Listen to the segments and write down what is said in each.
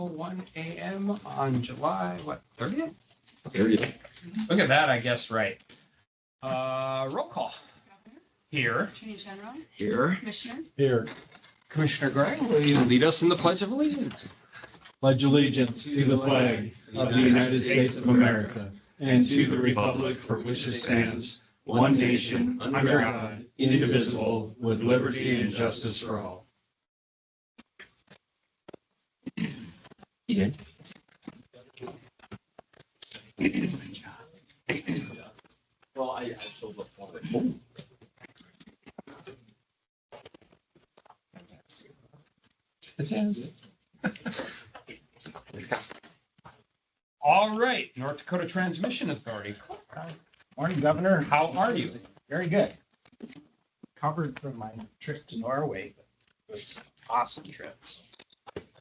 1 a.m. on July, 30th? 30th. Look at that, I guess, right. Roll call. Here. Attorney General, Here. Commissioner, Here, Commissioner Gray, will you lead us in the Pledge of Allegiance? pledge allegiance to the flag of the United States of America and to the republic for which it stands, one nation, under God, indivisible, with liberty and justice for all. You did. Well, I told the All right, North Dakota Transmission Authority. Morning, Governor. How are you? Very good. Covered from my trip to Norway. It was an awesome trip.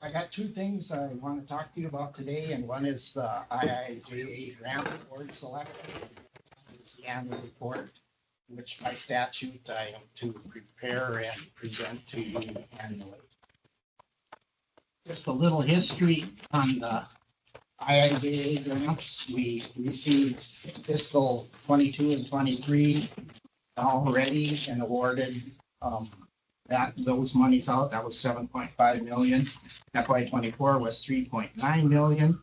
I got two things I want to talk to you about today, and one is the IIJA grant award selection. It's the annual report, which by statute I am to prepare and present to you annually. Just a little history on the IIJA grants. We received fiscal 22 and 23 already and awarded those monies out. That was 7.5 million. FY 24 was 3.9 million.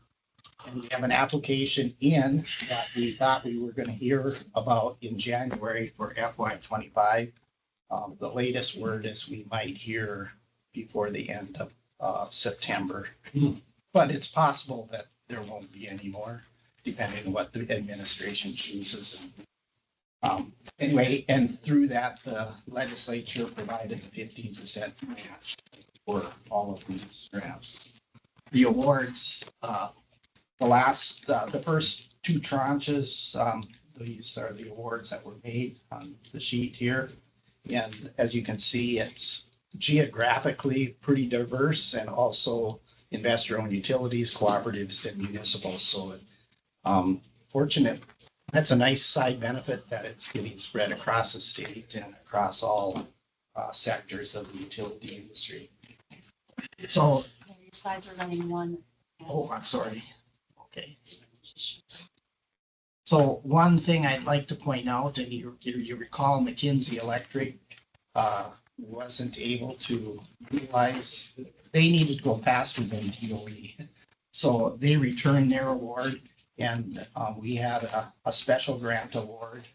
And we have an application in that we thought we were going to hear about in January for FY 25. The latest word is we might hear before the end of September. But it's possible that there won't be any more, depending on what the administration chooses. Anyway, and through that, the legislature provided a 15% match for all of these grants. The awards, the first two tranches, these are the awards that were made on the sheet here. And as you can see, it's geographically pretty diverse, and also investor-owned utilities, cooperatives, and municipals. So fortunate. That's a nice side benefit that it's getting spread across the state and across all sectors of the utility industry. So, your slides are running one. oh, I'm sorry. Okay. So one thing I'd like to point out, and you recall McKinsey Electric wasn't able to realize, they needed to go faster than DOE. So they returned their award. And we had a special grant award,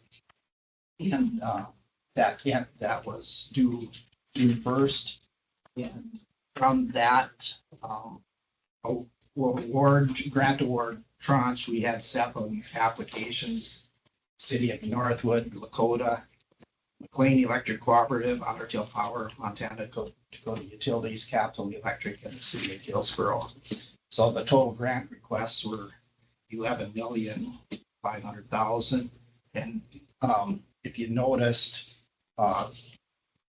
and that was due June 1st. And from that grant award tranche, we had 7 applications: City of Northwood, Lakota, McLean Electric Cooperative, Otter Tail Power, Montana Dakota Utilities, Capital Electric, and the City of Hillsborough. So the total grant requests were 11,500,000. And if you noticed,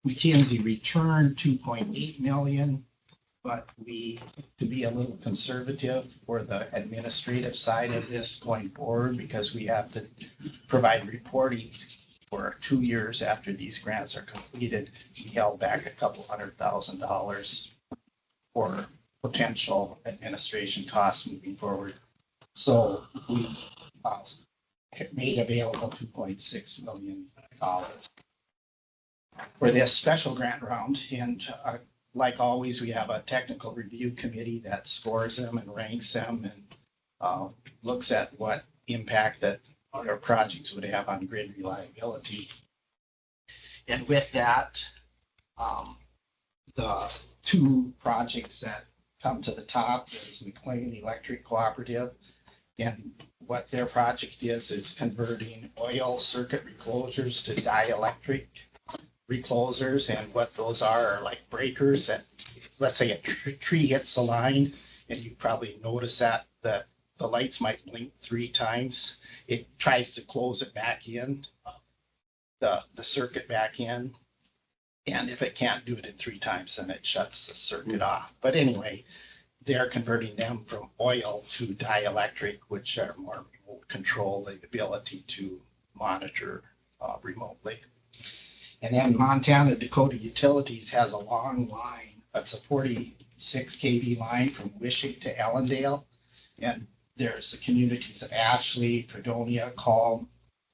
McKinsey returned 2.8 million, but to be a little conservative for the administrative side of this going forward, because we have to provide reporting for 2 years after these grants are completed, we held back a couple $100,000 for potential administration costs moving forward. So we made available $2.6 million for this special grant round. And like always, we have a technical review committee that scores them and ranks them and looks at what impact that our projects would have on grid reliability. And with that, the 2 projects that come to the top is McLean Electric Cooperative. And what their project is converting oil circuit reclosures to dielectric reclosers. And what those are like breakers that, let's say a tree hits the line, and you probably notice that the lights might blink 3 times. It tries to close it back in, the circuit back in. And if it can't do it in 3 times, then it shuts the circuit off. But anyway, they're converting them from oil to dielectric, which are more remote control, the ability to monitor remotely. And then Montana Dakota Utilities has a long line. That's a 40 6 kV line from Wishick to Allendale. And there's the communities of Ashley, Fredonia, Calm,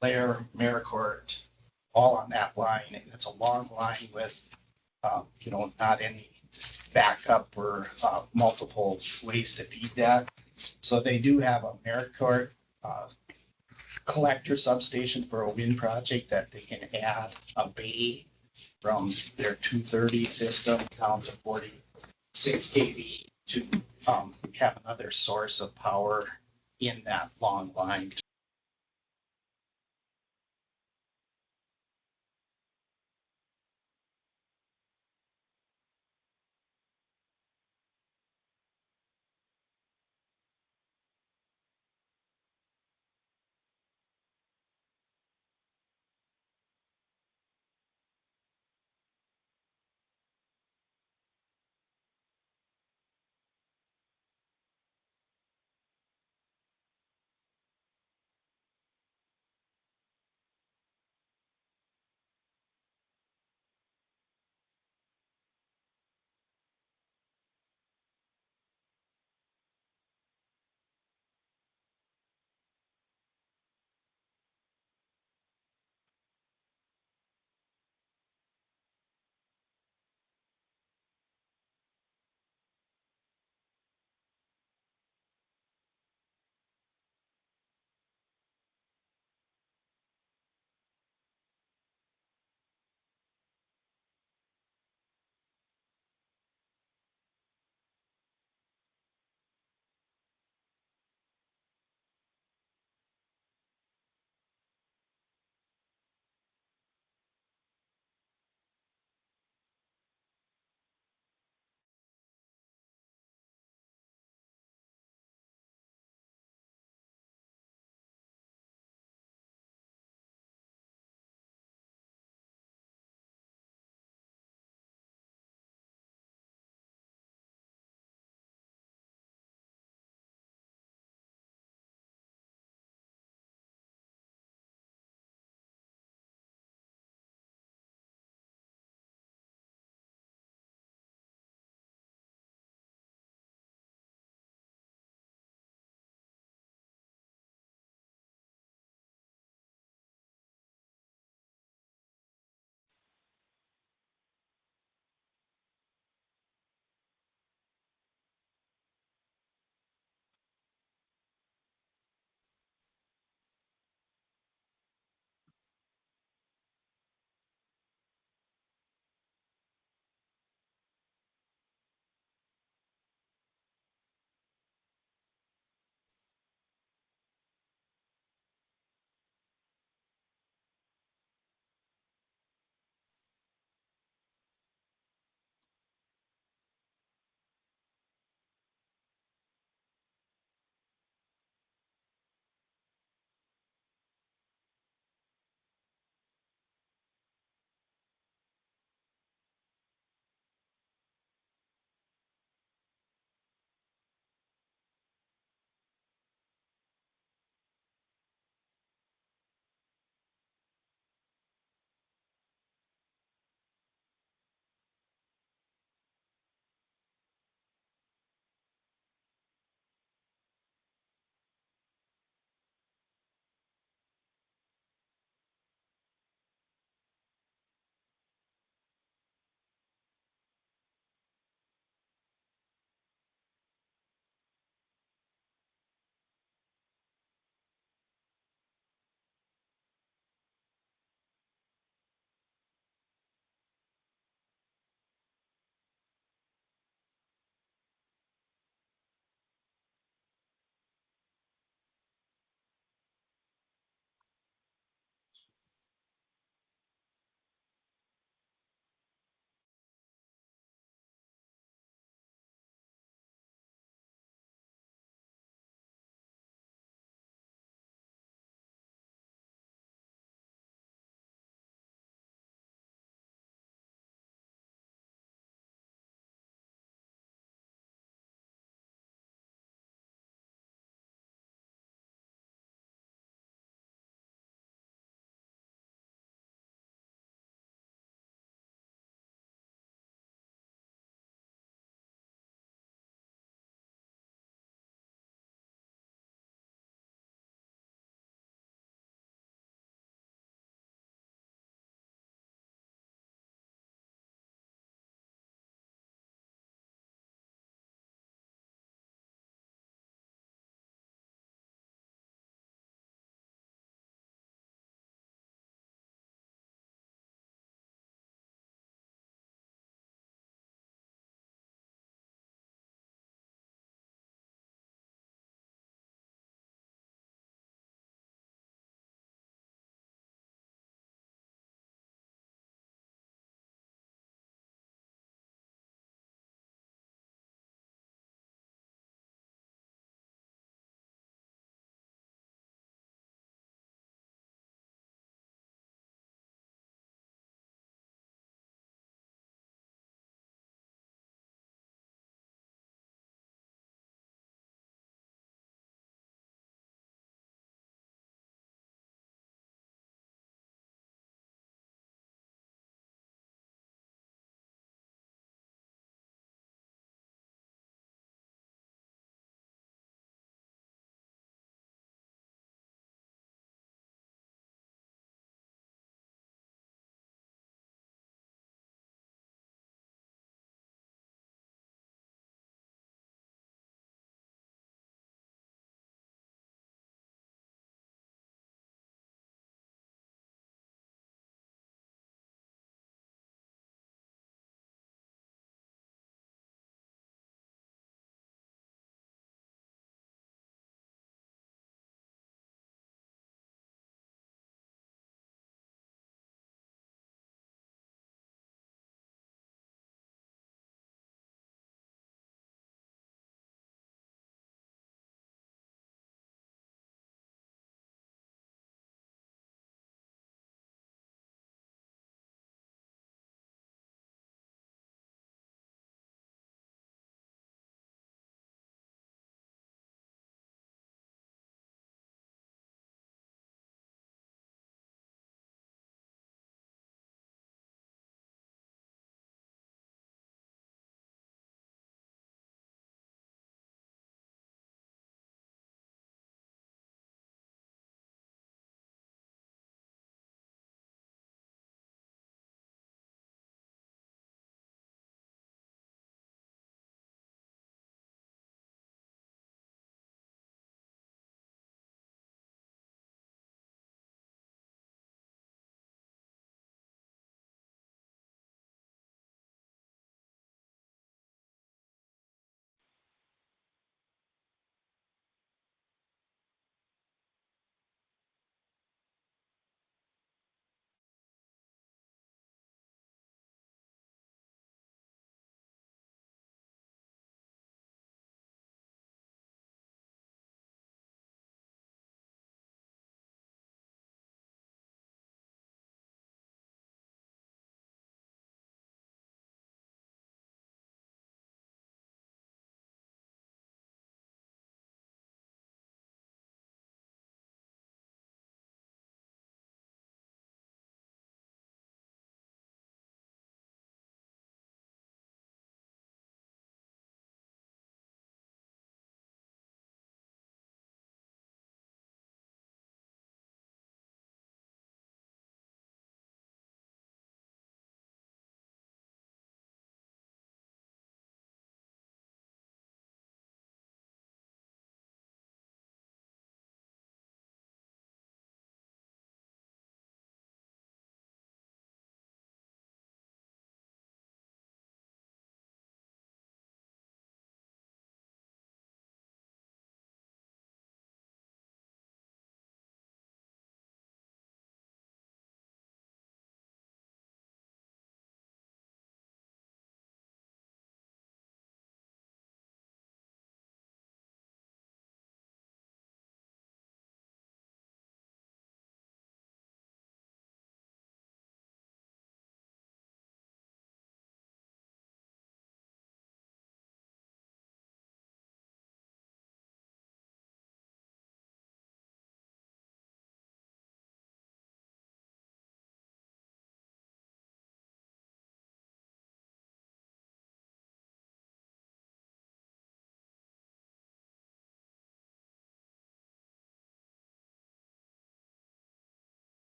Blair, Maricourt, all on that line. And it's a long line with, not any backup or multiple ways to feed that. So they do have a Maricourt collector substation for a wind project that they can add a bay from their 230 system down to 46 kV to have another source of power in that long line.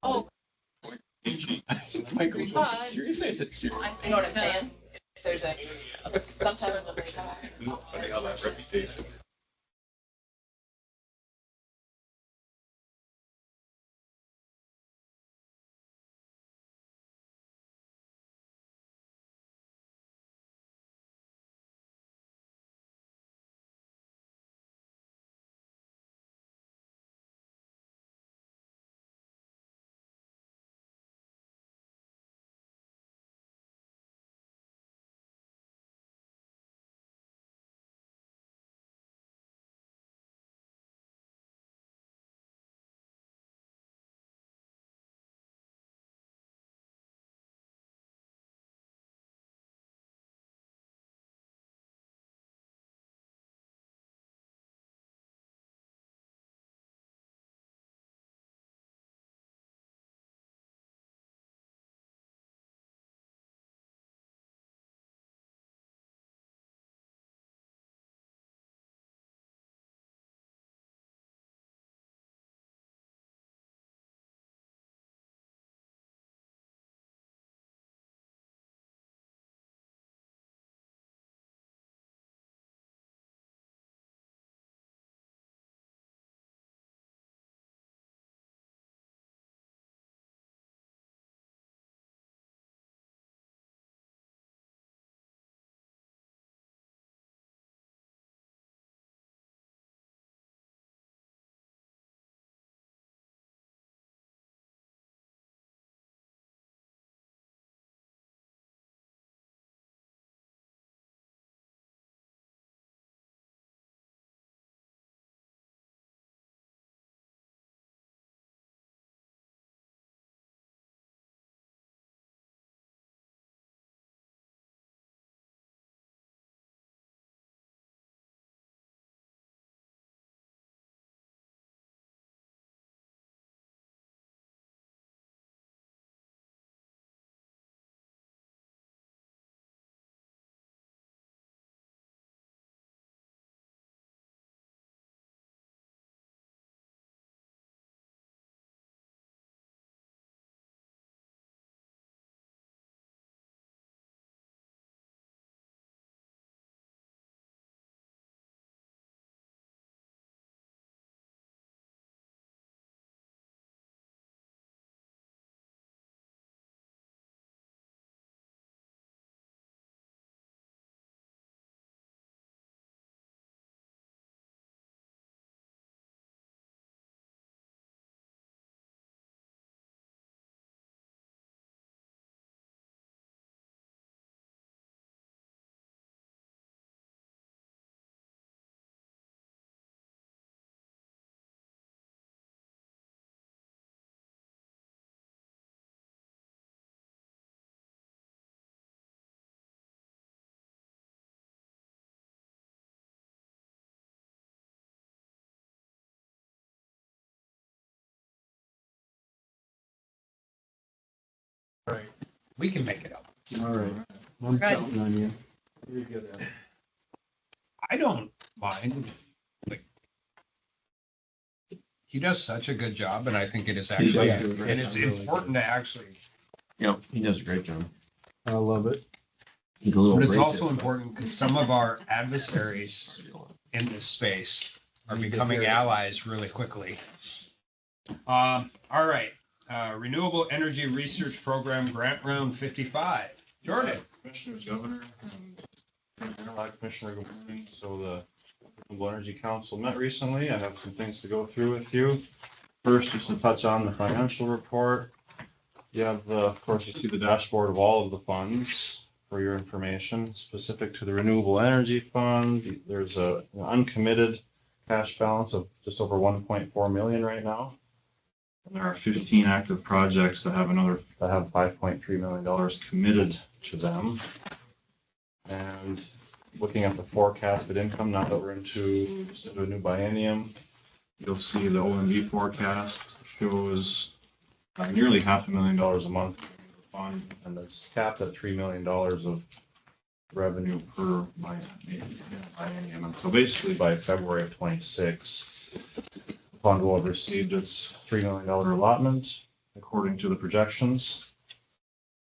Oh, Michael, But- seriously? I said seriously. you know what I'm saying? There's a, sometimes when they come out. Funny how that reputation. We can make it up. All right. I'm Right. counting on you. You're good at it. I don't mind. Like, he does such a good job, and I think it is actually, does and do a great it's job, really. important to actually, Yep, he does a great job. I love it. He's a little. but it's abrasive, also but- important because some of our adversaries in this space are Need to becoming hear it. allies really quickly. All right, Renewable Energy Research Program Grant Round 55. Jordan. Commissioners, Governor, and Interlock Commissioner, good morning. So the Renewable Energy Council met recently. I have some things to go through with you. First, just to touch on the financial report. You have, of course, you see the dashboard of all of the funds for your information. Specific to the Renewable Energy Fund, there's an uncommitted cash balance of just over 1.4 million right now. And there are 15 active projects that have $5.3 million committed to them. And looking at the forecasted income, now that we're into a new biennium, you'll see the OMB forecast shows nearly $500,000 a month in the fund, and that's capped at $3 million of revenue per biennium. And so basically by February of 26, the fund will have received its $3 million allotment, according to the projections.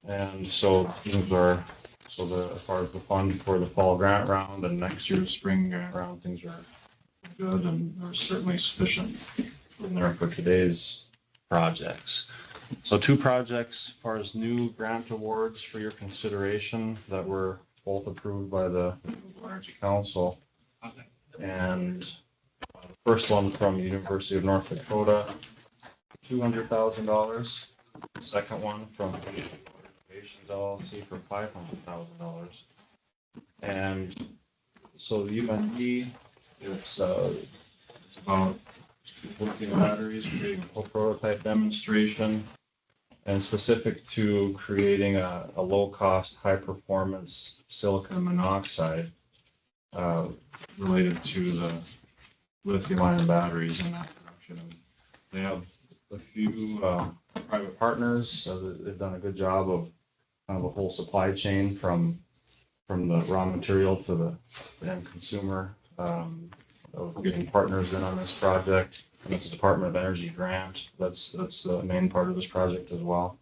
And so things are, so the, as far as the fund for the fall grant round and next year's spring grant round, things are good and there's certainly sufficient in there for today's projects. So 2 projects as far as new grant awards for your consideration that were both approved by the Renewable Energy Council. And the first one from University of North Dakota, $200,000. The second one from Innovations LLC for $500,000. And so the UND, it's about lithium batteries, creating a whole prototype demonstration, and specific to creating a low-cost, high-performance silicon monoxide related to the lithium-ion batteries in that production. And they have a few private partners. They've done a good job of kind of a whole supply chain from the raw material to the end consumer, of getting partners in on this project. And it's a Department of Energy grant. That's the main part of this project as well.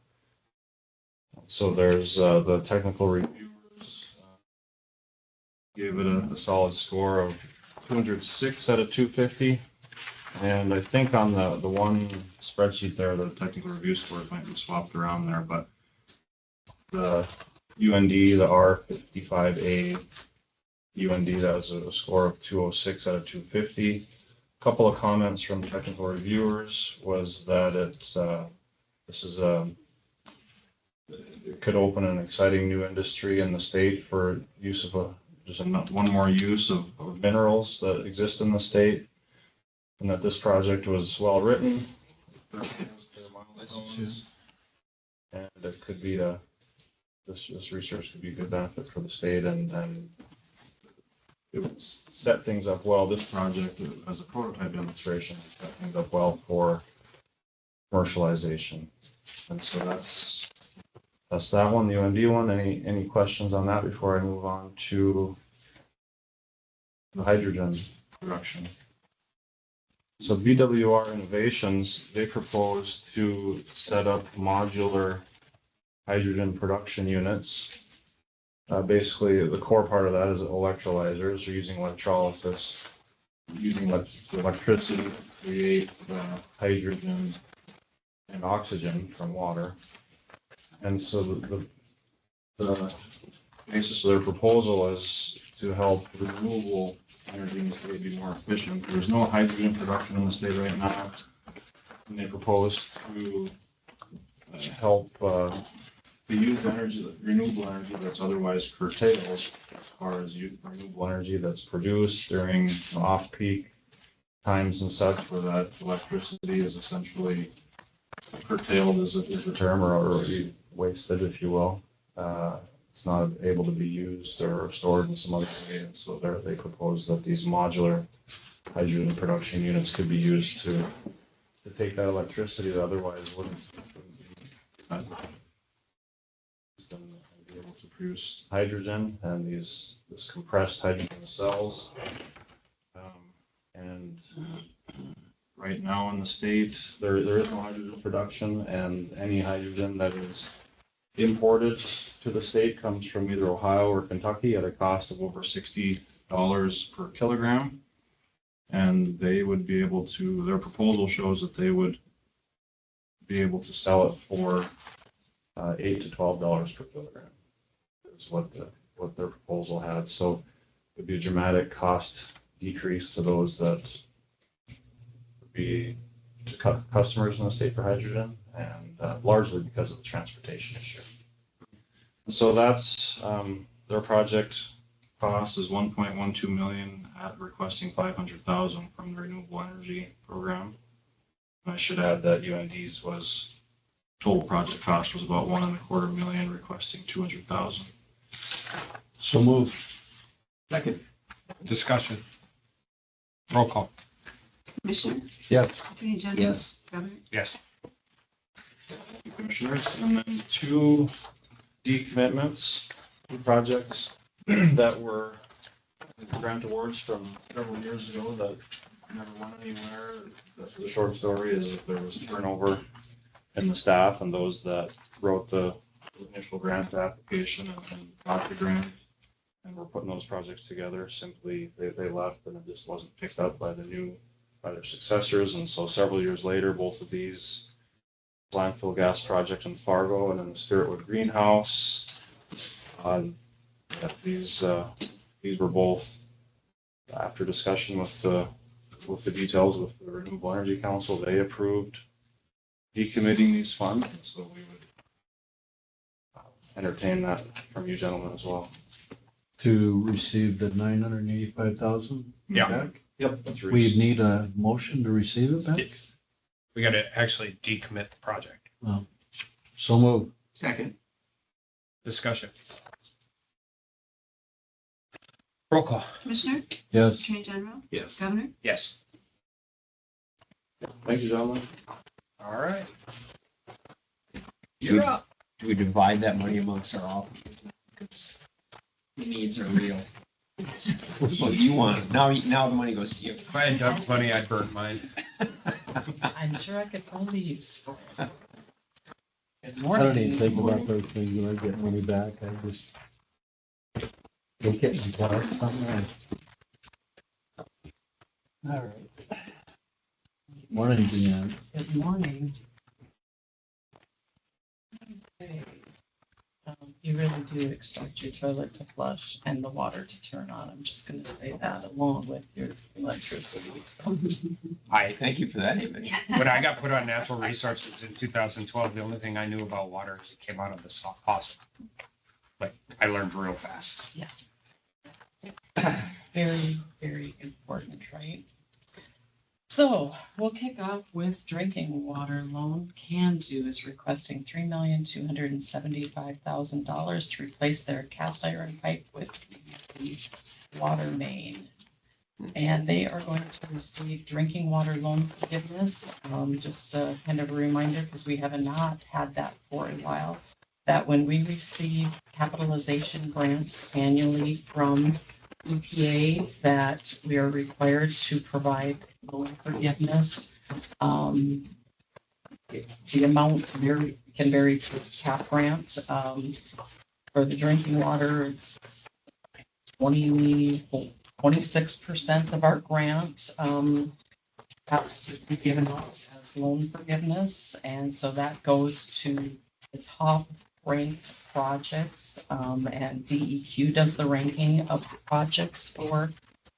So there's the technical reviewers gave it a solid score of 206 out of 250. And I think on the one spreadsheet there, the technical review scores might be swapped around there, but the UND, the R55A UND, that was a score of 206 out of 250. A couple of comments from technical reviewers was that it could open an exciting new industry in the state for use of one more use of minerals that exist in the state, and that this project was well written. And it could be this research could be a good benefit for the state, and it would set things up well. This project, as a prototype demonstration, set things up well for commercialization. And so that's that one, the UND one. Any questions on that before I move on to the hydrogen production? So BWR Innovations, they proposed to set up modular hydrogen production units. Basically, the core part of that is electrolyzers. They're using electrolysis, using electricity to create hydrogen and oxygen from water. And so the basis of their proposal is to help renewable energy in the state be more efficient. There's no hydrogen production in the state right now, and they propose to help to use energy, renewable energy that's otherwise curtailed, as far as renewable energy that's produced during off-peak times and such, where that electricity is essentially curtailed is the term, or wasted, if you will. It's not able to be used or stored in some other way, and so they propose that these modular hydrogen production units could be used to take that electricity that otherwise wouldn't be and be able to produce hydrogen and this compressed hydrogen cells. And right now in the state, there is no hydrogen production, and any hydrogen that is imported to the state comes from either Ohio or Kentucky at a cost of over $60 per kilogram. And they would be able to, their proposal shows that they would be able to sell it for $8 to $12 per kilogram is what their proposal had. So it would be a dramatic cost decrease to those that would be to customers in the state for hydrogen, and largely because of the transportation issue. So that's their project cost is $1.12 million at requesting $500,000 from the renewable energy program. And I should add that UND's was total project cost was about $1.25 million, requesting $200,000. So moved. Second. Discussion. Roll call. Commissioner? Yes. Attorney General? Yes. Governor? Yes. Commissioners, and then 2 decommitments, 2 projects that were grant awards from several years ago that never went anywhere. The short story is that there was turnover and the staff and those that wrote the initial grant application and got the grant. And we're putting those projects together. Simply, they left and it just wasn't picked up by their successors. And so several years later, both of these landfill gas project in Fargo and then the Stewartwood greenhouse, these were both after discussion with the details with the Renewable Energy Council, they approved decommitting these funds. And so we would entertain that from you gentlemen as well. To receive the 985,000 Yeah. back? Yep. That's We need a motion to receive it back? We got to actually decommit the project. So move. Second. Discussion. Roll call. Commissioner, Yes. Attorney General, Yes. Governor, Yes. Thank you, gentlemen. All right. Do You're up. we divide that money amongst our offices? Because the needs are real. What you want, now the money goes to you. If I had Doug's money, I'd burn mine. I'm sure I could find a use for it. Good I morning. don't even think about those things when I get money back. I just take it and buy something else. All right. Morning, Deanne. Good morning. Okay. You really do expect your toilet to flush and the water to turn on. I'm just gonna say that along with your electricity. So, Hi, thank you for that image. When I got put on natural resources in 2012, the only thing I knew about water is it came out of the faucet. Like, I learned real fast. very, very important, right? So we'll kick off with drinking water loan. Can-Do is requesting $3,275,000 to replace their cast iron pipe with the water main. And they are going to receive drinking water loan forgiveness. Just a kind of a reminder, because we have not had that for a while, that when we receive capitalization grants annually from EPA, that we are required to provide loan forgiveness. The amount can vary for cap grants. For the drinking water, it's 26% of our grant has to be given out as loan forgiveness. And so that goes to the top ranked projects, and DEQ does the ranking of projects for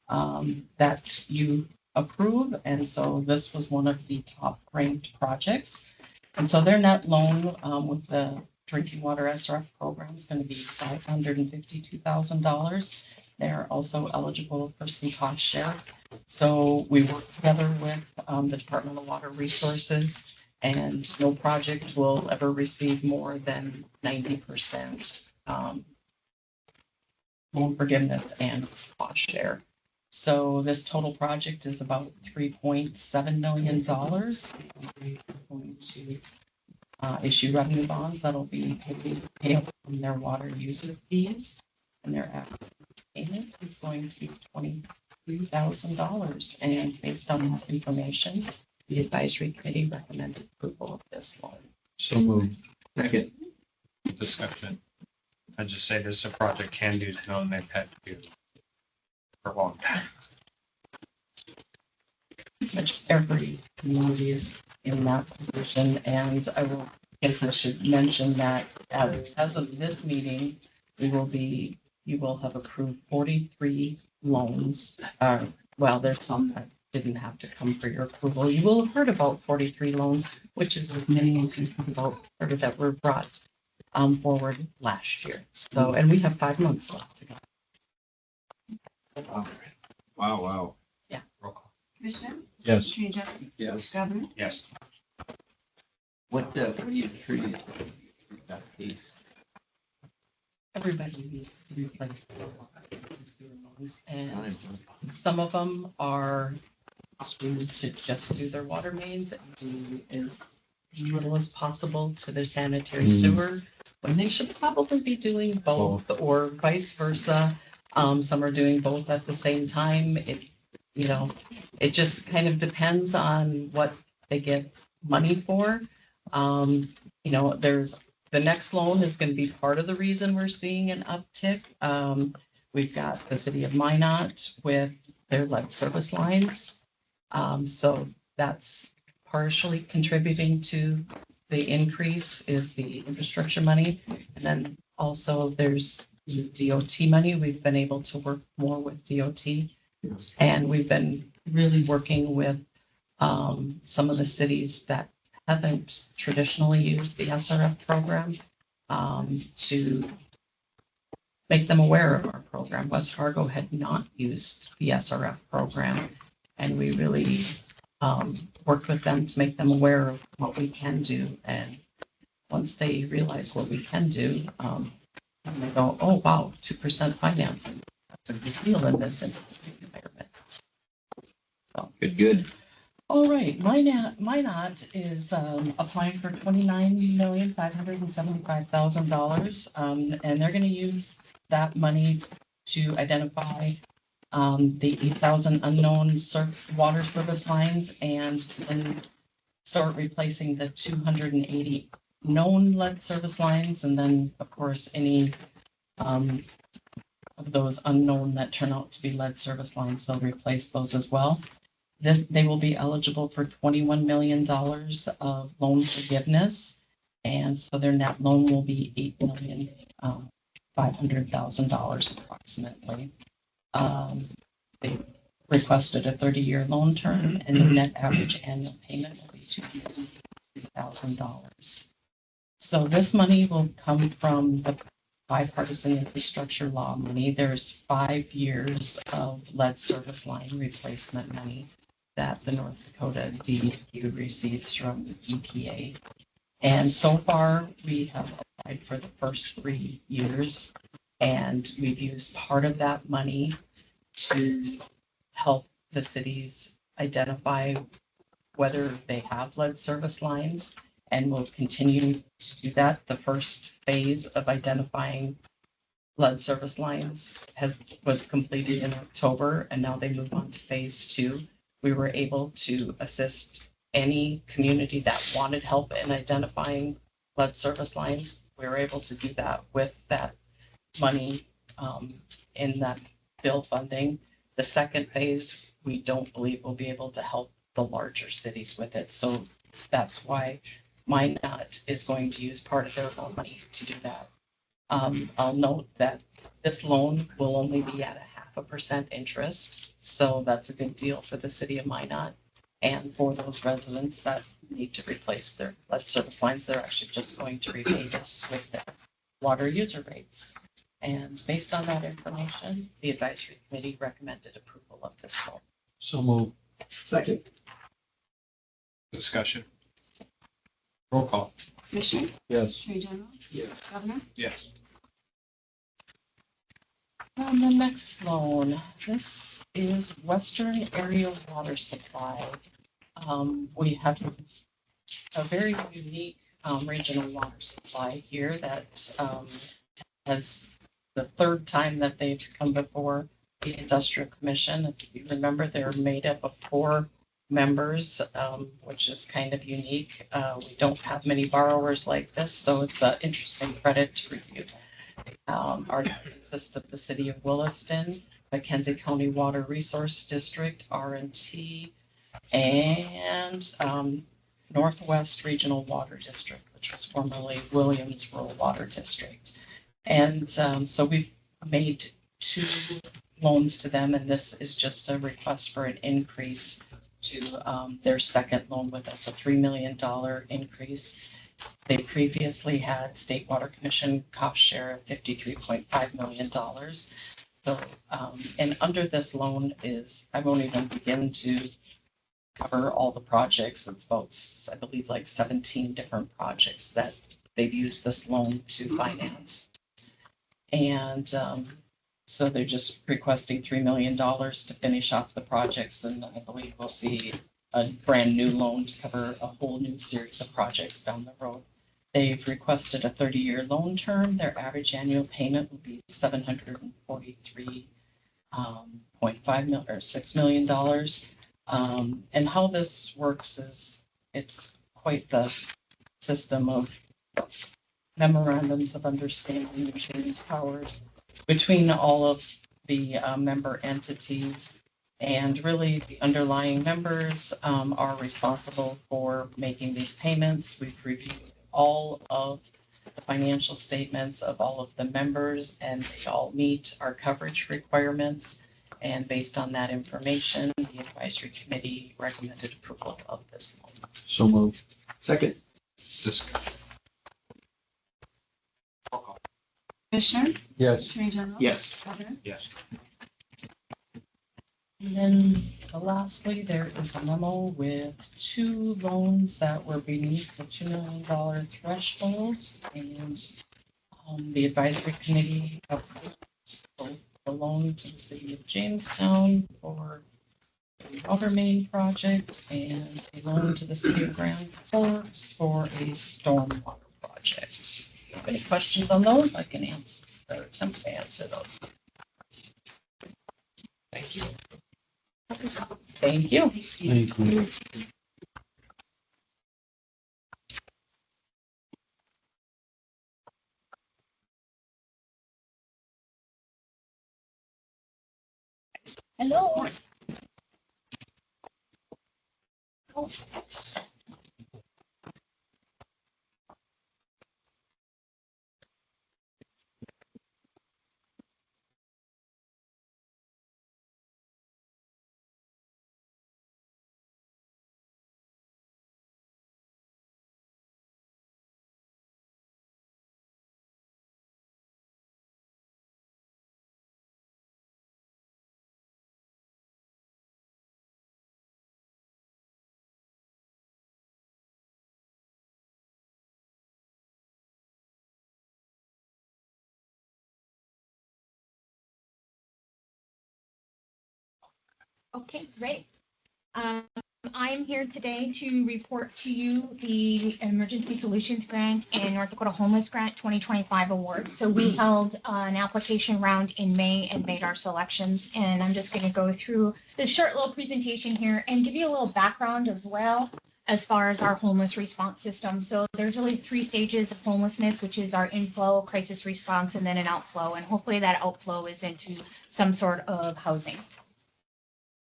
that you approve. And so this was one of the top ranked projects. And so their net loan with the drinking water SRF program is going to be $552,000. They're also eligible for some cost share. So we work together with the Department of Water Resources, and no project will ever receive more than 90% loan forgiveness and cost share. So this total project is about $3.7 million. We're going to issue revenue bonds that'll be paid from their water user fees, and their average payment is going to be $23,000. And based on that information, the advisory committee recommended approval of this loan. So moved. Second. Discussion. I'd just say this is a project Can-Do's known they've had to do for a long time. Pretty much every community is in that position, and I should mention that as of this meeting, you will have approved 43 loans. Well, there's some that didn't have to come for your approval. You will have heard about 43 loans, which is as many as you've heard that were brought forward last year. So, and we have 5 months left to go. Wow. Roll call. Commissioner, Yes. Attorney General, Yes. Governor, Yes. What do you attribute that piece? Everybody needs to replace their water loans, and Time. some of them are asking to just do their water mains and do as little as possible to their sanitary sewer, when they should probably be doing both, or vice versa. Some are doing both at the same time. It just kind of depends on what they get money for. There's, the next loan is going to be part of the reason we're seeing an uptick. We've got the city of Minot with their lead service lines. So that's partially contributing to the increase is the infrastructure money. And then also there's DOT money. We've been able to work more with DOT. And we've been really working with some of the cities that haven't traditionally used the SRF program to make them aware of our program. West Fargo had not used the SRF program, and we really worked with them to make them aware of what we can do. And once they realize what we can do, they go, oh, wow, 2% financing. That's a good deal in this environment. So. Good. All right, Minot is applying for $29,575,000, and they're going to use that money to identify the 8,000 unknown water service lines and then start replacing the 280 known lead service lines, and then, of course, any of those unknown that turn out to be lead service lines, they'll replace those as well. They will be eligible for $21 million of loan forgiveness. And so their net loan will be $8,500,000 approximately. They requested a 30-year loan term, and the net average annual payment will be $203,000. So this money will come from the bipartisan infrastructure law money. There's 5 years of lead service line replacement money that the North Dakota DEQ receives from EPA. And so far, we have applied for the first 3 years, and we've used part of that money to help the cities identify whether they have lead service lines, and we'll continue to do that. The first phase of identifying lead service lines was completed in October, and now they move on to phase 2. We were able to assist any community that wanted help in identifying lead service lines. We were able to do that with that money in that bill funding. The second phase, we don't believe we'll be able to help the larger cities with it. So that's why Minot is going to use part of their loan money to do that. I'll note that this loan will only be at 0.5% interest. So that's a good deal for the city of Minot and for those residents that need to replace their lead service lines. They're actually just going to repay this with their water user rates. And based on that information, the advisory committee recommended approval of this loan. So move. Second. Discussion. Roll call. Commissioner, Yes. Attorney General, Yes. Governor. Yes. And the next loan, this is Western Area Water Supply. We have a very unique regional water supply here that has the third time that they've come before the Industrial Commission. If you remember, they're made up of 4 members, which is kind of unique. We don't have many borrowers like this, so it's an interesting credit to review. Our consists of the city of Williston, Mackenzie County Water Resource District, R&T, and Northwest Regional Water District, which was formerly Williams Rural Water District. And so we've made 2 loans to them, and this is just a request for an increase to their second loan with us, a $3 million increase. They previously had State Water Commission cost share of $53.5 million. So, and under this loan is, I won't even begin to cover all the projects. It's about, I believe, like 17 different projects that they've used this loan to finance. And so they're just requesting $3 million to finish off the projects. And I believe we'll see a brand new loan to cover a whole new series of projects down the road. They've requested a 30-year loan term. Their average annual payment will be $743.5 million or $6 million. And how this works is it's quite the system of memorandums of understanding and sharing powers between all of the member entities. And really, the underlying members are responsible for making these payments. We've reviewed all of the financial statements of all of the members, and they all meet our coverage requirements. And based on that information, the advisory committee recommended approval of this loan. So moved. Second. Commissioner, Yes. Attorney General. Yes. Governor. Yes. And then lastly, there is a memo with 2 loans that were beneath the $2 million threshold. And the advisory committee approved both the loan to the city of Jamestown for a water main project and a loan to the city of Grand Forks for a stormwater project. If you have any questions on those, I can answer or attempt to answer those. Thank you. Thank you. Thank you. Hello. Okay, great. I'm here today to report to you the Emergency Solutions Grant and North Dakota Homeless Grant 2025 awards. So we held an application round in May and made our selections. And I'm just going to go through this short little presentation here and give you a little background as well as far as our homeless response system. So there's really 3 stages of homelessness, which is our inflow, crisis response, and then an outflow. And hopefully that outflow is into some sort of housing.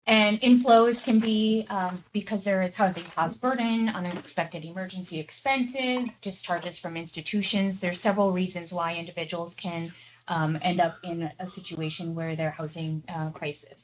And inflows can be because there is housing cost burden, unexpected emergency expenses, discharges from institutions. There's several reasons why individuals can end up in a situation where they're housing crisis.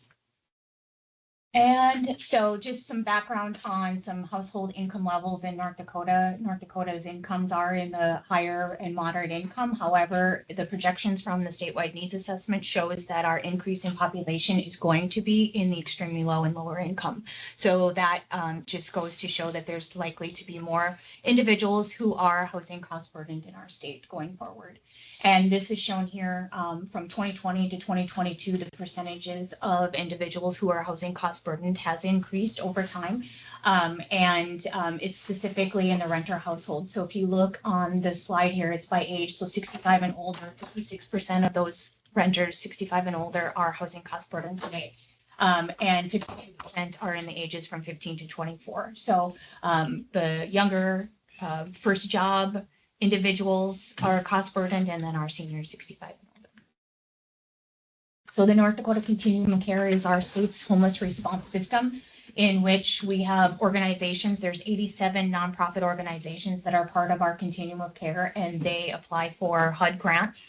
And so just some background on some household income levels in North Dakota. North Dakota's incomes are in the higher and moderate income. However, the projections from the statewide needs assessment shows that our increase in population is going to be in the extremely low and lower income. So that just goes to show that there's likely to be more individuals who are housing cost burdened in our state going forward. And this is shown here from 2020 to 2022, the percentages of individuals who are housing cost burdened has increased over time. It's specifically in the renter household. So if you look on the slide here, it's by age. So 65 and older, 56% of those renters 65 and older are housing cost burdened today. And 52% are in the ages from 15 to 24. So the younger first job individuals are cost burdened, and then our seniors 65 and older. So the North Dakota Continuum of Care is our state's homeless response system, in which we have organizations. There's 87 nonprofit organizations that are part of our Continuum of Care, and they apply for HUD grants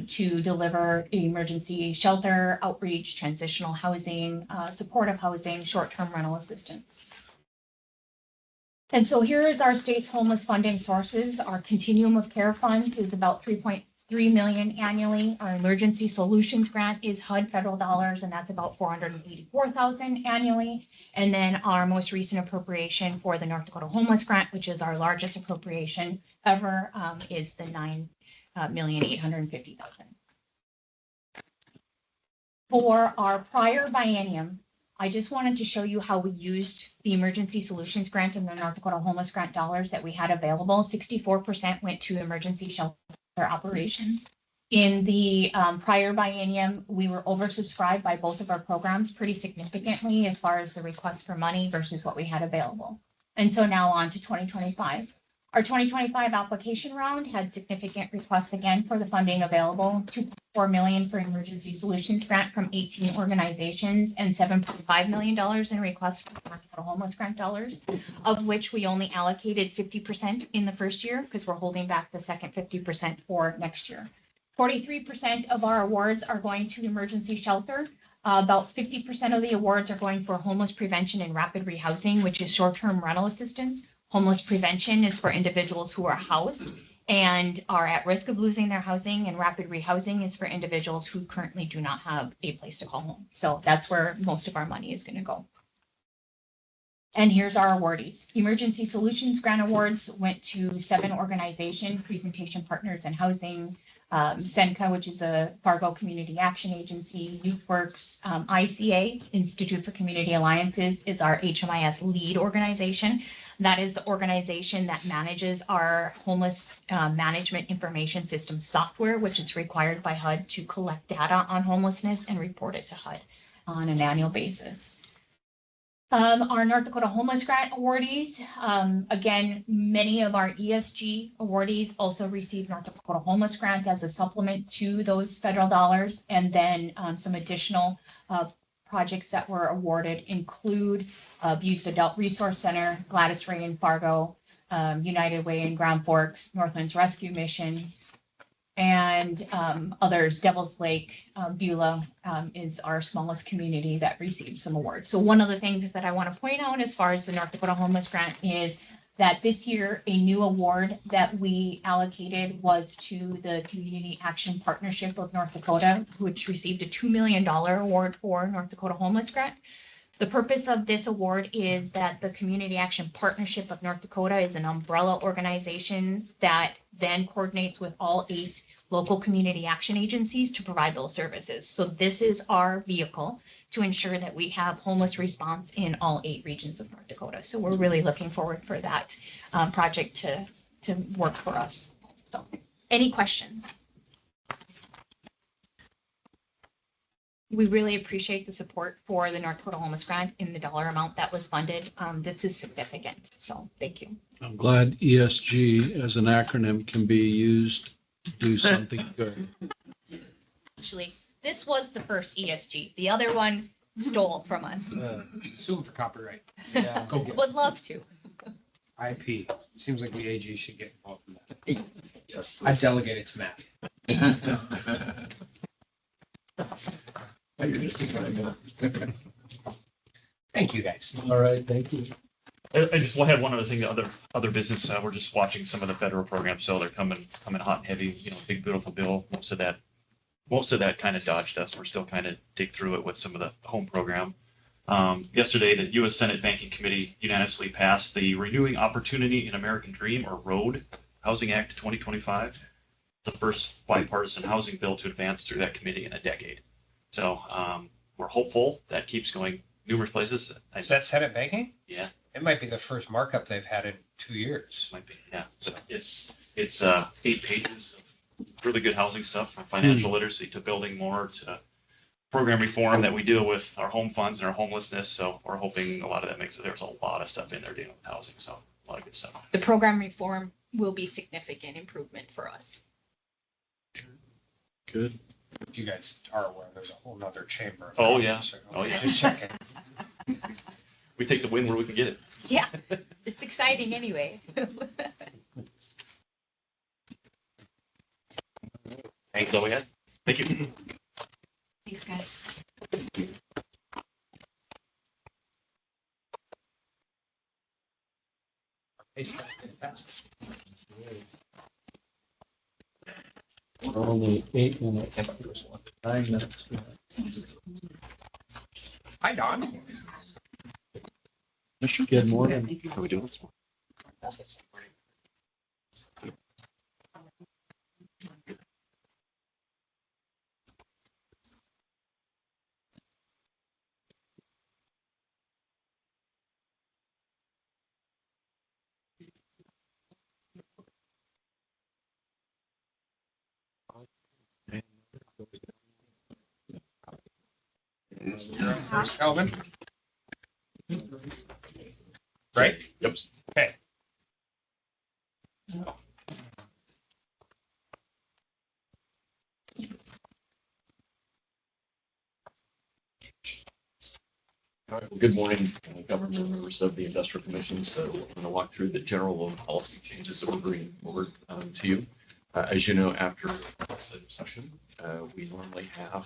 to deliver emergency shelter, outreach, transitional housing, supportive housing, short-term rental assistance. And so here is our state's homeless funding sources. Our Continuum of Care Fund is about $3.3 million annually. Our Emergency Solutions Grant is HUD federal dollars, and that's about $484,000 annually. And then our most recent appropriation for the North Dakota Homeless Grant, which is our largest appropriation ever, is the $9,850,000. For our prior biennium, I just wanted to show you how we used the Emergency Solutions Grant and the North Dakota Homeless Grant dollars that we had available. 64% went to emergency shelter operations. In the prior biennium, we were oversubscribed by both of our programs pretty significantly as far as the request for money versus what we had available. And so now on to 2025. Our 2025 application round had significant requests again for the funding available, 2.4 million for emergency solutions grant from 18 organizations and $7.5 million in requests for North Dakota homeless grant dollars, of which we only allocated 50% in the first year because we're holding back the second 50% for next year. 43% of our awards are going to emergency shelter. About 50% of the awards are going for homeless prevention and rapid rehousing, which is short-term rental assistance. Homeless prevention is for individuals who are housed and are at risk of losing their housing, and rapid rehousing is for individuals who currently do not have a place to call home. So that's where most of our money is going to go. And here's our awardees. Emergency Solutions Grant Awards went to 7 organizations: Presentation Partners in Housing, SENCA, which is a Fargo Community Action Agency, YouthWorks, ICA, Institute for Community Alliances, is our HMIS lead organization. That is the organization that manages our homeless management information system software, which is required by HUD to collect data on homelessness and report it to HUD on an annual basis. Our North Dakota Homeless Grant awardees, again, many of our ESG awardees also received North Dakota Homeless Grant as a supplement to those federal dollars. And then some additional projects that were awarded include Abused Adult Resource Center, Gladys Ray in Fargo, United Way in Grand Forks, Northlands Rescue Mission, and others. Devil's Lake, Beulah is our smallest community that received some awards. So one of the things that I want to point out as far as the North Dakota Homeless Grant is that this year, a new award that we allocated was to the Community Action Partnership of North Dakota, which received a $2 million award for North Dakota Homeless Grant. The purpose of this award is that the Community Action Partnership of North Dakota is an umbrella organization that then coordinates with all 8 local community action agencies to provide those services. So this is our vehicle to ensure that we have homeless response in all 8 regions of North Dakota. So we're really looking forward for that project to work for us. So any questions? We really appreciate the support for the North Dakota Homeless Grant in the dollar amount that was funded. This is significant. So thank you. I'm glad ESG as an acronym can be used to do something good. Actually, this was the first ESG. The other one stole from us. Sue for copyright. Yeah. Go get Would love to. IP. Seems like the AG should get involved in that. Yes. I delegate it to Matt. Thank you, guys. All right, thank you. I just want to have one other thing, the other business, we're just watching some of the federal programs, so they're coming hot and heavy, big beautiful bill, most of that kind of dodged us. We're still kind of dig through it with some of the home program. Yesterday, the U.S. Senate Banking Committee unanimously passed the Renewing Opportunity in American Dream, or ROAD, Housing Act 2025. It's the first bipartisan housing bill to advance through that committee in a decade. So we're hopeful that keeps going numerous places. Is that Senate banking? Yeah. It might be the first markup they've had in 2 years. Might be, yeah. So it's 8 pages of really good housing stuff, from financial literacy to building more to program reform that we deal with our home funds and our homelessness. So we're hoping a lot of that makes it. There's a lot of stuff in there dealing with housing. So a lot of good stuff. The program reform will be significant improvement for us. Good. You guys are aware there's a whole nother chamber. of Oh, yeah. commerce. Oh, yeah. Just checking. We take the win where we can get it. Yeah, it's exciting anyway. That's all we had. Thank you. Thanks, guys. We're only 8 minutes. 9 minutes. Hi, Don. Good morning. How are we doing this morning? You're up first, Calvin. Right? Yep. Okay. All right, well, good morning, government members of the Industrial Commission. So I'm going to walk through the general loan policy changes that we're bringing forward to you. As you know, after legislative session, we normally have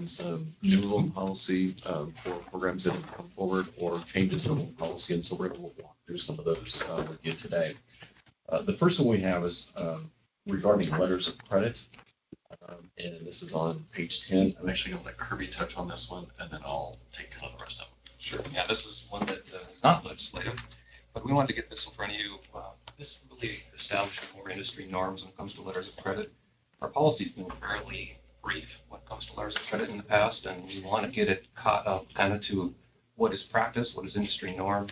some new loan policy for programs that have come forward or changes in loan policy. And so we're going to walk through some of those with you today. The first one we have is regarding letters of credit. And this is on page 10. I'm actually going to let Kirby touch on this one, and then I'll take kind of the rest of them. Sure. Yeah, this is one that is not legislative, but we wanted to get this in front of you. This really establishes more industry norms when it comes to letters of credit. Our policy's been fairly brief when it comes to letters of credit in the past, and we want to get it caught up kind of to what is practice, what is industry norm.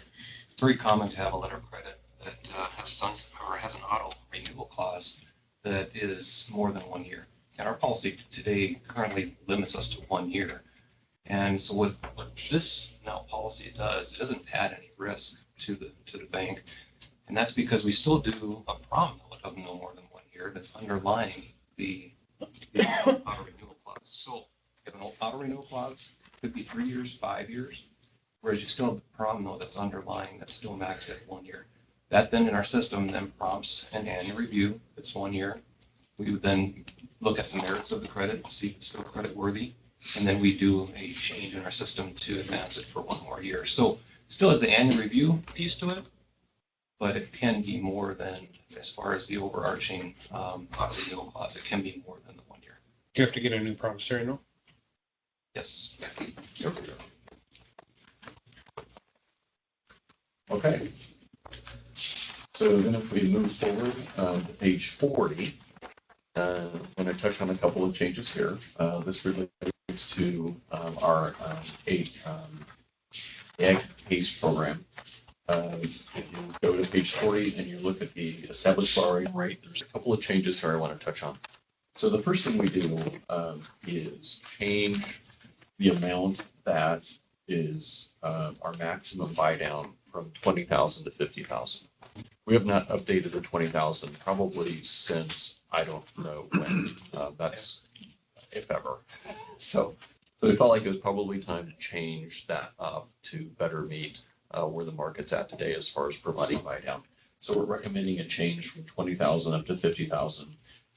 It's very common to have a letter of credit that has an auto renewal clause that is more than 1 year. And our policy today currently limits us to 1 year. And so what this now policy does, it doesn't add any risk to the bank. And that's because we still do a prom note of no more than 1 year that's underlying the auto renewal clause. So if an auto renewal clause could be 3 years, 5 years, whereas you still have the prom note that's underlying that's still maxed at 1 year. That then in our system then prompts an annual review. It's 1 year. We would then look at the merits of the credit, see if it's still credit worthy, and then we do a change in our system to advance it for 1 more year. So still has the annual review piece to it, but it can be more than, as far as the overarching auto renewal clause, it can be more than the 1 year. Do you have to get a new promissory note? Yes. Okay. So then if we move forward to page 40, I'm going to touch on a couple of changes here. This relates to our ag PACE program. If you go to page 40 and you look at the established borrowing rate, there's a couple of changes here I want to touch on. So the first thing we do is change the amount that is our maximum buy down from 20,000 to 50,000. We have not updated the 20,000 probably since I don't know when. That's if ever. So we felt like it was probably time to change that up to better meet where the market's at today as far as providing buy down. So we're recommending a change from 20,000 up to 50,000.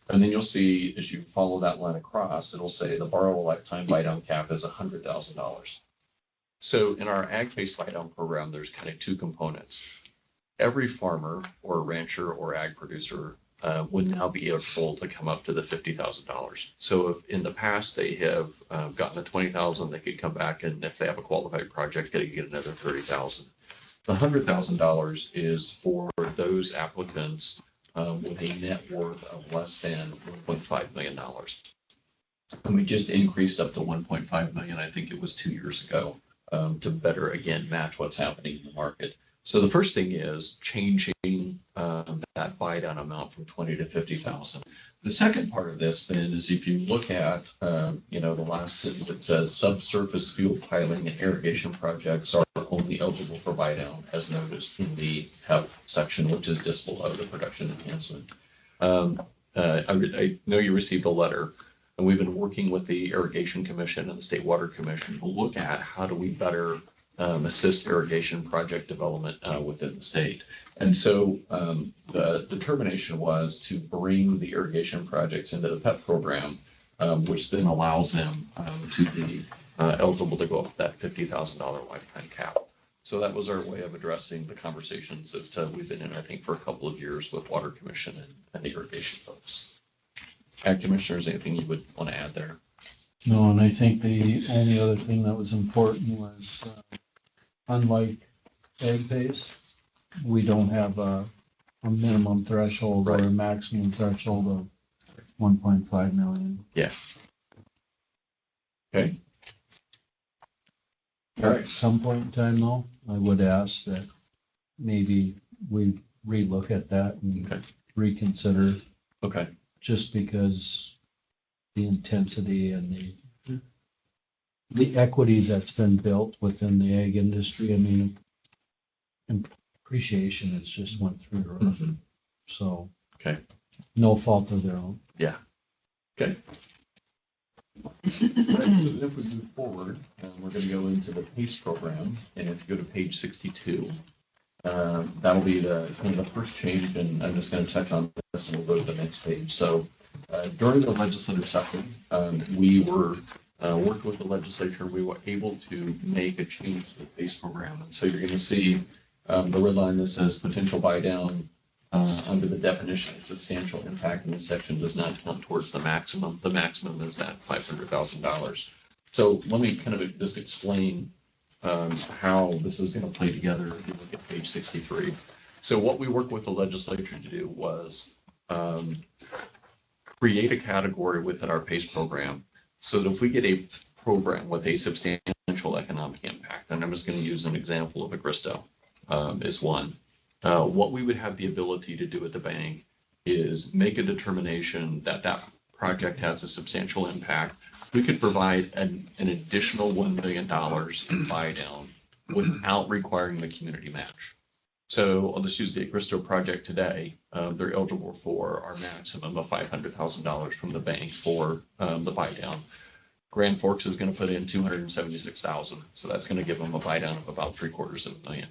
And then you'll see as you follow that line across, it'll say the borrow a lifetime buy down cap is $100,000. So in our ag PACE buy down program, there's kind of two components. Every farmer or rancher or ag producer would now be able to come up to the $50,000. So if in the past they have gotten the 20,000, they could come back and if they have a qualified project, they could get another 30,000. The $100,000 is for those applicants with a net worth of less than $1.5 million. And we just increased up to 1.5 million, I think it was 2 years ago, to better, again, match what's happening in the market. So the first thing is changing that buy down amount from 20 to 50,000. The second part of this then is if you look at, the last sentence, it says subsurface field piling and irrigation projects are only eligible for buy down as noticed in the HEP section, which is just below the production enhancement. I know you received a letter and we've been working with the Irrigation Commission and the State Water Commission to look at how do we better assist irrigation project development within the state. And so the determination was to bring the irrigation projects into the PEP program, which then allows them to be eligible to go up that $50,000 lifetime cap. So that was our way of addressing the conversations that we've been in, I think, for a couple of years with Water Commission and the irrigation folks. Ag Commissioners, anything you would want to add there? No, and I think the only other thing that was important was, unlike ag PACE, we don't have a minimum threshold or a maximum threshold of 1.5 million. Yeah. Okay. All right. At some point in time, though, I would ask that maybe we relook at that and reconsider. Okay. Just because the intensity and the equity that's been built within the ag industry, I mean, appreciation has just went through the roof. So. Okay. No fault of their own. Yeah. Okay. Right, so then if we move forward, we're gonna go into the PACE program, and if you go to page 62, that'll be the, kind of the first change, and I'm just gonna touch on this and we'll go to the next page. So, during the legislative session, we were, working with the legislature, we were able to make a change to the PACE program. And so you're gonna see, the red line that says potential buy down, under the definition of substantial impact in this section does not count towards the maximum. The maximum is at $500,000. So let me kind of just explain how this is going to play together if you look at page 63. So what we worked with the legislature to do was create a category within our PACE program so that if we get a program with a substantial economic impact, and I'm just going to use an example of Agristo is one. What we would have the ability to do at the bank is make a determination that that project has a substantial impact. We could provide an additional $1 million in buy down without requiring the community match. So I'll just use the Agristo project today. They're eligible for our maximum of $500,000 from the bank for the buy down. Grand Forks is going to put in $276,000. So that's going to give them a buy down of about $750,000.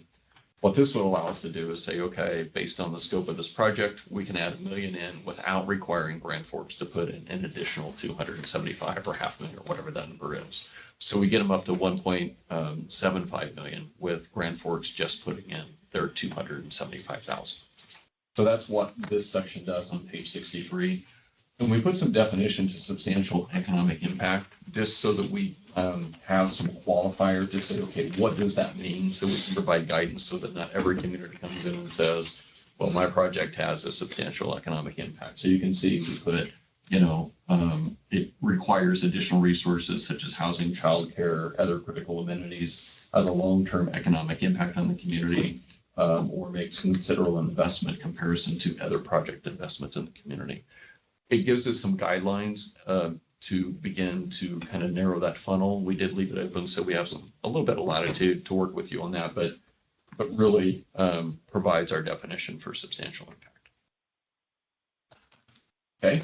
What this would allow us to do is say, okay, based on the scope of this project, we can add $1 million in without requiring Grand Forks to put in an additional 275 or $500,000 or whatever that number is. So we get them up to 1.75 million with Grand Forks just putting in their 275,000. So that's what this section does on page 63. And we put some definition to substantial economic impact, just so that we have some qualifier to say, okay, what does that mean? So we can provide guidance so that not every community comes in and says, well, my project has a substantial economic impact. So you can see we put, it requires additional resources such as housing, childcare, other critical amenities, has a long-term economic impact on the community, or makes considerable investment comparison to other project investments in the community. It gives us some guidelines to begin to kind of narrow that funnel. We did leave it open, so we have a little bit of latitude to work with you on that, but really provides our definition for substantial impact. Okay.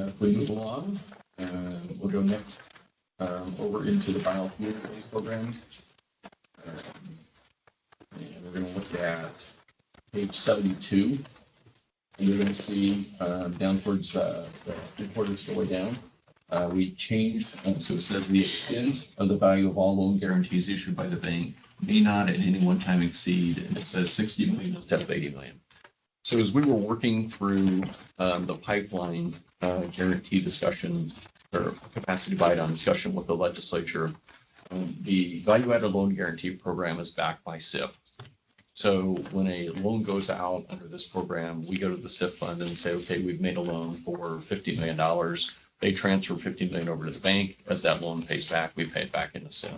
If we move along, we'll go next over into the biofuel program. And we're going to look at page 72. And you're going to see down towards the quarters the way down, we changed, so it says the extent of the value of all loan guarantees issued by the bank may not at any one time exceed, and it says 60 million instead of 80 million. So as we were working through the pipeline guarantee discussion or capacity buy down discussion with the legislature, the value added loan guarantee program is backed by SIF. So when a loan goes out under this program, we go to the SIF fund and say, okay, we've made a loan for $50 million. They transfer $50 million over to the bank. As that loan pays back, we pay it back into SIF.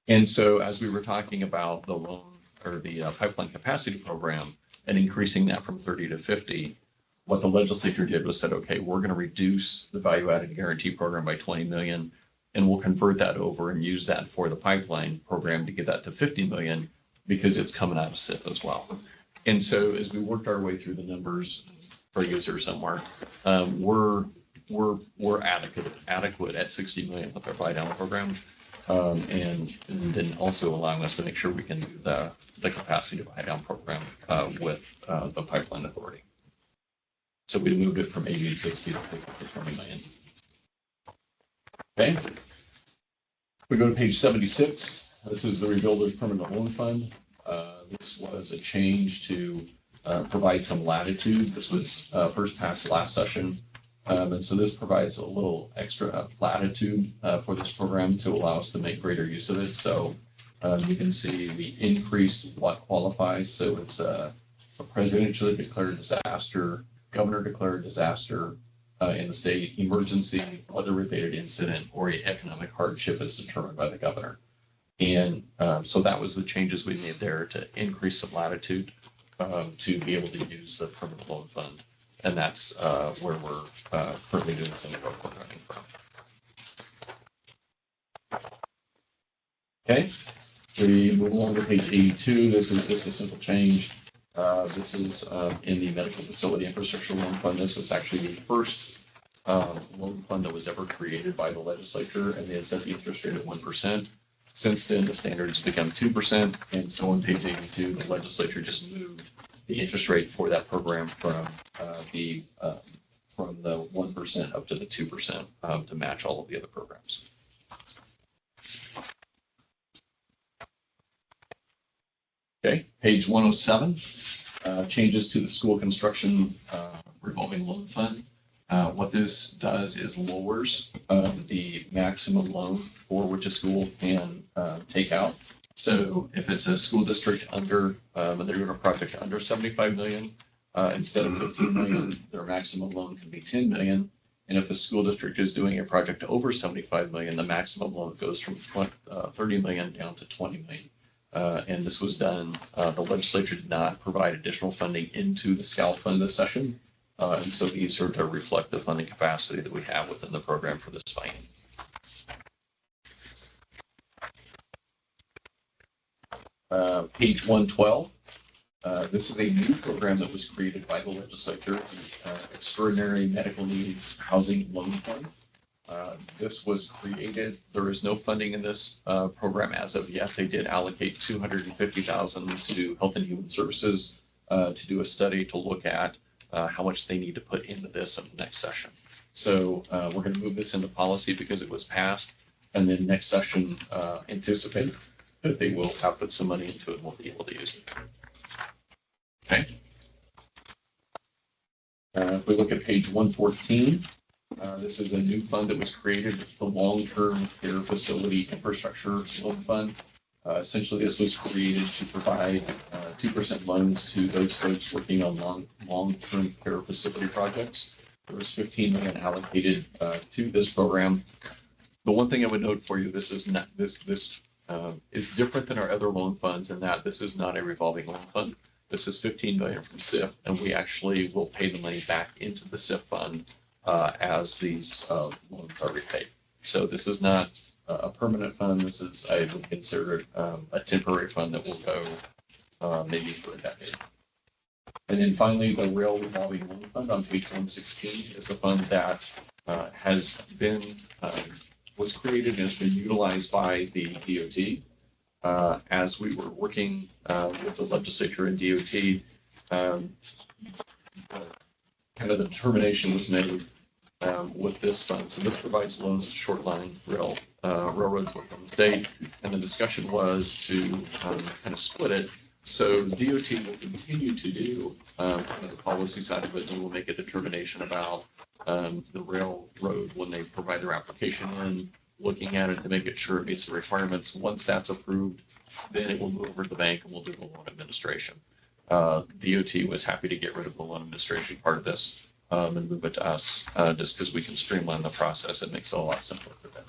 And so as we were talking about the loan or the pipeline capacity program and increasing that from 30 to 50, what the legislature did was said, okay, we're going to reduce the value added guarantee program by 20 million, and we'll convert that over and use that for the pipeline program to get that to 50 million. Because it's coming out of SIF as well. And so as we worked our way through the numbers, for user somewhere, we're adequate at 60 million with our buy down program. And then also allowing us to make sure we can do the capacity buy down program with the pipeline authority. So we moved it from 80 to 60 to 20 million. Okay. We go to page 76. This is the Rebuilders Permanent Loan Fund. This was a change to provide some latitude. This was first passed last session. And so this provides a little extra latitude for this program to allow us to make greater use of it. So you can see we increased what qualifies. So it's a presidentially declared disaster, governor declared disaster in the state, emergency, weather-related incident, or economic hardship as determined by the governor. And so that was the changes we made there to increase some latitude to be able to use the permanent loan fund. And that's where we're currently doing some of our programming from. Okay, we move along to page 82. This is just a simple change. This is in the medical facility infrastructure loan fund. This was actually the first loan fund that was ever created by the legislature, and they had set the interest rate at 1%. Since then, the standards become 2%, and so on page 82, the legislature just moved the interest rate for that program from the 1% up to the 2% to match all of the other programs. Okay, page 107, changes to the school construction revolving loan fund. What this does is lowers the maximum loan for which a school can take out. So if it's a school district under, and they're doing a project under 75 million, instead of 15 million, their maximum loan can be 10 million. And if a school district is doing a project over 75 million, the maximum loan goes from 30 million down to 20 million. And this was done, the legislature did not provide additional funding into the SCAL fund this session. And so these are to reflect the funding capacity that we have within the program for this biennium. Page 112. This is a new program that was created by the legislature, Extraordinary Medical Needs Housing Loan Fund. This was created. There is no funding in this program as of yet. They did allocate $250,000 to Health and Human Services to do a study to look at how much they need to put into this in the next session. So we're going to move this into policy because it was passed, and then next session anticipate that they will have put some money into it and we'll be able to use it. Okay. If we look at page 114, this is a new fund that was created. It's the Long-Term Care Facility Infrastructure Loan Fund. Essentially, this was created to provide 2% loans to those folks working on long-term care facility projects. There was 15 million allocated to this program. The one thing I would note for you, this is not this is different than our other loan funds in that this is not a revolving loan fund. This is 15 million from SIF, and we actually will pay the money back into the SIF fund as these loans are repaid. So this is not a permanent fund. This is, I would consider it a temporary fund that will go maybe for a decade. And then finally, the Rail Revolving Loan Fund on page 116 is the fund that has been was created and has been utilized by the DOT. As we were working with the legislature and DOT, kind of the determination was made with this fund. So this provides loans to short line railroads within the state. And the discussion was to kind of split it. So DOT will continue to do the policy side of it, and we'll make a determination about the railroad when they provide their application in, looking at it to make it sure it meets the requirements. Once that's approved, then it will move over to the bank and we'll do the loan administration. DOT was happy to get rid of the loan administration part of this and move it to us just because we can streamline the process. It makes it a lot simpler for them.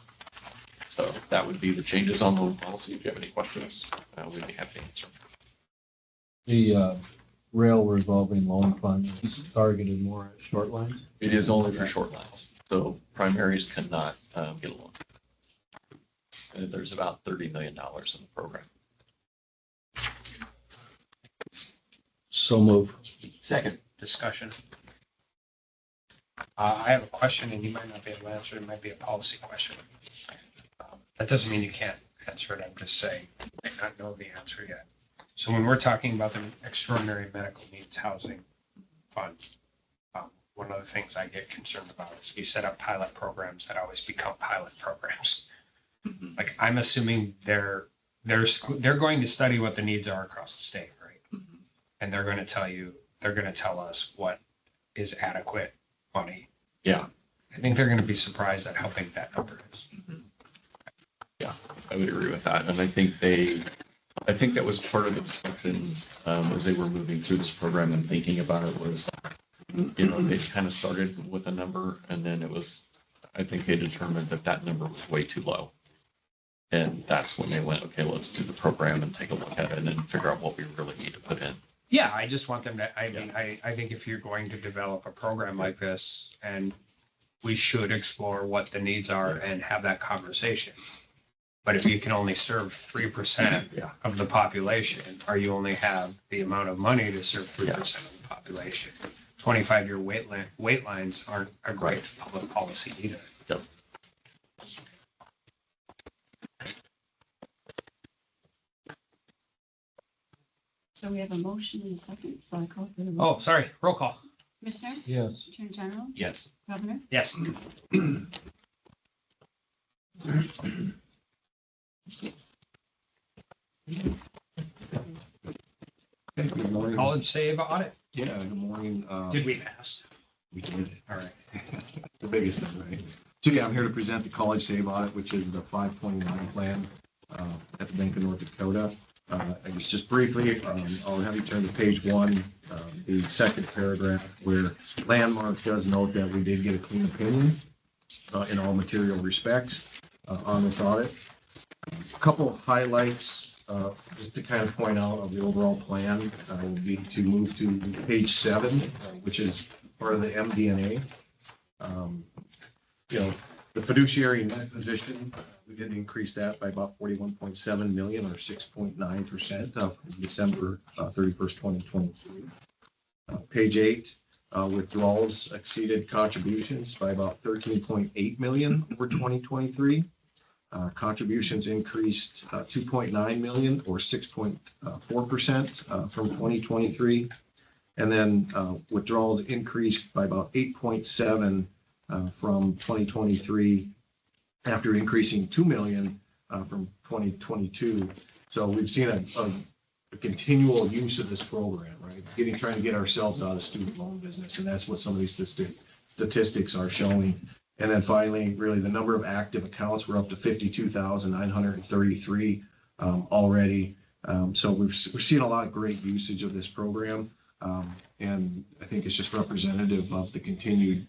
So that would be the changes on loan policy. If you have any questions, we'd be happy to answer. The rail revolving loan fund is targeted more at short lines. It is only for short lines. So primaries cannot get a loan. And there's about $30 million in the program. So move. Second. Discussion. I have a question and you might not be able to answer it. It might be a policy question. That doesn't mean you can't answer it. I'm just saying you may not know the answer yet. So when we're talking about the Extraordinary Medical Needs Housing Fund, one of the things I get concerned about is we set up pilot programs that always become pilot programs. Mm-hmm. Like I'm assuming they're going to study what the needs are across the state, right? Mm-hmm. And they're going to tell us what is adequate money. Yeah. I think they're going to be surprised at how big that number is. Mm-hmm. Yeah, I would agree with that. And I think that was part of the discussion as they were moving through this program and thinking about it was, they kind of started with a number and then it was, I think they determined that number was way too low. And that's when they went, okay, let's do the program and take a look at it and then figure out what we really need to put in. Yeah, I just want them to, I think if you're going to develop a program like this, and we should explore what the needs are and have that conversation. But if you can only serve 3% of the population, or you only have the amount of money to serve 3% of the population, 25-year wait lines aren't a great public policy either. So we have a motion and a second. So I call for the vote. Oh, sorry, roll call. Commissioner, Yes. Attorney General, Yes. Governor, Yes. Hey, good morning. College save audit. Yeah, good morning. Did we pass? We did. All right. The biggest thing, right? So yeah, I'm here to present the College Save Audit, which is the 529 plan at the Bank of North Dakota. I guess just briefly, I'll have you turn to page 1, the second paragraph, where Landmark does note that we did get a clean opinion in all material respects on this audit. A couple of highlights, just to kind of point out of the overall plan, would be to move to page 7, which is part of the MD&A. You know, the fiduciary net position, we did increase that by about 41.7 million, or 6.9% of December 31st, 2023. Page 8, withdrawals exceeded contributions by about 13.8 million over 2023. Contributions increased 2.9 million, or 6.4% from 2023. And then withdrawals increased by about 8.7 from 2023, after increasing 2 million from 2022. So we've seen a continual use of this program, right? Trying to get ourselves out of the student loan business, and that's what some of these statistics are showing. And then finally, really, the number of active accounts were up to 52,933 already. So we're seeing a lot of great usage of this program. And I think it's just representative of the continued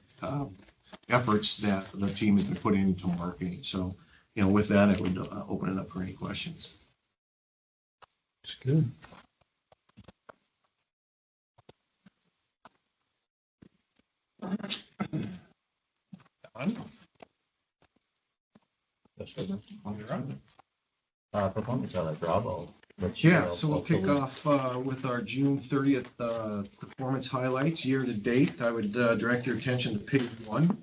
efforts that the team has been putting into marketing. So, you know, with that, I would open it up for any questions. It's good. Performance on Bravo. Yeah, so we'll kick off with our June 30th performance highlights year to date. I would direct your attention to page 1.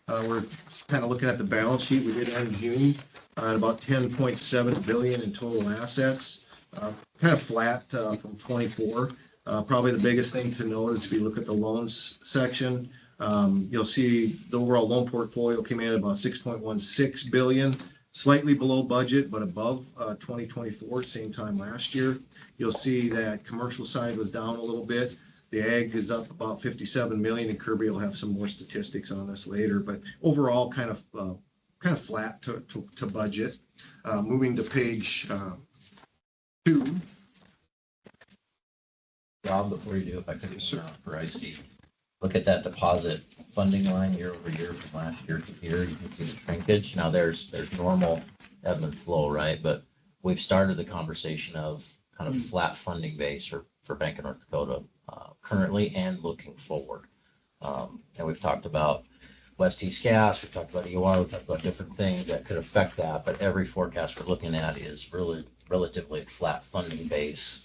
We're kind of looking at the balance sheet. We did end June at about 10.7 billion in total assets, kind of flat from 24. Probably the biggest thing to note is if you look at the loans section, you'll see the overall loan portfolio came in at about 6.16 billion. Slightly below budget, but above 2024, same time last year. You'll see that commercial side was down a little bit. The ag is up about 57 million, and Kirby will have some more statistics on this later. But overall, kind of flat to budget. Moving to page 2. Rob, before you do, if I could, for IC, look at that deposit funding line year over year from last year to here. You can see the shrinkage. Now there's normal ebb and flow, right? But we've started the conversation of kind of flat funding base for Bank of North Dakota currently and looking forward. And we've talked about West East Gas, we've talked about EOR, we've talked about different things that could affect that. But every forecast we're looking at is really relatively flat funding base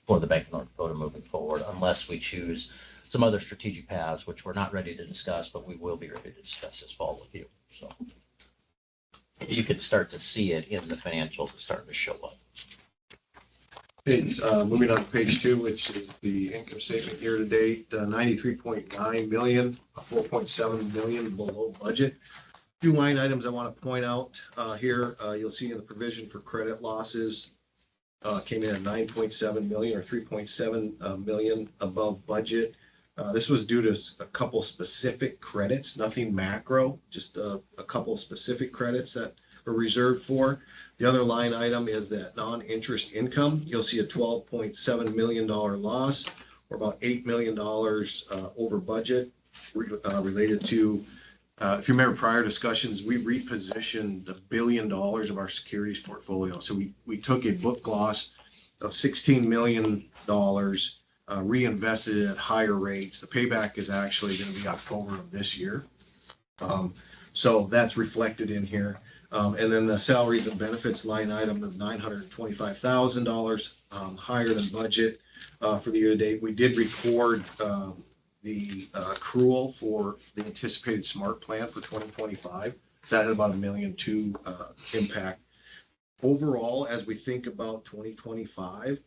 for the Bank of North Dakota moving forward, unless we choose some other strategic paths, which we're not ready to discuss, but we will be ready to discuss this fall with you. So you could start to see it in the financials starting to show up. Moving on to page 2, which is the income statement year to date, 93.9 million, 4.7 million below budget. A few line items I want to point out here. You'll see in the provision for credit losses came in at 9.7 million, or 3.7 million above budget. This was due to a couple specific credits, nothing macro, just a couple specific credits that were reserved for. The other line item is that non-interest income. You'll see a $12.7 million loss, or about $8 million over budget, related to, if you remember prior discussions, we repositioned $1 billion of our securities portfolio. So we took a book loss of $16 million, reinvested it at higher rates. The payback is actually going to be October of this year. So that's reflected in here. And then the salaries and benefits line item of $925,000, higher than budget for the year to date. We did record the accrual for the anticipated SMART plan for 2025. That had about $1.2 million impact. Overall, as we think about 2025,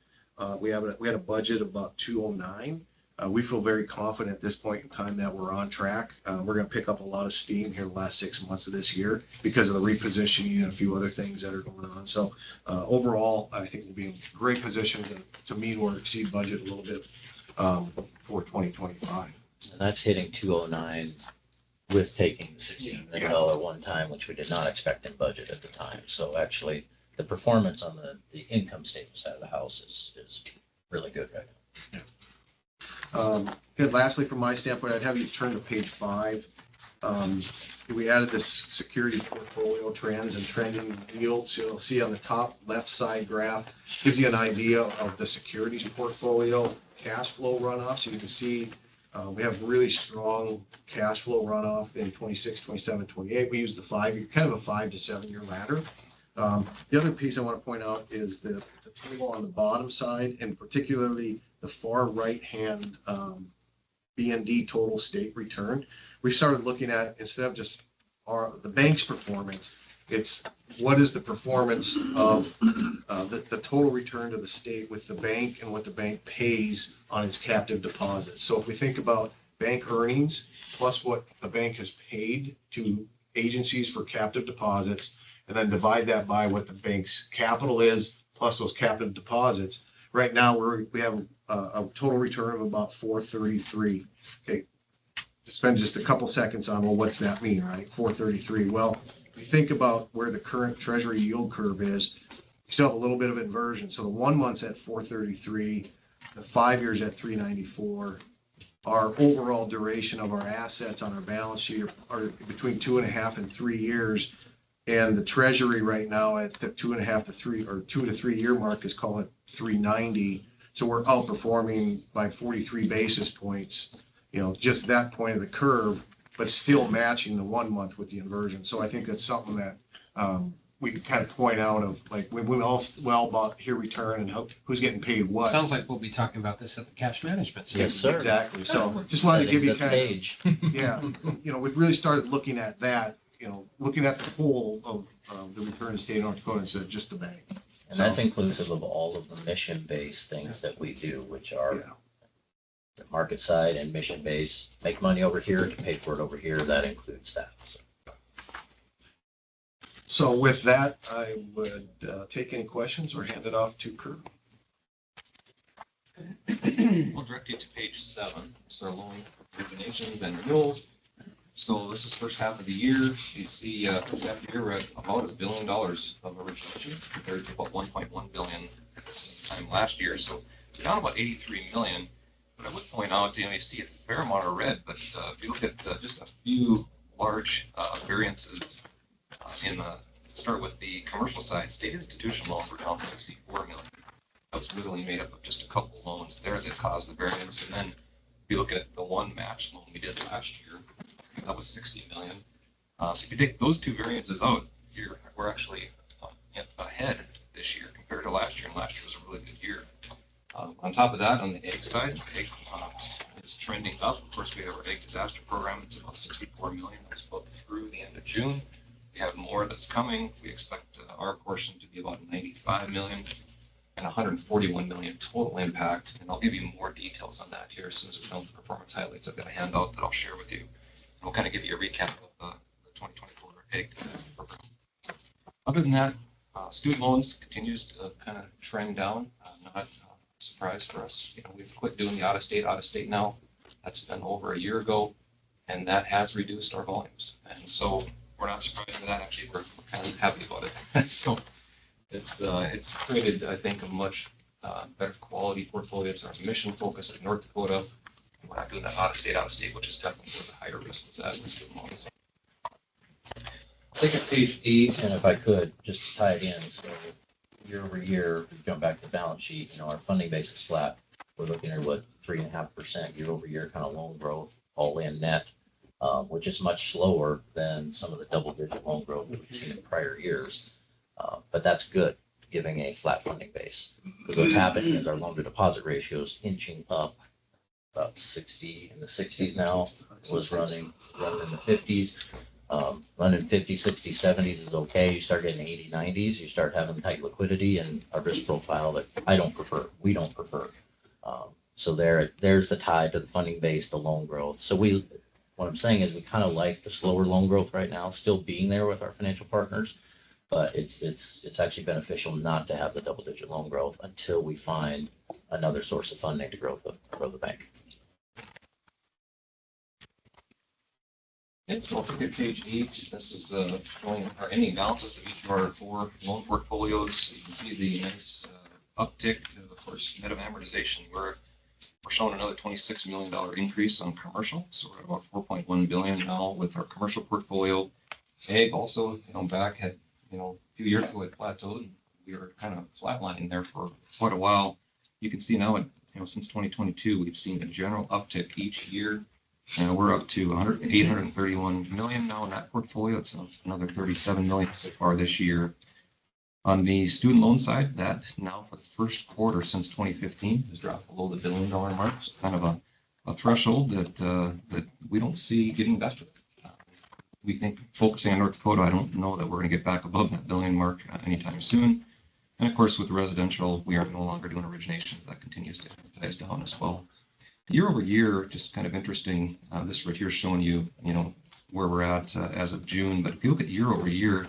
we had a budget of about 209. We feel very confident at this point in time that we're on track. We're going to pick up a lot of steam here the last 6 months of this year because of the repositioning and a few other things that are going on. So overall, I think we'll be in great position to meet or exceed budget a little bit for 2025. And that's hitting 209 with taking the $16 million one time, which we did not expect in budget at the time. So actually, the performance on the income statement side of the house is really good right now. And lastly, from my standpoint, I'd have you turn to page 5. We added this security portfolio trends and trending yields. You'll see on the top left side graph, gives you an idea of the securities portfolio cash flow runoff. So you can see we have really strong cash flow runoff in 26, 27, 28. We use the 5-year, kind of a 5 to 7 year ladder. The other piece I want to point out is the table on the bottom side, and particularly the far right-hand BND total state return. We started looking at, instead of just the bank's performance, it's what is the performance of the total return to the state with the bank and what the bank pays on its captive deposits. So if we think about bank earnings plus what the bank has paid to agencies for captive deposits, and then divide that by what the bank's capital is plus those captive deposits. Right now, we have a total return of about 433. Okay, spend just a couple seconds on, well, what's that mean, right? 433. Well, if you think about where the current Treasury yield curve is, you still have a little bit of inversion. So the 1 month's at 433, the 5 years at 394. Our overall duration of our assets on our balance sheet are between 2.5 and 3 years. And the Treasury right now at the 2.5 to 3 or 2 to 3 year mark is called it 390. So we're outperforming by 43 basis points, just that point of the curve, but still matching the 1 month with the inversion. So I think that's something that we can kind of point out of, like, we all well about here return and who's getting paid what. Sounds like we'll be talking about this at the cash management stage. Yes, sir. Exactly. So just wanted to give you Setting the kind of, yeah, we've really started looking at that. Looking at the whole of the return to state of North Dakota instead of just the bank. And that's inclusive of all of the mission-based things that we do, which are the market side and mission-based, make money over here to pay for it over here. That includes that. So with that, I would take any questions or hand it off to Kurt. We'll direct you to page 7. It's our loan originations and renewals. So this is first half of the year. You see, first half of the year, we're at about $1 billion of origination compared to about $1.1 billion this time last year. So we're down about $83 million. But I would point out, you see a fair amount of red, but if you look at just a few large variances start with the commercial side, state institution loans were down $64 million. That was literally made up of just a couple loans there that caused the variance. And then if you look at the one match loan we did last year, that was $60 million. So if you take those two variances out, we're actually ahead this year compared to last year, and last year was a really good year. On top of that, on the egg side, egg is trending up. Of course, we have our egg disaster program. It's about $64 million. That's about through the end of June. We have more that's coming. We expect our portion to be about $95 million and $141 million total impact. And I'll give you more details on that here as soon as we know the performance highlights. I've got a handout that I'll share with you. We'll kind of give you a recap of the 2024 egg program. Other than that, student loans continues to kind of trend down. Not a surprise for us. We've quit doing the out-of-state now. That's been over a year ago, and that has reduced our volumes. And so we're not surprised by that. Actually, we're kind of happy about it. So it's created, I think, a much better quality portfolio. It's our mission focus in North Dakota. We're not doing that out-of-state, which is definitely where the higher risk was at with student loans. Take a page 8. And if I could, just tie it in. So year over year, if we jump back to the balance sheet, our funding base is flat. We're looking at 3.5% year over year kind of loan growth, all in net, which is much slower than some of the double-digit loan growth that we've seen in prior years. But that's good, giving a flat funding base. Because what's happening is our loan-to-deposit ratio is inching up about 60 in the 60s now, was running in the 50s. Running 50, 60, 70s is okay. You start getting 80, 90s, you start having tight liquidity and a risk profile that we don't prefer. So there's the tie to the funding base, the loan growth. So what I'm saying is we kind of like the slower loan growth right now, still being there with our financial partners, but it's actually beneficial not to have the double-digit loan growth until we find another source of funding to grow the bank. Okay, so if we get page 8, this is showing our ending balances of each of our 4 loan portfolios. You can see the nice uptick, of course, net of amortization. We're showing another $26 million increase on commercial, so we're at about $4.1 billion now with our commercial portfolio. Ag also, back at, a few years ago it plateaued. We were kind of flatlining there for quite a while. You can see now, since 2022, we've seen a general uptick each year. And we're up to $831 million now in that portfolio. It's another $37 million so far this year. On the student loan side, that now for the first quarter since 2015 has dropped below the $1 billion mark. So kind of a threshold that we don't see getting better. We think focusing on North Dakota, I don't know that we're going to get back above that $1 billion mark anytime soon. And of course, with residential, we are no longer doing originations. That continues to ties down as well. Year over year, just kind of interesting. This right here is showing you, where we're at as of June. But if you look at year over year,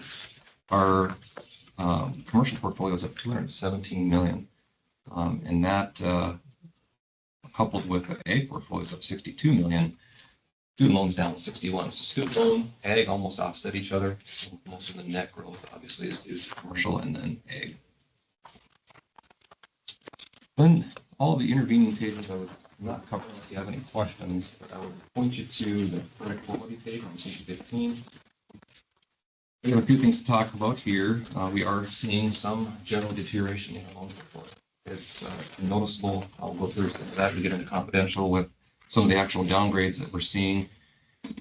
our commercial portfolio is up $217 million, and that coupled with the ag portfolio is up $62 million. Student loans down 61. So student loan, ag almost offset each other. Most of the net growth, obviously, is commercial and then ag. Then all the intervening pages I would not cover if you have any questions, but I would point you to the credit quality page on page 15. We have a few things to talk about here. We are seeing some general deterioration in the loan portfolio. It's noticeable. I'll go through some of that to get into confidential with some of the actual downgrades that we're seeing.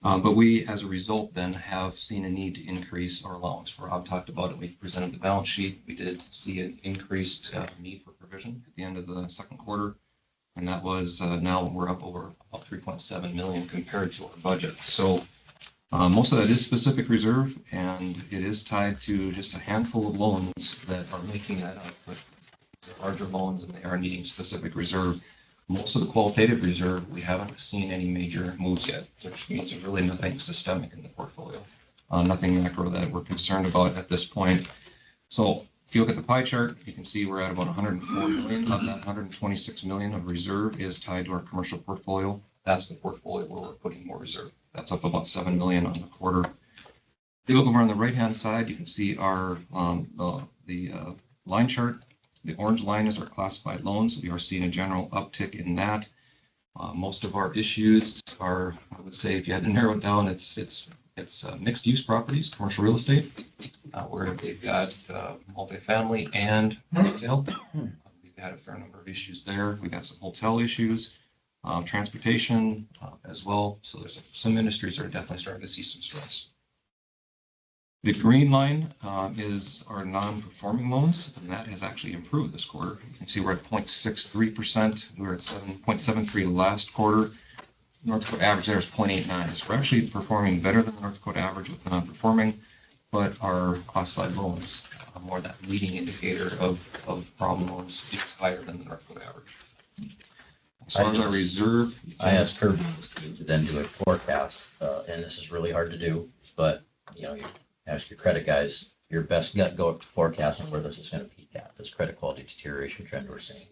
But we, as a result, then have seen a need to increase our allowance. Rob talked about it. We presented the balance sheet. We did see an increased need for provision at the end of the second quarter. And that was now we're up over about 3.7 million compared to our budget. So most of that is specific reserve, and it is tied to just a handful of loans that are making that up with larger loans, and they are needing specific reserve. Most of the qualitative reserve, we haven't seen any major moves yet, which means there's really nothing systemic in the portfolio, nothing macro that we're concerned about at this point. So if you look at the pie chart, you can see we're at about 104 million. Of that 126 million of reserve is tied to our commercial portfolio. That's the portfolio where we're putting more reserve. That's up about 7 million on the quarter. If you look over on the right-hand side, you can see our line chart. The orange line is our classified loans. We are seeing a general uptick in that. Most of our issues are, I would say, if you had to narrow it down, it's mixed-use properties, commercial real estate, where they've got multifamily and retail. We've had a fair number of issues there. We've got some hotel issues, transportation as well. So there's some industries that are definitely starting to see some stress. The green line is our non-performing loans, and that has actually improved this quarter. You can see we're at 0.63%. We were at 7.73 last quarter. North Dakota average there is 0.89. So we're actually performing better than the North Dakota average with the non-performing, but our classified loans, more that leading indicator of problem loans, is higher than the North Dakota average. As far as our reserve, I asked Kirby to then do a forecast, and this is really hard to do, but you ask your credit guys, your best gut go forecast on where this is going to peak at, this credit quality deterioration trend we're seeing.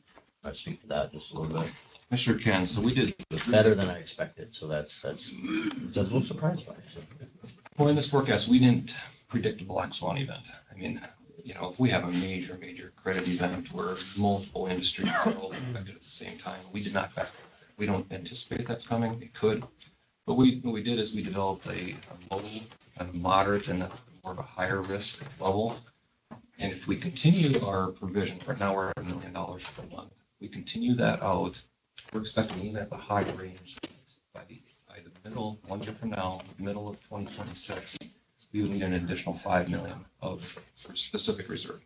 I'll speak to that just a little bit. I sure can. So we did better than I expected. So that's a little surprised by it. Well, in this forecast, we didn't predict a black swan event. I mean, if we have a major credit event where multiple industries are all affected at the same time, we did not factor that. We don't anticipate that's coming. It could, but what we did is we developed a low, a moderate, and more of a higher risk level. And if we continue our provision, right now we're at $1 million per month. We continue that out. We're expecting even at the high range by the middle, 1 year from now, middle of 2026, we would need an additional 5 million of specific reserve.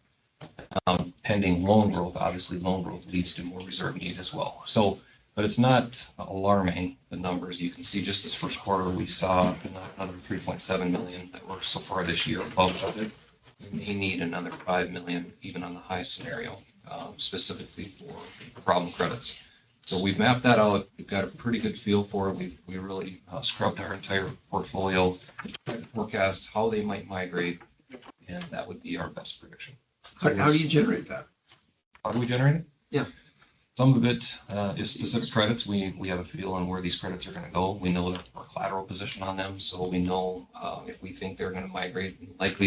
Pending loan growth, obviously loan growth leads to more reserve need as well. So but it's not alarming, the numbers. You can see just this first quarter, we saw another 3.7 million that were so far this year above budget. We may need another 5 million, even on the high scenario, specifically for problem credits. So we've mapped that out. We've got a pretty good feel for it. We really scrubbed our entire portfolio, tried to forecast how they might migrate, and that would be our best prediction. How do you generate that? How do we generate it? Yeah. Some of it is specific credits. We have a feel on where these credits are going to go. We know our collateral position on them, so we know if we think they're going to migrate,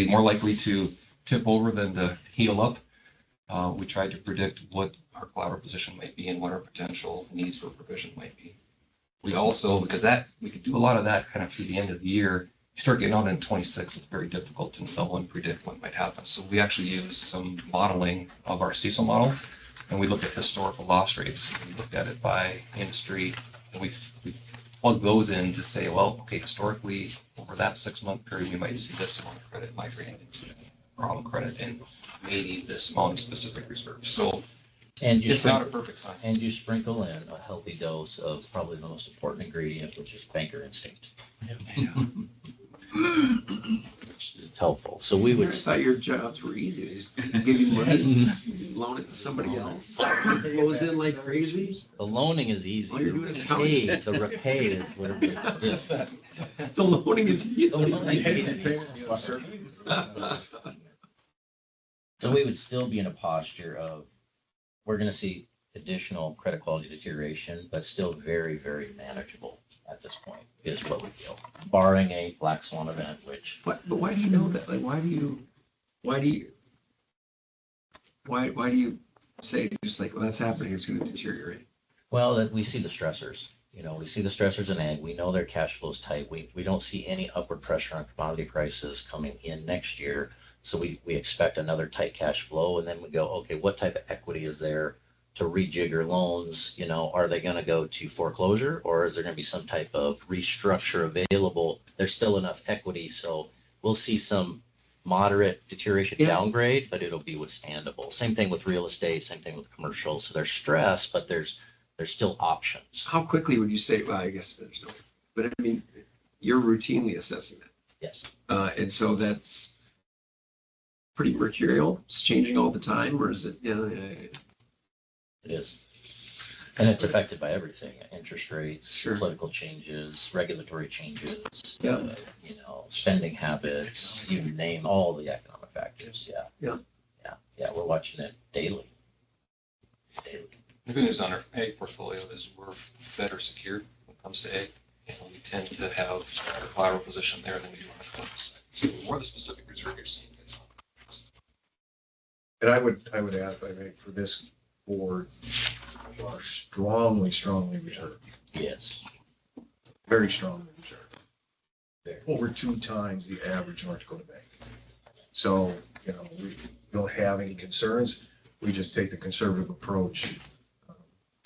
more likely to tip over than to heal up. We tried to predict what our collateral position might be and what our potential needs for provision might be. We also, because we could do a lot of that kind of through the end of the year, you start getting out in 26, it's very difficult to know and predict what might happen. So we actually use some modeling of our CECL model, and we look at historical loss rates. We looked at it by industry, and we plug those in to say, well, okay, historically, over that 6-month period, we might see this amount of credit migrating into problem credit and maybe this amount of specific reserves. So it's not a perfect science. And you sprinkle in a healthy dose of probably the most important ingredient, which is banker instinct. Which is helpful. So we would. I thought your jobs were easy. They just give you money, and loan it to somebody else. Goes in like crazy. The loaning is easy. All you're doing is counting. The repay is whatever it is. The loaning is easy. The loaning is easy. So we would still be in a posture of, we're gonna see additional credit quality deterioration, but still very, very manageable at this point, is what we feel, barring a black swan event, which. But why do you know that? Like, why do you say just like, well, that's happening, it's gonna deteriorate? Well, that we see the stressors, we see the stressors in ag. We know their cash flow's tight. We don't see any upward pressure on commodity prices coming in next year. So we expect another tight cash flow, and then we go, okay, what type of equity is there to rejigger loans? Are they going to go to foreclosure, or is there going to be some type of restructure available? There's still enough equity, so we'll see some moderate deterioration downgrade, but it'll be withstandable. Same thing with real estate, same thing with commercial. So there's stress, but there's still options. How quickly would you say, well, I guess there's no, but I mean, you're routinely assessing it. Yes. And so that's pretty mercurial. It's changing all the time, or is it, It is. And it's affected by everything, interest rates, Sure. political changes, regulatory changes, Yeah. Spending habits, you name all the economic factors. Yeah, we're watching it daily. The good news on our ag portfolio is we're better secured when it comes to ag. And we tend to have a collateral position there than we do on the commercial side. So the more the specific reserve you're seeing, it's on. And I would add, if I may, for this board, we are strongly reserved, Yes. very strongly reserved. Very. Over 2 times the average North Dakota bank. So, we don't have any concerns. We just take the conservative approach,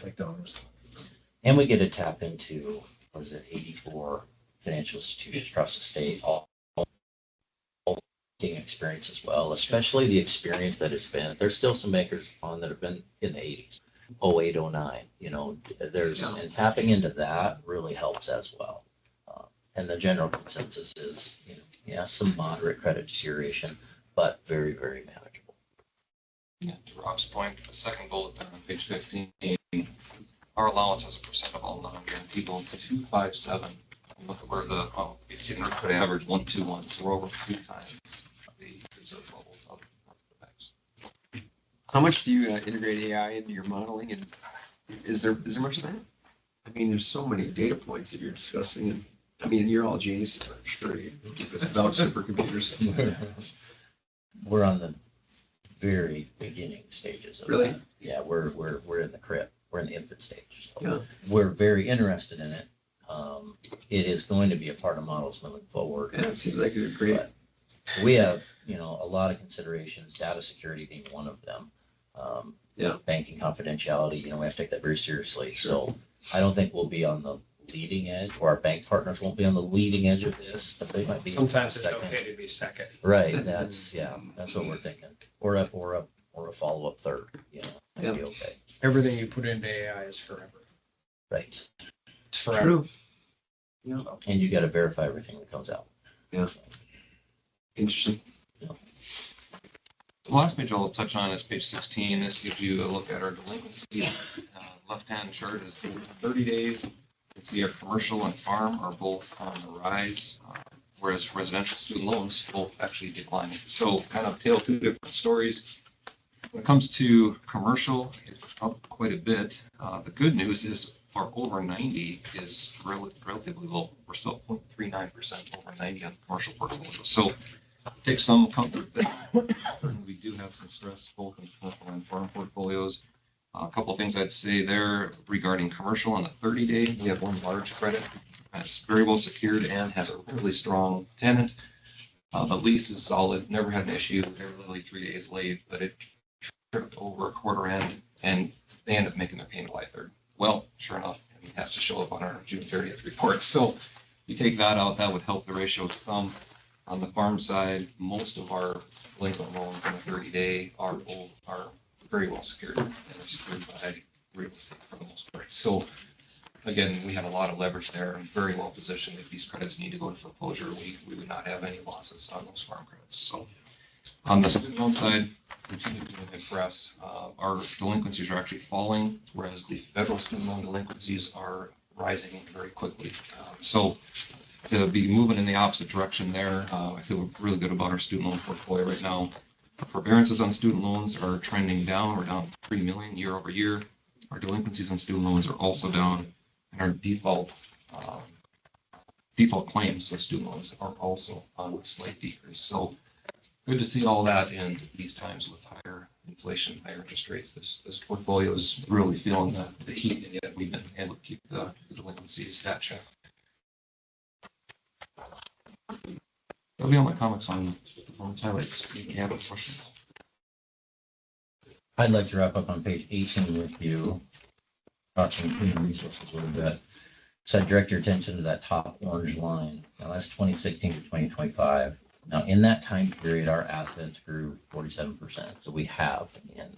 like Don was talking. And we get to tap into, 84 financial institutions across the state, all experience as well, especially the experience that has been. There's still some bankers on that have been in the 80s, 08, 09, and tapping into that really helps as well. And the general consensus is, some moderate credit deterioration, but very, very manageable. Yeah, to Rob's point, the second bullet down on page 15, our allowance as a percent of all non-guaranteed loans, 257. Look at where you see the North Dakota average 121, so we're over 2 times the reserve levels of the banks. How much do you integrate AI into your modeling, and is there much of that? I mean, there's so many data points that you're discussing, and I mean, you're all geniuses, I'm sure you keep us without supercomputers. We're on the very beginning stages of Really? that. Yeah, we're in the crib. We're in the infant stage. So Yeah. We're very interested in it. It is going to be a part of models moving forward. Yeah, it seems like a great. But we have, a lot of considerations, data security being one of them. Banking confidentiality, we have to take that very seriously. Sure. So I don't think we'll be on the leading edge, or our bank partners won't be on the leading edge of this, but they might be. Sometimes it's second. okay to be second. Right, that's what we're thinking. Or a follow-up third, that'd be okay. Everything you put into AI is forever. Right. It's forever. Yeah, And you gotta verify everything that comes out. interesting. The last page I'll touch on is page 16. This gives you a look at our delinquency. Left-hand chart is 30 days. You can see our commercial and farm are both on the rise, whereas residential student loans both actually declining. So kind of tell two different stories. When it comes to commercial, it's up quite a bit. The good news is our over 90 is relatively low. We're still 0.39% over 90 on the commercial portfolio. So take some comfort that we do have some stress both in commercial and farm portfolios. A couple of things I'd say there regarding commercial on the 30-day. We have one large credit that's very well secured and has a really strong tenant. The lease is solid, never had an issue. They're literally 3 days late, but it tripped over a quarter end and they end up making their payment July 3rd. Well, sure enough, it has to show up on our June 30th report. So you take that out, that would help the ratio some. On the farm side, most of our delinquent loans in the 30-day are very well secured, and they're secured by real estate for the most part. So again, we have a lot of leverage there and very well positioned. If these credits need to go to foreclosure, we would not have any losses on those farm credits. So on the student loan side, continue to impress. Our delinquencies are actually falling, whereas the federal student loan delinquencies are rising very quickly. So to be moving in the opposite direction there, I feel really good about our student loan portfolio right now. Forbearances on student loans are trending down. We're down 3 million year over year. Our delinquencies on student loans are also down, and our default claims on student loans are also on a slight decrease. So good to see all that in these times with higher inflation, higher interest rates. This portfolio is really feeling the heat, and yet we've been able to keep the delinquencies at check. That'll be all my comments on performance highlights. If you have any questions. I'd like to wrap up on page 18 with you, talking human resources a little bit. So I direct your attention to that top orange line. Now that's 2016 to 2025. Now in that time period, our assets grew 47%. So we have in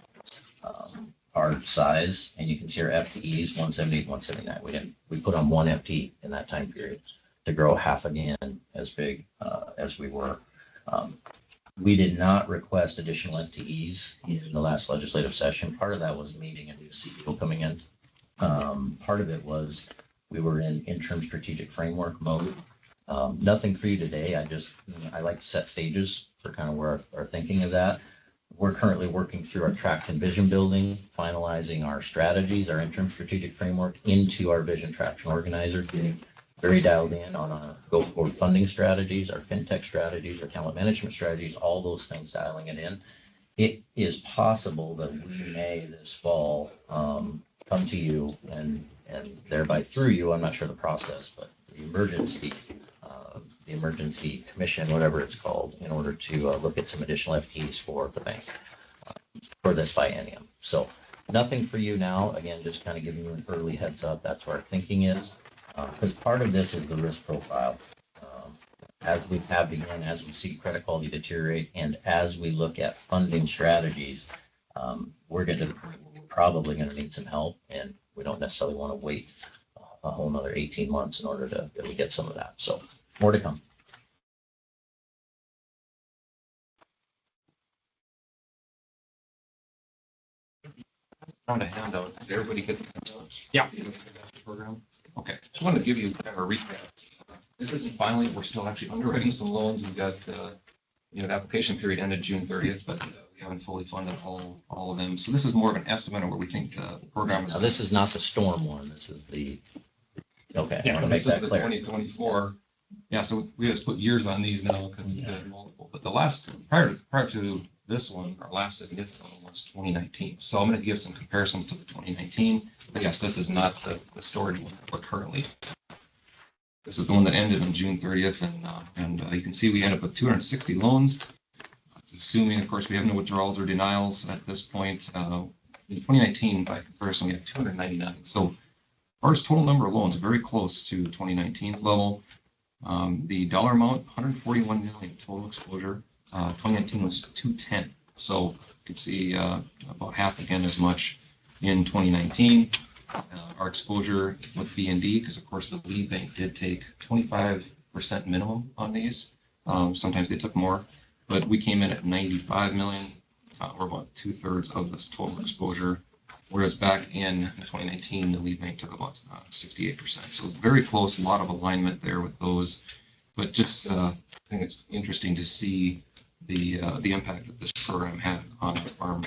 our size, and you can see our FTEs 178, 179. We put on one FTE in that time period to grow half again as big as we were. We did not request additional FTEs in the last legislative session. Part of that was meeting a new CEO coming in. Part of it was we were in interim strategic framework mode. Nothing for you today. I like to set stages for kind of where our thinking is at. We're currently working through our tract and vision building, finalizing our strategies, our interim strategic framework into our vision traction organizer, getting very dialed in on our go-forward funding strategies, our fintech strategies, our talent management strategies, all those things dialing it in. It is possible that we may this fall come to you and thereby through you, I'm not sure the process, but the emergency commission, whatever it's called, in order to look at some additional FTEs for the bank for this biennium. So nothing for you now. Again, just kind of giving you an early heads up. That's where our thinking is. Because part of this is the risk profile. As we have begun, as we see credit quality deteriorate, and as we look at funding strategies, we're probably going to need some help, and we don't necessarily want to wait a whole another 18 months in order to really get some of that. So more to come. Found a handout. Did everybody get the handout? Yeah. Program. Okay, just wanted to give you kind of a recap. This isn't finally, we're still actually underwriting some loans. We've got, the application period ended June 30th, but we haven't fully funded all of them. So this is more of an estimate of where we think the program is. Now, this is not the storm one. This is the, okay, I Yeah, want to make this is that the clear. 2024. Yeah, so we just put years on these now because we've got multiple. But the last, prior to this one, our last significant one was 2019. So I'm going to give some comparisons to the 2019. But yes, this is not the story one we're currently. This is the one that ended on June 30th, and you can see we ended up with 260 loans. It's assuming, of course, we have no withdrawals or denials at this point. In 2019, by comparison, we have 299. So our total number of loans very close to 2019's level. The dollar amount, 141 million total exposure. 2019 was 210. So you can see about half again as much in 2019. Our exposure with B and D, because of course the lead bank did take 25% minimum on these. Sometimes they took more, but we came in at 95 million. We're about 2/3 of this total exposure. Whereas back in 2019, the lead bank took about 68%. So very close, a lot of alignment there with those. But just, I think it's interesting to see the impact that this program had on our farm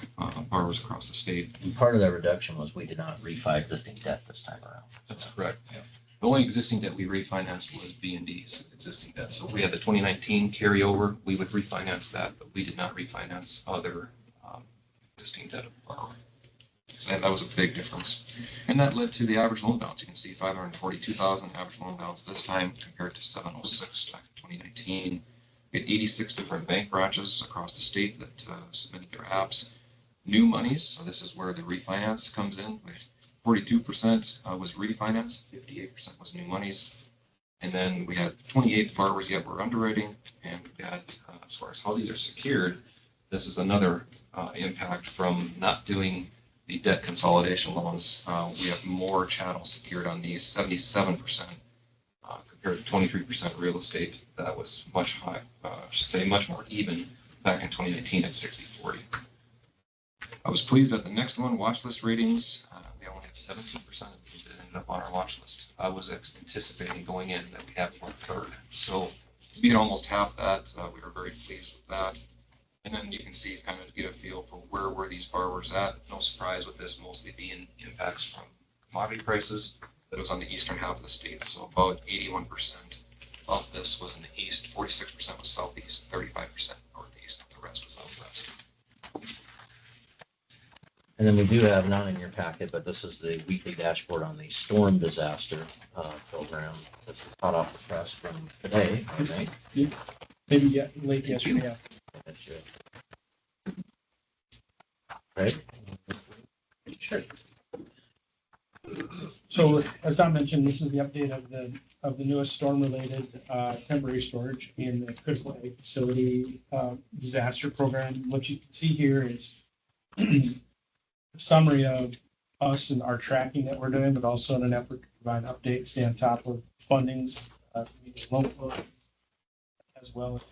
borrowers across the state. And part of that reduction was we did not refi existing debt this time around. That's correct. Yeah. The only existing debt we refinanced was B and D's existing debt. So we had the 2019 carryover, we would refinance that, but we did not refinance other existing debt of borrower. So that was a big difference. And that led to the average loan balance. You can see 542,000 average loan balance this time compared to 706 back in 2019. We had 86 different bank branches across the state that submitted their apps. New monies, so this is where the refinance comes in. 42% was refinance, 58% was new monies. And then we had 28 borrowers yet were underwriting. And we got, as far as how these are secured, this is another impact from not doing the debt consolidation loans. We have more chattel secured on these, 77%. Compared to 23% real estate, that was much high, I should say much more even back in 2019 at 60-40. I was pleased at the next one, watch list ratings. We only had 17% of these that ended up on our watch list. I was anticipating going in that we had 1/3. So to be at almost half that, we were very pleased with that. And then you can see kind of get a feel for where were these borrowers at. No surprise with this mostly being impacts from commodity prices. That was on the eastern half of the state. So about 81% of this was in the east, 46% was southeast, 35% northeast, the rest was out west. And then we do have, not in your packet, but this is the weekly dashboard on the storm disaster program. This is hot off the press from today, I think. Maybe late yesterday. That's it. Right? Sure. So as Don mentioned, this is the update of the newest storm-related temporary storage in the critical ag facility disaster program. What you can see here is a summary of us and our tracking that we're doing, but also in an effort to provide updates, stay on top of fundings, loan flow, as well as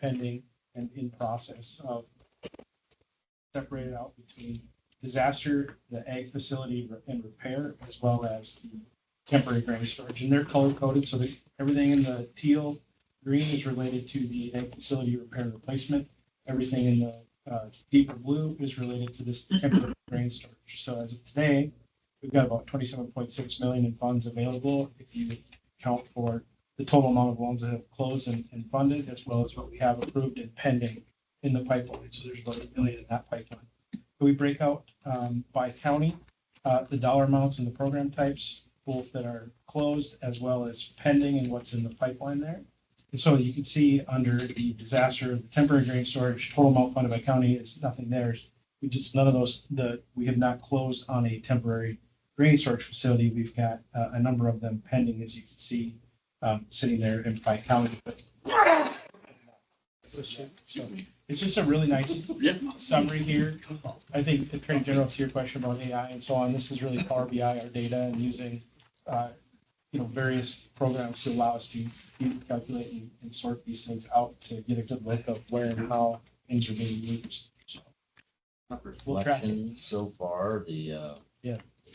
pending and in process of separated out between disaster, the ag facility and repair, as well as the temporary grain storage. And they're color coded so that everything in the teal green is related to the ag facility repair and replacement. Everything in the deeper blue is related to this temporary grain storage. So as of today, we've got about 27.6 million in funds available. If you account for the total amount of loans that have closed and funded, as well as what we have approved and pending in the pipeline. So there's about $1 million in that pipeline. We break out by county, the dollar amounts and the program types, both that are closed as well as pending and what's in the pipeline there. And so you can see under the disaster, the temporary grain storage, total amount funded by county is nothing there. We just, none of those, we have not closed on a temporary grain storage facility. We've got a number of them pending, as you can see, sitting there in by county. But it's just a really nice summary here. I think, Attorney General, to your question about AI and so on, this is really Power BI, our data, and using various programs to allow us to calculate and sort these things out to get a good look of where and how things are being used. So we'll track it. Reflection so far, the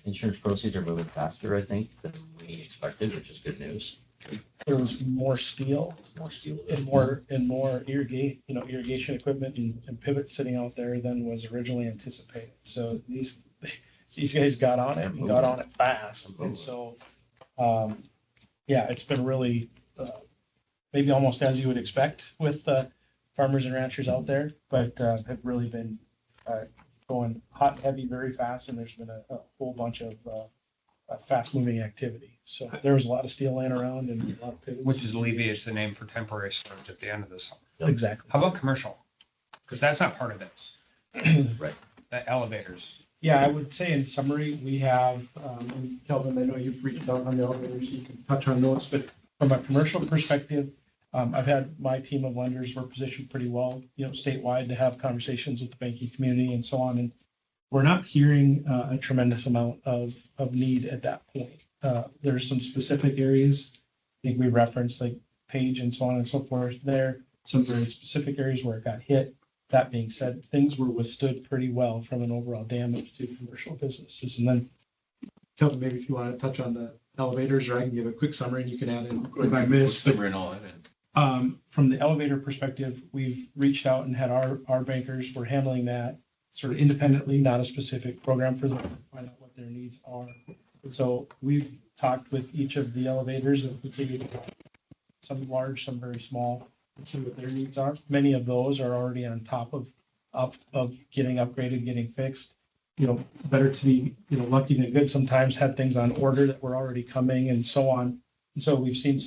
insurance proceeds are moving faster, I think, than we expected, which is good news. There was more steel and more irrigation equipment and pivots sitting out there than was originally anticipated. So these guys got on it and got on it fast. And so, it's been really maybe almost as you would expect with farmers and ranchers out there, but have really been going hot and heavy very fast. And there's been a whole bunch of fast-moving activity. So there was a lot of steel laying around and a lot of pivots. Which is alleviates the name for temporary storage at the end of this. Exactly. How about commercial? Because that's not part of this. Right. The elevators. Yeah, I would say in summary, we have, and Kelvin, I know you've reached out on the elevators, you can touch on those, but from a commercial perspective, I've had my team of lenders, we're positioned pretty well, statewide to have conversations with the banking community and so on. And we're not hearing a tremendous amount of need at that point. There's some specific areas, I think we referenced like Page and so on and so forth there, some very specific areas where it got hit. That being said, things were withstood pretty well from an overall damage to commercial businesses. And then, Kelvin, maybe if you want to touch on the elevators, or I can give a quick summary and you can add in if I missed. But, from the elevator perspective, we've reached out and had our bankers, we're handling that sort of independently, not a specific program for them, to find out what their needs are. And so we've talked with each of the elevators and continued, some large, some very small, and see what their needs are. Many of those are already on top of getting upgraded, getting fixed. You know, better to be, you know, lucky than good. Sometimes had things on order that were already coming and so on. And so we've seen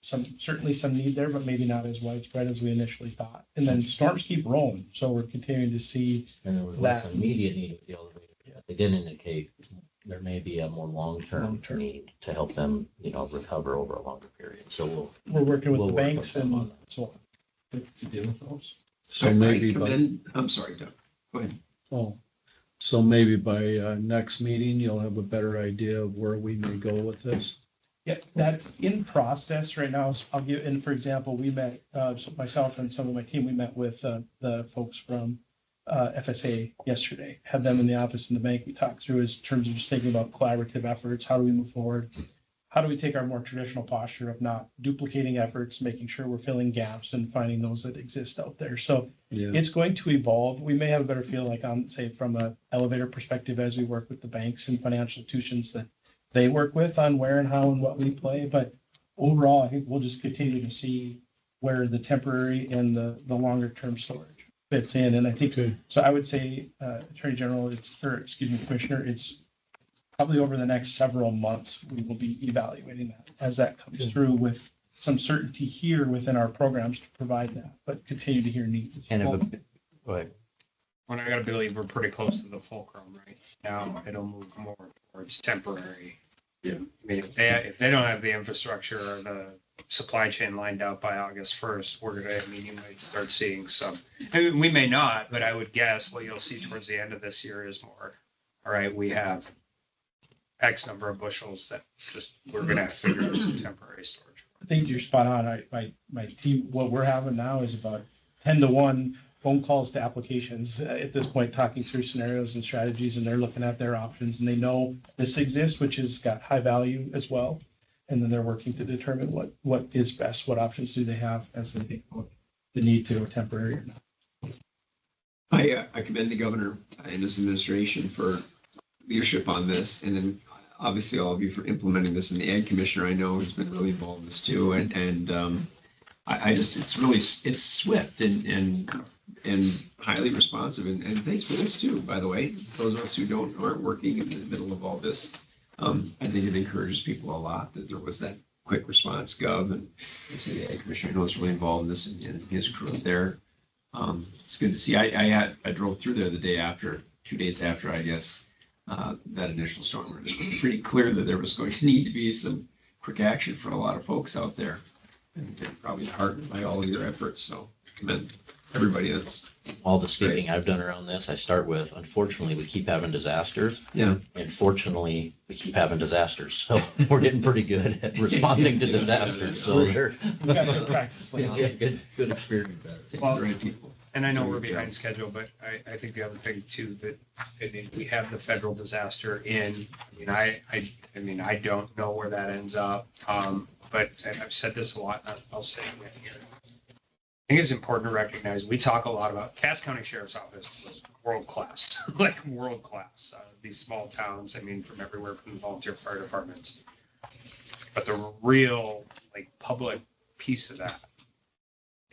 certainly some need there, but maybe not as widespread as we initially thought. And then storms keep rolling, so we're continuing to see. And there was less immediate need with the elevator. They did indicate there may be a more long-term need to help them, you know, recover over a longer period. So we're working with we'll the work banks with them on and so on to deal with those. So maybe, I'm sorry, Doug, go ahead. Oh, so maybe by next meeting, you'll have a better idea of where we may go with this. Yeah, that's in process right now. So I'll give, and for example, we met, so myself and some of my team, we met with the folks from FSA yesterday, had them in the office in the bank. We talked through as terms of just thinking about collaborative efforts. How do we move forward? How do we take our more traditional posture of not duplicating efforts, making sure we're filling gaps and finding those that exist out there? So it's going to evolve. We may have a better feel like on, say, from an elevator perspective as we work with the banks and financial institutions that they work with on where and how and what we play. But overall, I think we'll just continue to see where the temporary and the longer term storage fits in. And I think, so I would say, Attorney General, Commissioner, it's probably over the next several months, we will be evaluating that as that comes through with some certainty here within our programs to provide that, but continue to hear needs. Go ahead. Well, I gotta believe we're pretty close to the fulcrum right now. It'll move more towards temporary. Yeah. I mean, if they don't have the infrastructure or the supply chain lined out by August 1st, we're gonna immediately start seeing some. I mean, we may not, but I would guess what you'll see towards the end of this year is more. All right, we have X number of bushels that just we're gonna have to figure out some temporary storage. I think you're spot on. My team, what we're having now is about 10-to-1 phone calls to applications at this point, talking through scenarios and strategies, and they're looking at their options, and they know this exists, which has got high value as well. And then they're working to determine what is best, what options do they have as they think about the need to go temporary or not. I commend the governor and his administration for leadership on this, and then obviously all of you for implementing this. And the Ag Commissioner, I know, has been really involved in this too. And I just, it's swift and highly responsive. And thanks for this too, by the way. Those of us who aren't working in the middle of all this, I think it encourages people a lot that there was that quick response. Gov and I say the Ag Commissioner was really involved in this and his crew up there. It's good to see. I drove through there the day after, 2 days after, I guess, that initial storm. It was pretty clear that there was going to need to be some quick action for a lot of folks out there, and they're probably heartened by all of your efforts. So commend everybody. That's all the speaking I've done around this. I start with, unfortunately, we keep having disasters. Yeah. And fortunately, we keep having disasters. So we're getting pretty good at responding to disasters. So we got good practice. Yeah, good experience at it. Well, the right people. And I know we're behind schedule, but I think the other thing too, that I mean, we have the federal disaster in. I mean, I don't know where that ends up. But I've said this a lot, and I'll say it again here. I think it's important to recognize, we talk a lot about Cass County Sheriff's Office was world-class, like world-class. These small towns, I mean, from everywhere from the volunteer fire departments. But the real, like, public piece of that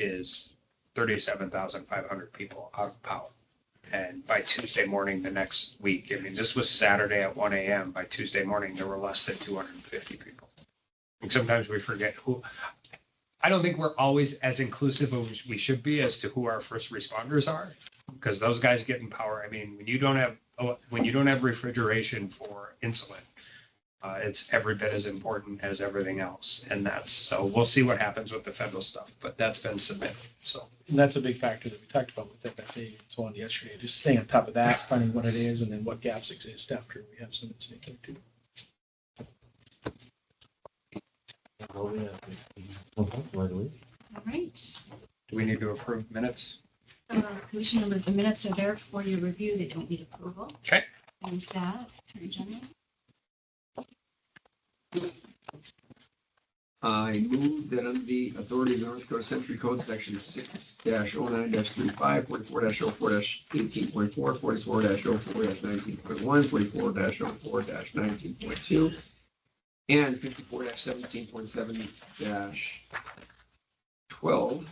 is 37,500 people out of power. And by Tuesday morning the next week, I mean, this was Saturday at 1 a.m. By Tuesday morning, there were less than 250 people. And sometimes we forget who. I don't think we're always as inclusive as we should be as to who our first responders are, because those guys get in power. I mean, when you don't have refrigeration for insulin, It's every bit as important as everything else. And so we'll see what happens with the federal stuff, but that's been submitted. So And that's a big factor that we talked about with FFA and so on yesterday, just staying on top of that, finding what it is and then what gaps exist after we have some that's too. All right. do we need to approve minutes? Commission members, the minutes are there for your review. They don't need approval. Okay. And with that, Attorney General. I move that under the authority of the North Dakota Century Code, section 6-09-35, 44-04-18.4, 44-04-19.1, 44-04-19.2, and 54-17.7-12,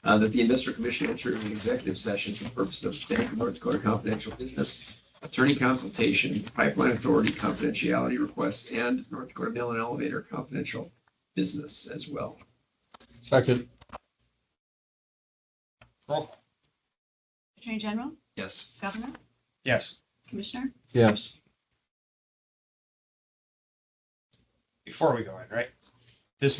that the investor commission enter an executive session for the purpose of Bank of North Dakota confidential business, attorney consultation, pipeline authority confidentiality requests, and North Dakota Mill and Elevator confidential business as well. Second. Roll call. Attorney General, Yes. Governor, Yes. Commissioner. Yes. Before we go in, right? This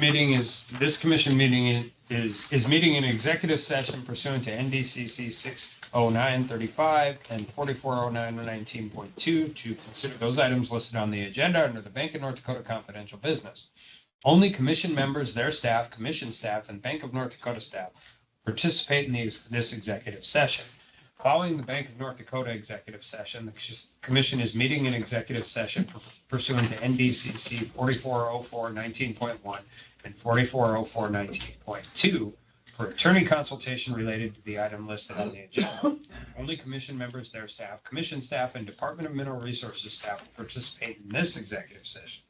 commission meeting is meeting in executive session pursuant to NDCC 609-35 and 4409-19.2 to consider those items listed on the agenda under the Bank of North Dakota confidential business. Only commission members, their staff, commission staff, and Bank of North Dakota staff participate in this executive session. Following the Bank of North Dakota executive session, the commission is meeting in executive session pursuant to NDCC 4404-19.1 and 4404-19.2 for attorney consultation related to the item listed on the agenda. Only commission members, their staff, commission staff, and Department of Mineral Resources staff will participate in this executive session.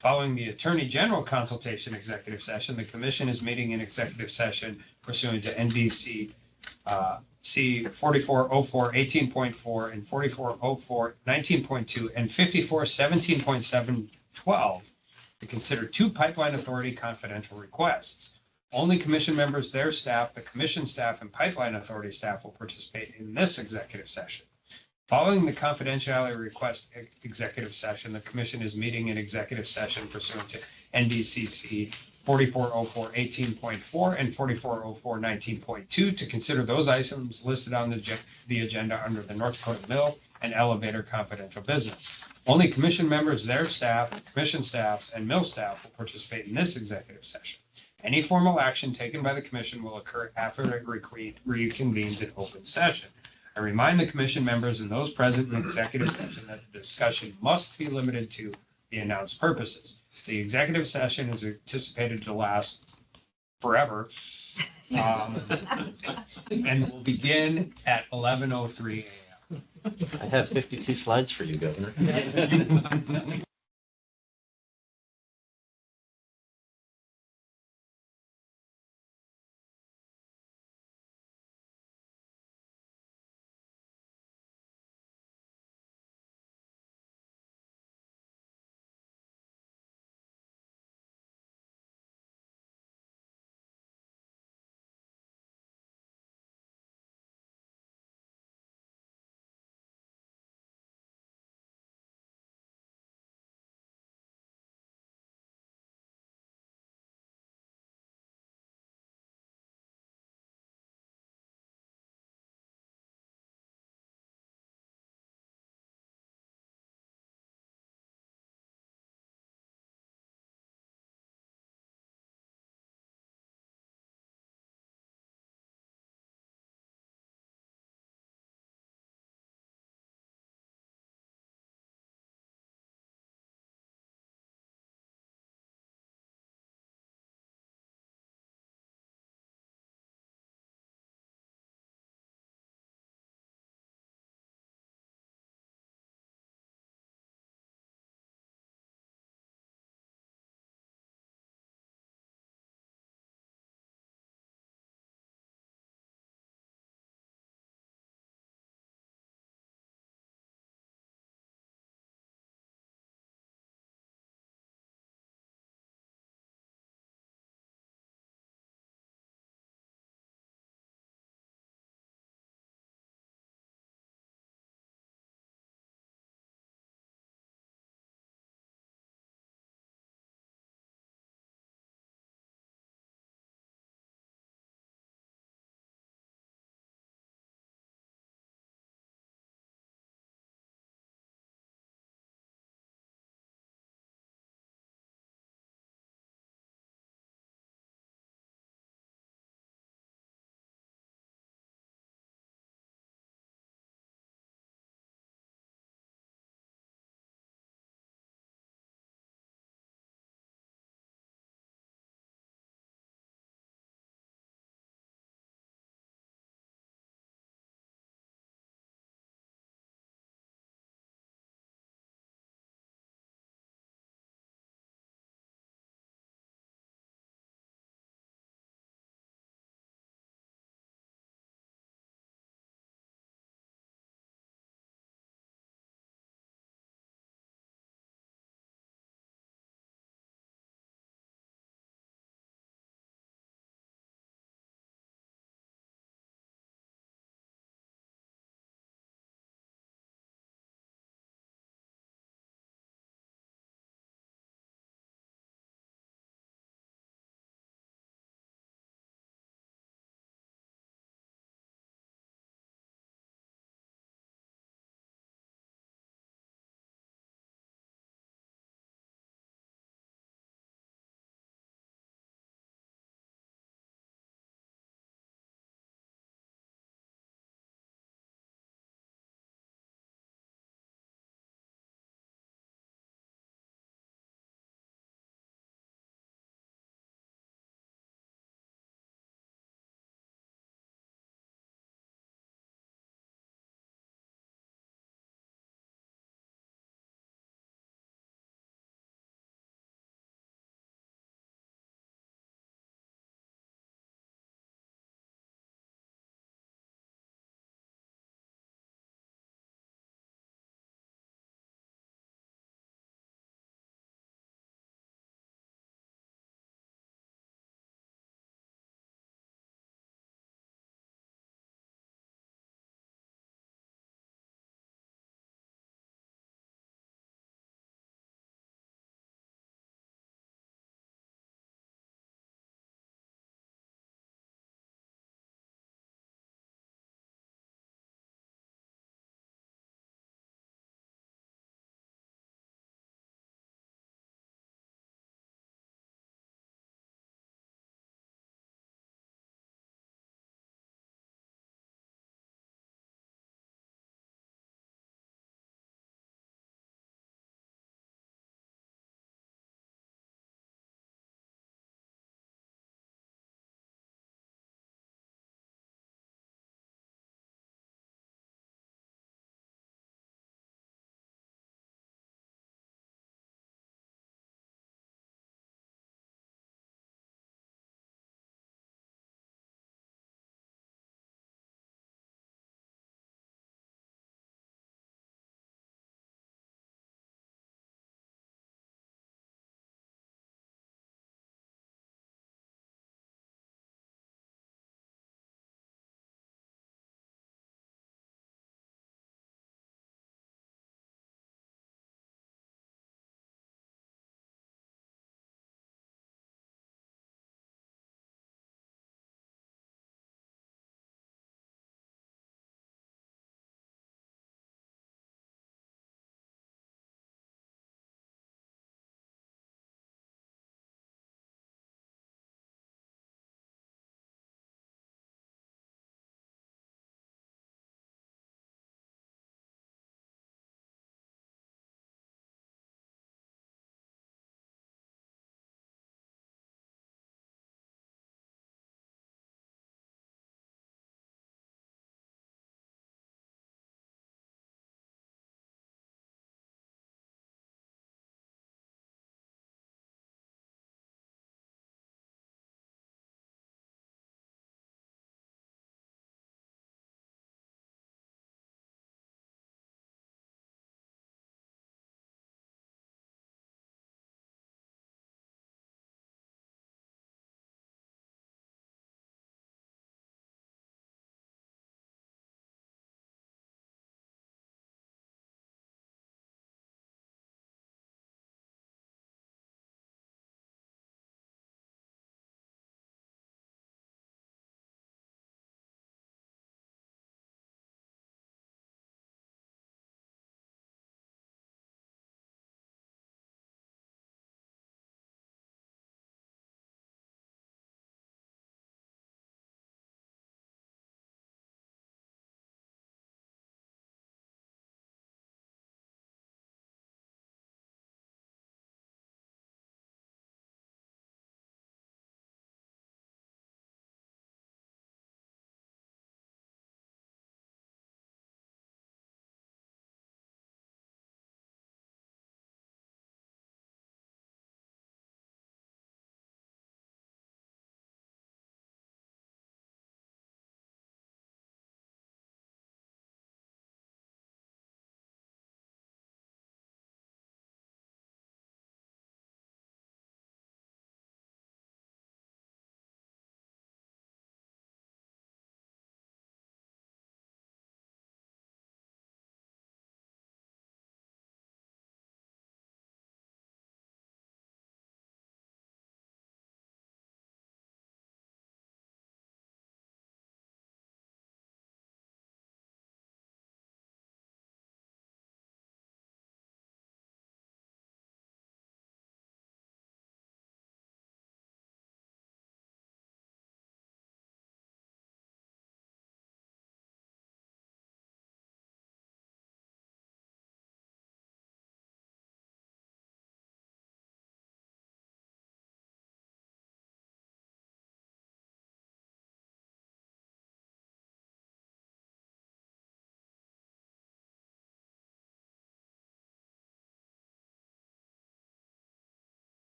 Following the Attorney General consultation executive session, the commission is meeting in executive session pursuant to NDC C 4404-18.4 and 4404-19.2 and 54-17.7-12 to consider two pipeline authority confidential requests. Only commission members, their staff, the commission staff, and pipeline authority staff will participate in this executive session. Following the confidentiality request executive session, the commission is meeting in executive session pursuant to NDCC 4404-18.4 and 4404-19.2 to consider those items listed on the agenda under the North Dakota Mill and Elevator confidential business. Only commission members, their staff, commission staffs, and mill staff will participate in this executive session. Any formal action taken by the commission will occur after it reconvenes in open session. I remind the commission members and those present in executive session that the discussion must be limited to the announced purposes. The executive session is anticipated to last forever, and will begin at 11:03 a.m. I have 52 slides for you, Governor.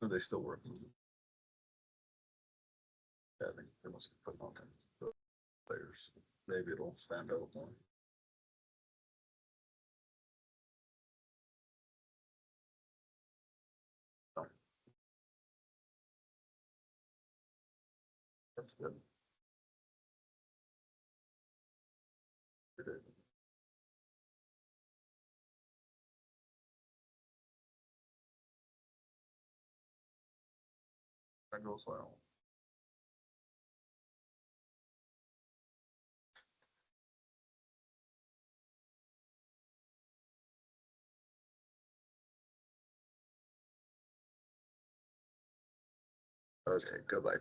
Are they still working? Yeah, I think they must be putting on kind of players. Maybe it'll stand out more. That's good. Good. That goes well. Okay, goodbye.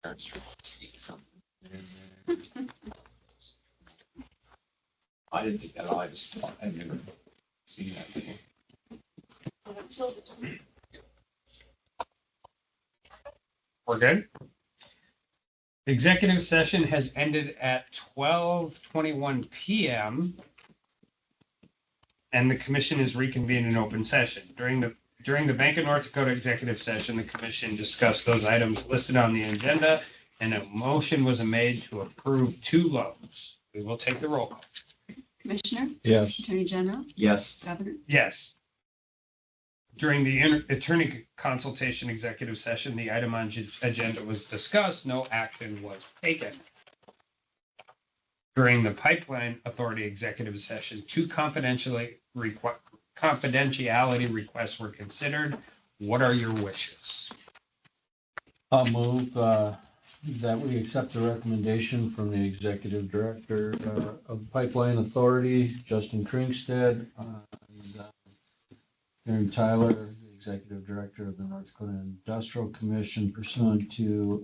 That's true. I didn't think that all, I just, I've never seen that before. We're good? Executive session has ended at 12:21 PM. And the commission is reconvened in open session. During the Bank of North Dakota executive session, the commission discussed those items listed on the agenda, and a motion was made to approve 2 loans. We will take the roll call. Commissioner, Yes. Attorney General, Yes. Governor, Yes. During the attorney consultation executive session, the item on agenda was discussed. No action was taken. During the Pipeline Authority executive session, 2 confidentiality requests were considered. What are your wishes? I'll move that we accept the recommendation from the Executive Director of Pipeline Authority, Justin Kringstad, and Aaron Tyler, the Executive Director of the North Dakota Industrial Commission, pursuant to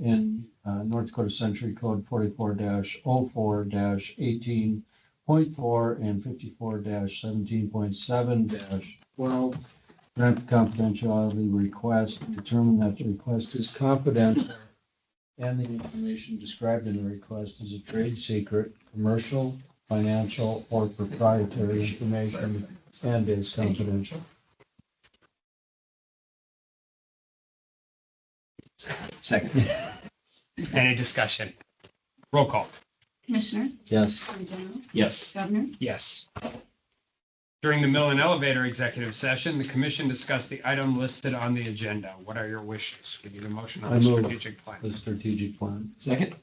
North Dakota Century Code 44-04-18.4 and 54-17.7-12. Grant the confidentiality request, determine that the request is confidential and the information described in the request is a trade secret, commercial, financial, or proprietary information and is confidential. Second. Any discussion? Roll call. Commissioner, Yes. Attorney General, Yes. Governor, Yes. During the Mill and Elevator executive session, the commission discussed the item listed on the agenda. What are your wishes? We need a motion on I the move. strategic plan. The strategic plan. Second.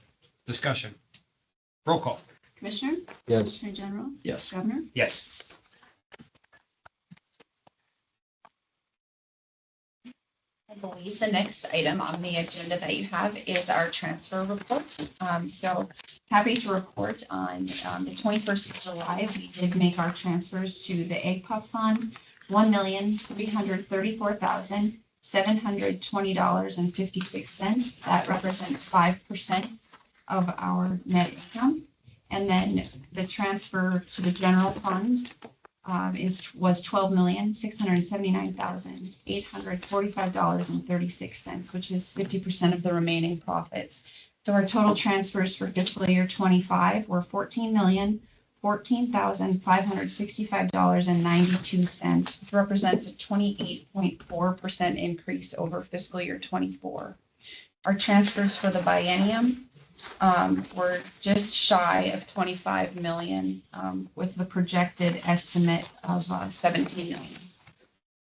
Discussion. Roll call. Commissioner, Yes. Attorney General, Yes. Governor, Yes. I believe the next item on the agenda that you have is our transfer report. So happy to report on the 21st of July, we did make our transfers to the AgPuff Fund, $1,334,720.56. That represents 5% of our net income. And then the transfer to the general fund was $12,679,845.36, which is 50% of the remaining profits. So our total transfers for fiscal year 25 were $14,014,565.92, which represents a 28.4% increase over fiscal year 24. Our transfers for the biennium we're just shy of 25 million, with the projected estimate of 17 million.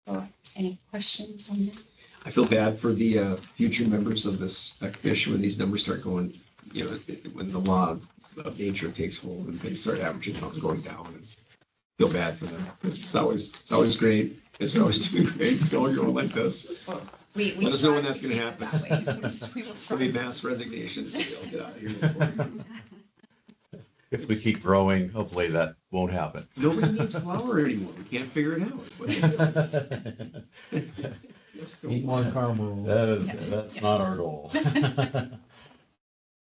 So any questions on this? I feel bad for the future members of this commission when these numbers start going, when the law of nature takes hold and things start averaging out and going down. And feel bad for them. It's always great. It's always doing great. It's going like this. Well, Let us know when that's going to happen. We will There'll be mass resignations. So they'll get out of here. If we keep growing, hopefully that won't happen. Nobody needs flour anymore. We can't figure it out. Let's go. Eat more caramel. That's not our goal.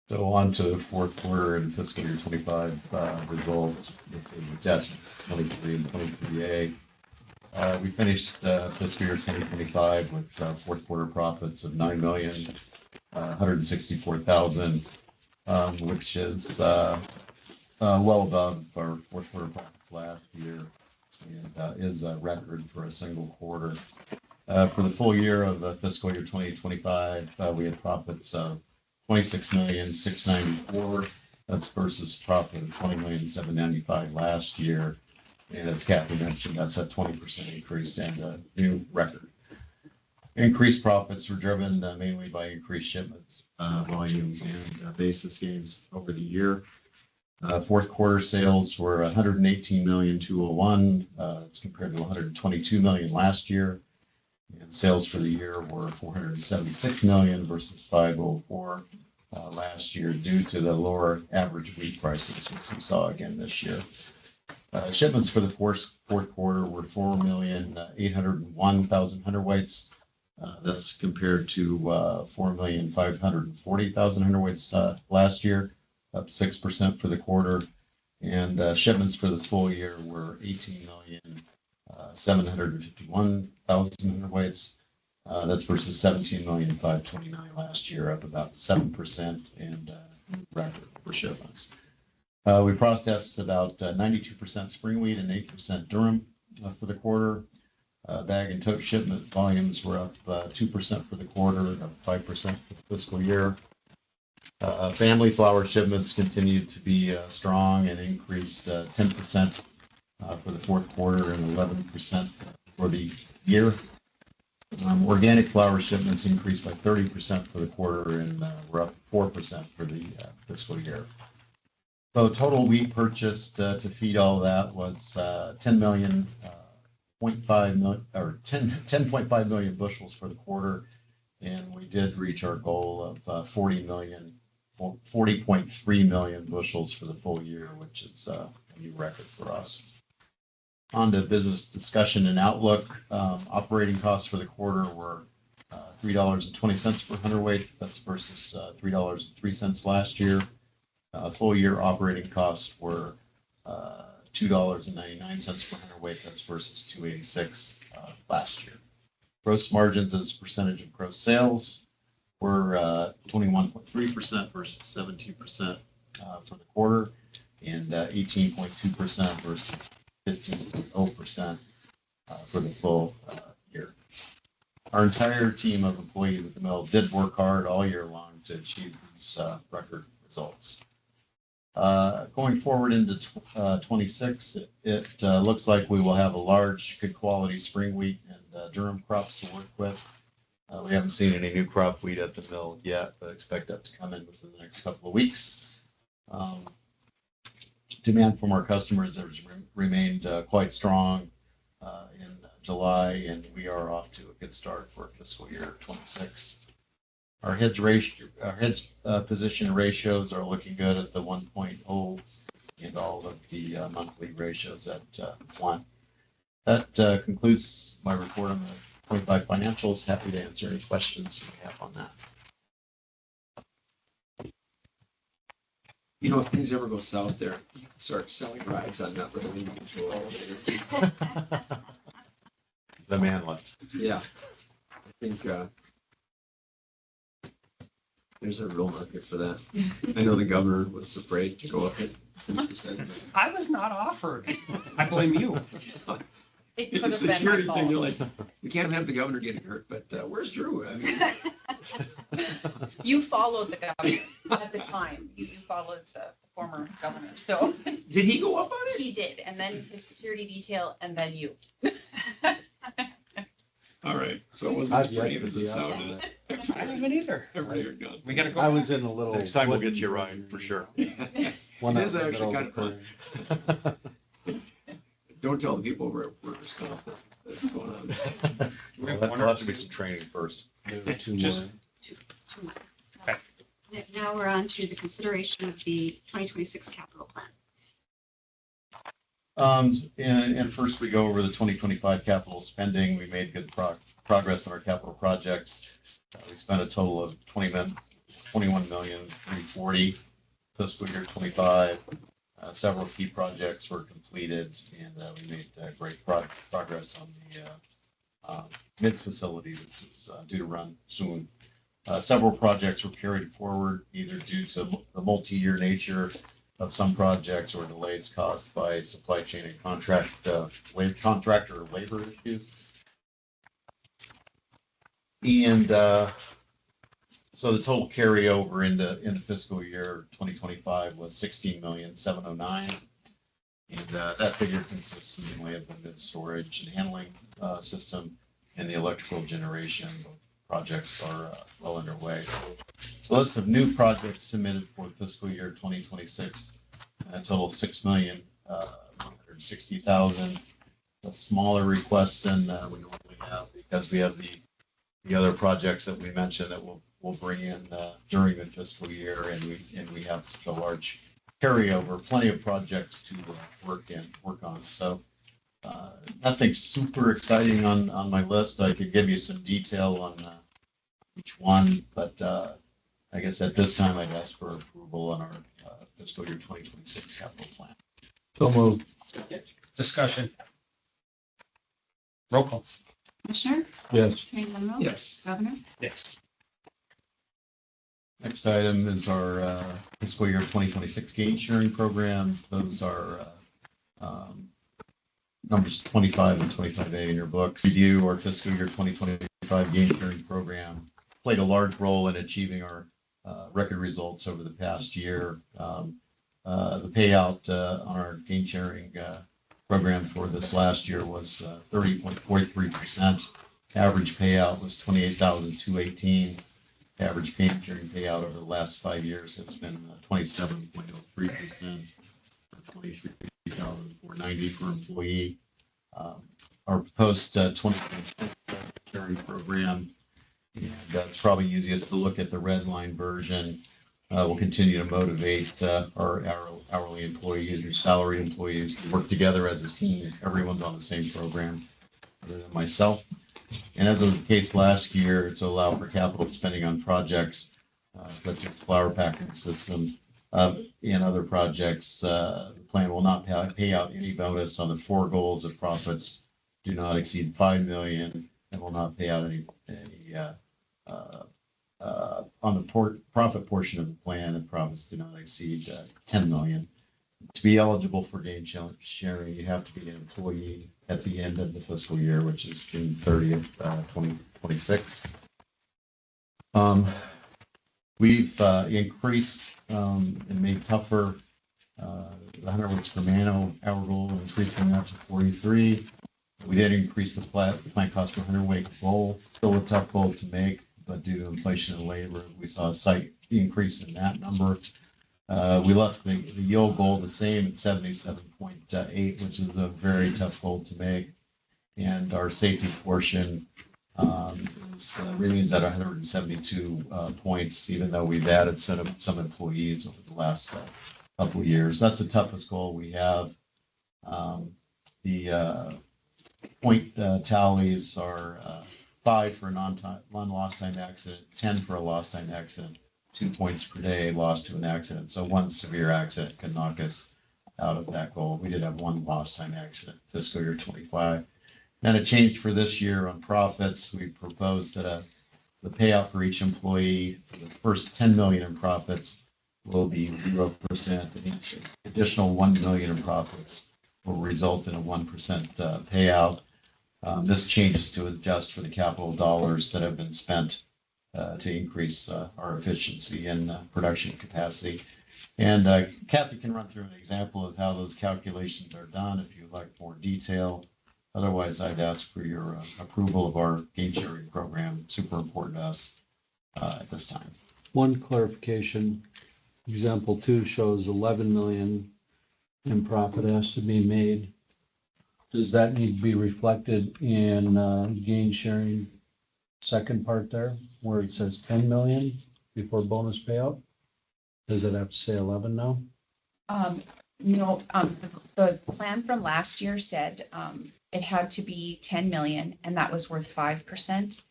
So on to fourth quarter and fiscal year 25 results. That's 23 and 23A. We finished fiscal year 2025 with fourth quarter profits of $9,164,000, which is well above our fourth quarter profits last year and is a record for a single quarter. For the full year of fiscal year 2025, we had profits of $26,694,000. That's versus profit of $20,795,000 last year. And as Kathy mentioned, that's a 20% increase and a new record. Increased profits were driven mainly by increased shipments, volumes, and basis gains over the year. Fourth quarter sales were $118,201,000. It's compared to $122 million last year. And sales for the year were $476 million versus $504 last year due to the lower average wheat prices, which we saw again this year. Shipments for the fourth quarter were 4,801,000 hundredweights. That's compared to 4,540,000 hundredweights last year, up 6% for the quarter. And shipments for the full year were 18,751,000 hundredweights. That's versus 17,529 last year, up about 7% and record for shipments. We processed about 92% spring wheat and 8% durum for the quarter. Bag and tote shipment volumes were up 2% for the quarter, up 5% for the fiscal year. Family flour shipments continued to be strong and increased 10% for the fourth quarter and 11% for the year. Organic flour shipments increased by 30% for the quarter and were up 4% for the fiscal year. So total wheat purchased to feed all that was 10.5 million bushels for the quarter, and we did reach our goal of 40.3 million bushels for the full year, which is a new record for us. On to business discussion and outlook. Operating costs for the quarter were $3.20 per hundredweight. That's versus $3.03 last year. Full year operating costs were $2.99 per hundredweight. That's versus $2.86 last year. Gross margins as a percentage of gross sales were 21.3% versus 17% for the quarter, and 18.2% versus 15.0% for the full year. Our entire team of employees at the mill did work hard all year long to achieve these record results. Going forward into 26, it looks like we will have a large, good quality spring wheat and durum crops to work with. We haven't seen any new crop wheat at the mill yet, but expect that to come in within the next couple of weeks. Demand from our customers has remained quite strong in July, and we are off to a good start for fiscal year 26. Our hedge position ratios are looking good at the 1.0, and all of the monthly ratios at 1. That concludes my report on the 25 financials. Happy to answer any questions you have on that. You know, if things ever go south there, you can start selling rides on that little individual elevator. The man left. Yeah, I think there's a real market for that. I know the governor was afraid to go up at 10%. I was not offered. I blame you. It's a security thing. You're like, we can't have the governor getting hurt, but where's Drew? I mean, You followed the governor at the time. You followed the former governor. So did he go up on it? he did, and then his security detail, and then you. All right. So it wasn't as brave as it sounded. I haven't either. We gotta go. I was in a little. Next time we'll get you a ride for sure. It is actually kind of fun. Don't tell the people over at workers' comp that's going on. There'll have to be some training first. Just Now we're on to the consideration of the 2026 capital plan. And first we go over the 2025 capital spending. We made good progress on our capital projects. We spent a total of $21,340,000 fiscal year 25. Several key projects were completed, and we made great progress on the MIDS facility, which is due to run soon. Several projects were carried forward either due to the multi-year nature of some projects or delays caused by supply chain and contractor labor issues. And so the total carryover into fiscal year 2025 was $16,709,000. And that figure consists mainly of the mid storage and handling system and the electrical generation. Both projects are well underway. So list of new projects submitted for fiscal year 2026, a total of $6,160,000. A smaller request than we normally have because we have the other projects that we mentioned that we'll bring in during the fiscal year, and we have such a large carryover, plenty of projects to work on. So Nothing super exciting on my list. I could give you some detail on each one, but I guess at this time I'd ask for approval on our fiscal year 2026 capital plan. So moved. Discussion. Roll call. Commissioner? Yes. Attorney Lemuel? Yes. Governor? Yes. Next item is our fiscal year 2026 gain sharing program. Those are numbers 25 and 25A in your books. Review our fiscal year 2025 gain sharing program played a large role in achieving our record results over the past year. The payout on our gain sharing program for this last year was 30.43%. Average payout was 28,218. Average gain sharing payout over the last 5 years has been 27.03%, or 23,490 per employee. Our post 2026 sharing program, and it's probably easiest to look at the red line version. We'll continue to motivate our hourly employees or salary employees to work together as a team. Everyone's on the same program, other than myself. And as was the case last year, to allow for capital spending on projects such as flower packing system and other projects, the plan will not pay out any bonus on the 4 goals if profits do not exceed 5 million, and will not pay out any on the profit portion of the plan if profits do not exceed 10 million. To be eligible for gain sharing, you have to be an employee at the end of the fiscal year, which is June 30th, 2026. We've increased and made tougher the 100 words per man hour goal, increasing that to 43. We did increase the plant cost per 100 weight goal. Still a tough goal to make, but due to inflation and labor, we saw a slight increase in that number. We left the yield goal the same at 77.8, which is a very tough goal to make. And our safety portion remains at 172 points, even though we've added some employees over the last couple of years. That's the toughest goal we have. The point tallies are 5 for a non-lost time accident, 10 for a lost time accident, 2 points per day lost to an accident. So one severe accident can knock us out of that goal. We did have 1 lost time accident fiscal year 25. And a change for this year on profits. We proposed that the payout for each employee for the first 10 million in profits will be 0%, and each additional 1 million in profits will result in a 1% payout. This changes to adjust for the capital dollars that have been spent to increase our efficiency and production capacity. And Kathy can run through an example of how those calculations are done if you'd like more detail. Otherwise, I'd ask for your approval of our gain sharing program. Super important to us at this time. One clarification, example 2 shows 11 million in profit has to be made. Does that need to be reflected in gain sharing second part there where it says 10 million before bonus payout? Does it have to say 11 now? No, the plan from last year said it had to be 10 million and that was worth 5%.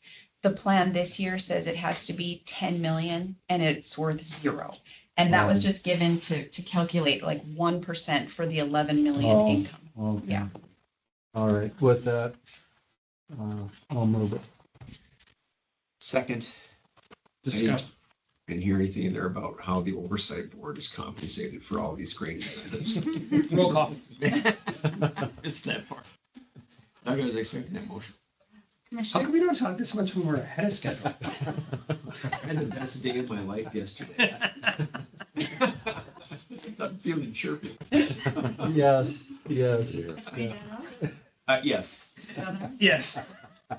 The plan this year says it has to be 10 million and it's worth 0. And that was just given to calculate like 1% for the 11 million income. Okay. Yeah. All right, with that, I'll move it. Second. Discuss. I didn't hear anything in there about how the oversight board is compensated for all these great incentives. Roll call. Missed that part. I was expecting that motion. How Commissioner? come we don't talk this much when we're ahead of schedule? I had the best day of my life yesterday. I'm feeling chirpy. Yes, yes. Attorney General? Yes. Governor? Yes.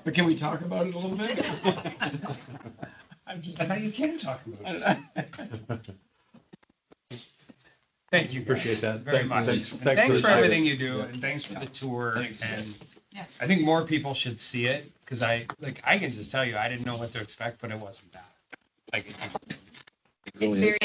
But can we talk about it a little bit? I thought you can talk about it. Thank you. guys Appreciate that. very Thank you. much. Thanks- And thanks Thanks for for the tour. everything you do, and thanks for the tour. Thanks, And guys. Yes. I think more people should see it, because I can just tell you, I didn't know what to expect, but it wasn't that. Like, It's very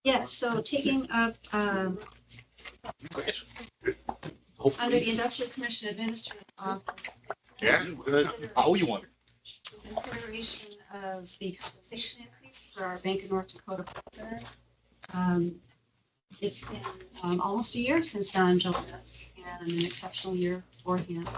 Yes, so taking up, under the Industrial Commission Administrative Office. Yeah, good. How you want? Consideration of the compensation increase for our Bank of North Dakota president. It's been almost a year since Don joined us, and an exceptional year for him.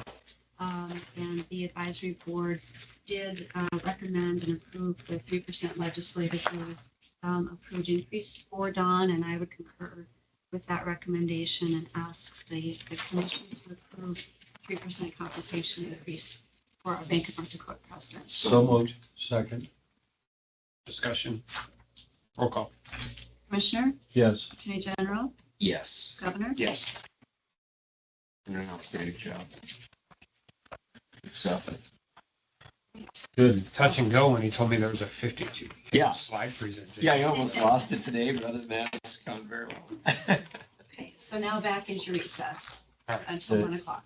And the advisory board did recommend and approve the 3% legislatively approved increase for Don, and I would concur with that recommendation and ask the commission to approve 3% compensation increase for our Bank of North Dakota president. So moved. Second. Discussion. Roll call. Commissioner, Yes. Attorney General, Yes. Governor. Yes. You're an outstanding job. Good stuff. Good. Touch and go when he told me there was a 52 Yeah. slide presentation. Yeah, I almost lost it today, but other than that, it's gone very well. Okay, so now back into recess All right. until 1 o'clock.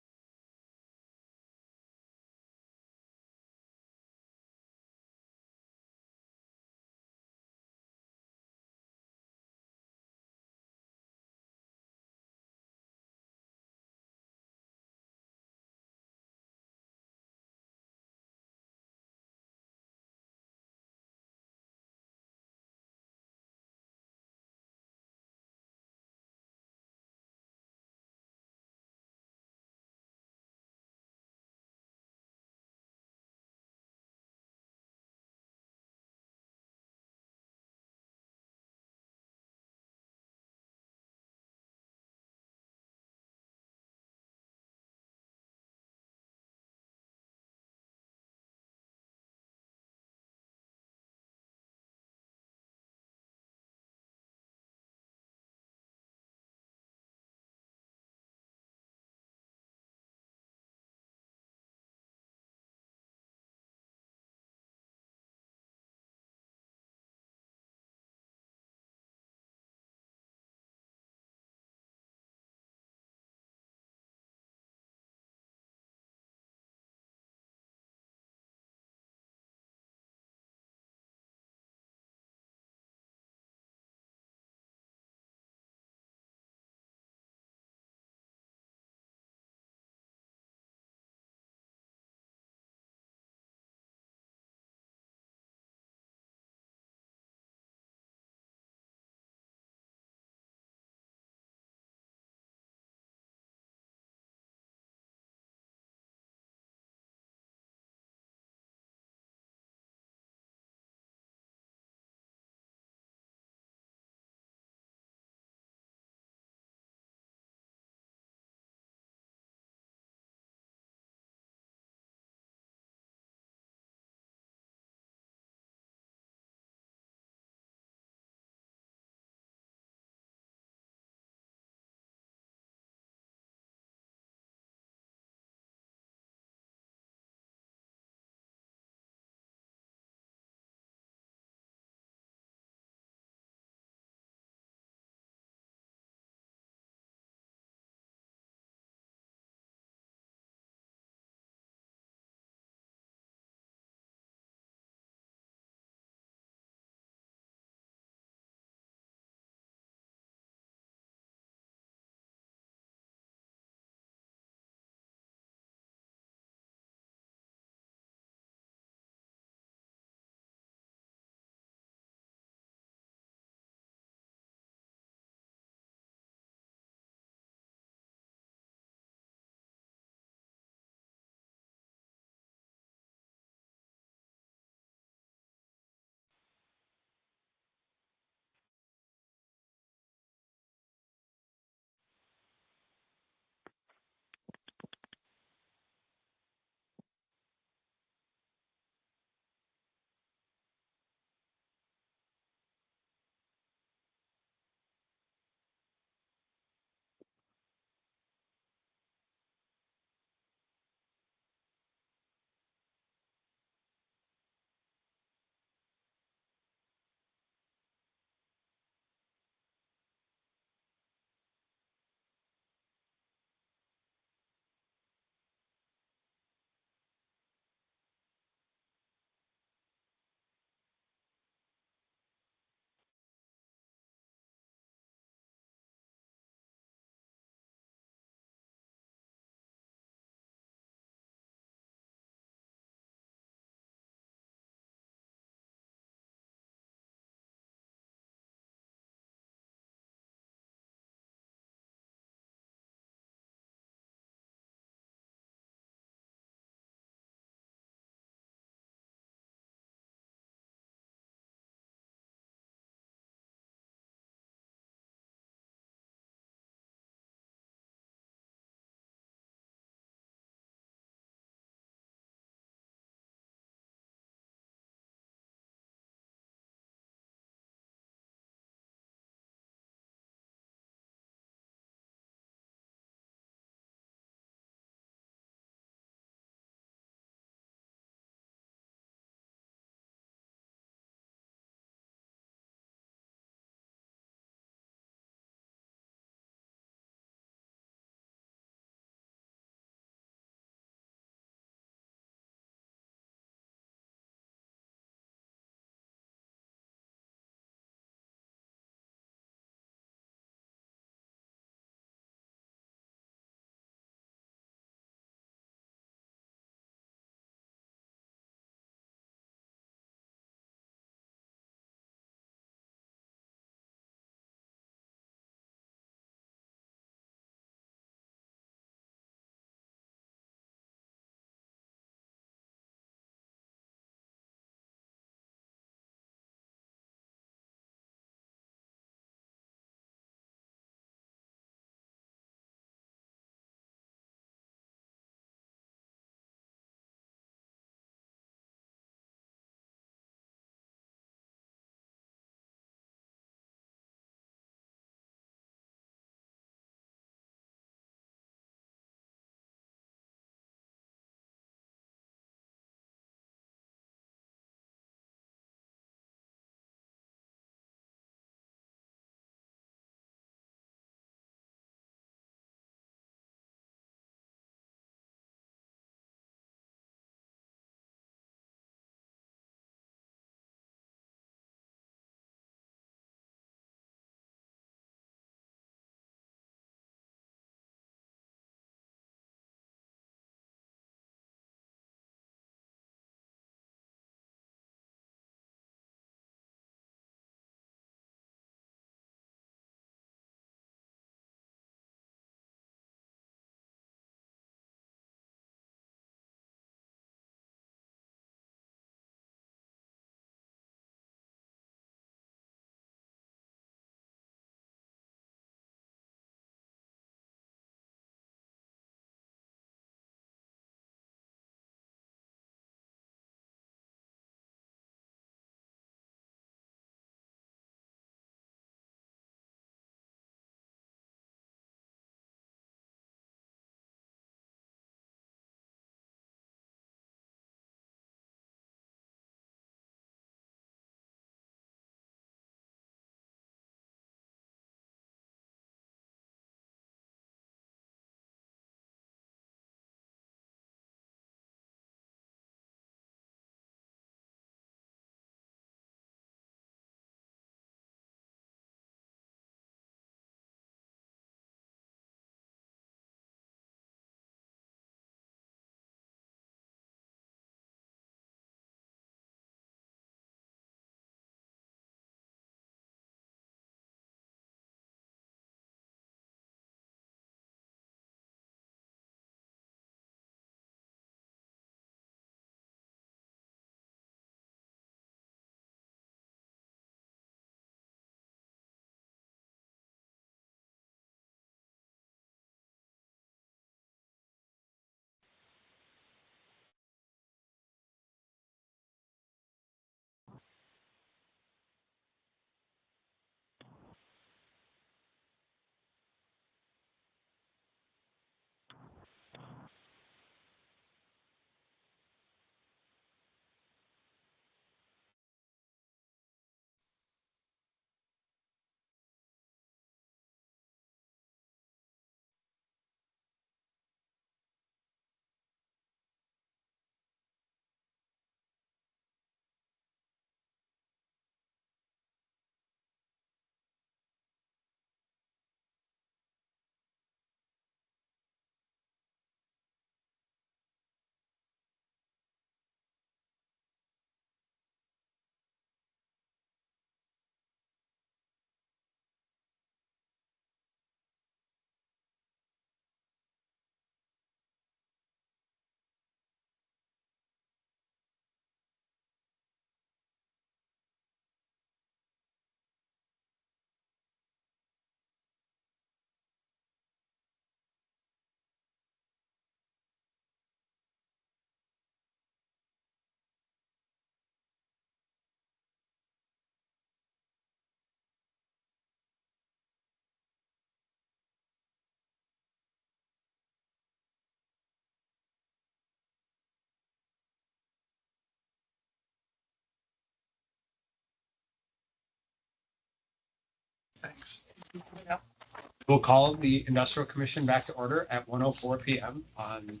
We'll call the Industrial Commission back to order at 1:04 PM on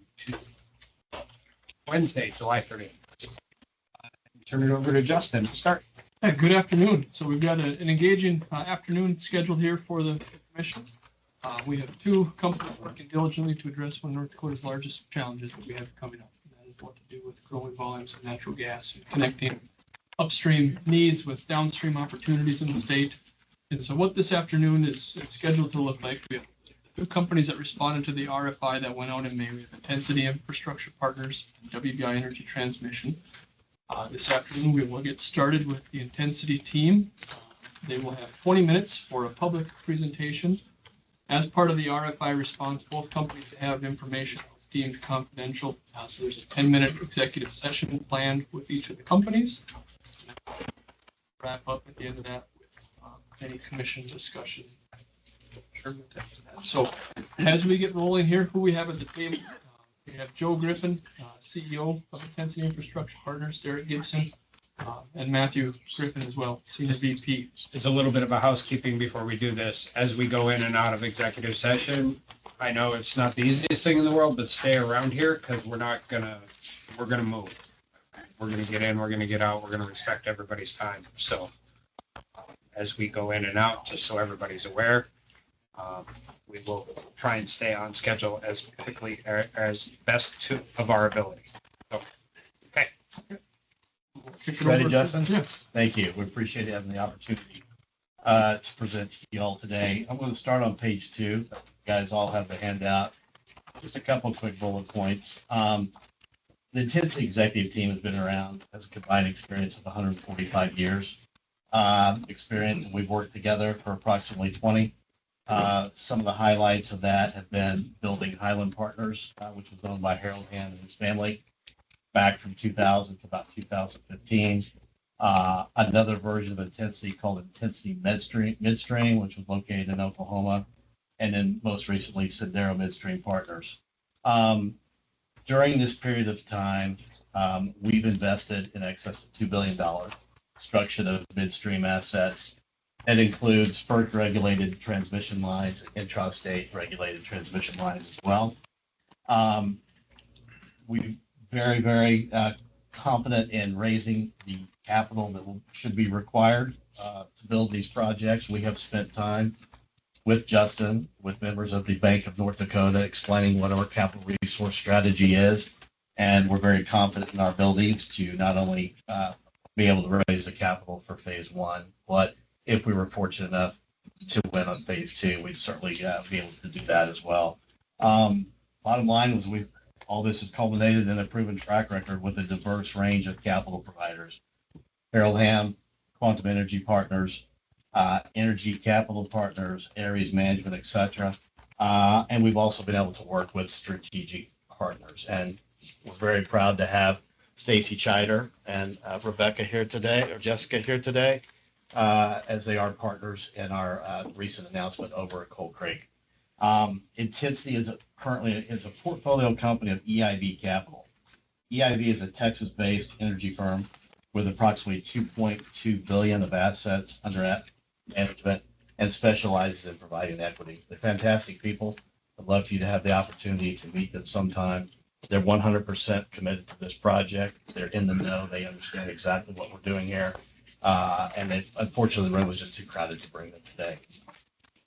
Wednesday, July 30th. Turn it over to Justin to start. Yeah, good afternoon. So we've got an engaging afternoon scheduled here for the commission. We have two companies working diligently to address one of North Dakota's largest challenges that we have coming up. And that is what to do with growing volumes of natural gas and connecting upstream needs with downstream opportunities in the state. And so what this afternoon is scheduled to look like, we have two companies that responded to the RFI that went out in May. We have Intensity Infrastructure Partners, WBI Energy Transmission. This afternoon, we will get started with the Intensity team. They will have 20 minutes for a public presentation. As part of the RFI response, both companies have information deemed confidential. So there's a 10-minute executive session planned with each of the companies. Wrap up at the end of that with any commission discussion. So as we get rolling here, who we have at the table? We have Joe Griffin, CEO of Intensity Infrastructure Partners, Derek Gibson, and Matthew Griffin as well, Senior VP. It's a little bit of a housekeeping before we do this. As we go in and out of executive session, I know it's not the easiest thing in the world, but stay around here because we're gonna move. We're gonna get in, we're gonna get out, we're gonna respect everybody's time. So as we go in and out, just so everybody's aware, we will try and stay on schedule as quickly as best of our ability. So, okay. Ready, Justin? Yeah. Thank you. We appreciate having the opportunity to present to you all today. I'm going to start on page 2. You guys all have the handout. Just a couple of quick bullet points. The Intensity executive team has been around, has a combined experience of 145 years experience, and we've worked together for approximately 20. Some of the highlights of that have been building Highland Partners, which was owned by Harold Hand and his family back from 2000 to about 2015. Another version of Intensity called Intensity Midstream, which was located in Oklahoma. And then most recently, Sendero Midstream Partners. During this period of time, we've invested in excess of $2 billion construction of midstream assets. It includes FERC-regulated transmission lines, intrastate regulated transmission lines as well. We're very, very confident in raising the capital that should be required to build these projects. We have spent time with Justin, with members of the Bank of North Dakota, explaining what our capital resource strategy is. And we're very confident in our abilities to not only be able to raise the capital for phase 1, but if we were fortunate enough to win on phase 2, we'd certainly be able to do that as well. Bottom line was all this has culminated in a proven track record with a diverse range of capital providers. Harold Ham, Quantum Energy Partners, Energy Capital Partners, Ares Management, et cetera. And we've also been able to work with strategic partners. And we're very proud to have Stacy Chider and Rebecca here today, or Jessica here today, as they are partners in our recent announcement over at Coal Creek. Intensity is currently a portfolio company of EIB Capital. EIB is a Texas-based energy firm with approximately $2.2 billion of assets under management and specializes in providing equity. They're fantastic people. I'd love for you to have the opportunity to meet them sometime. They're 100% committed to this project. They're in the know. They understand exactly what we're doing here. And unfortunately, the room was just too crowded to bring them today.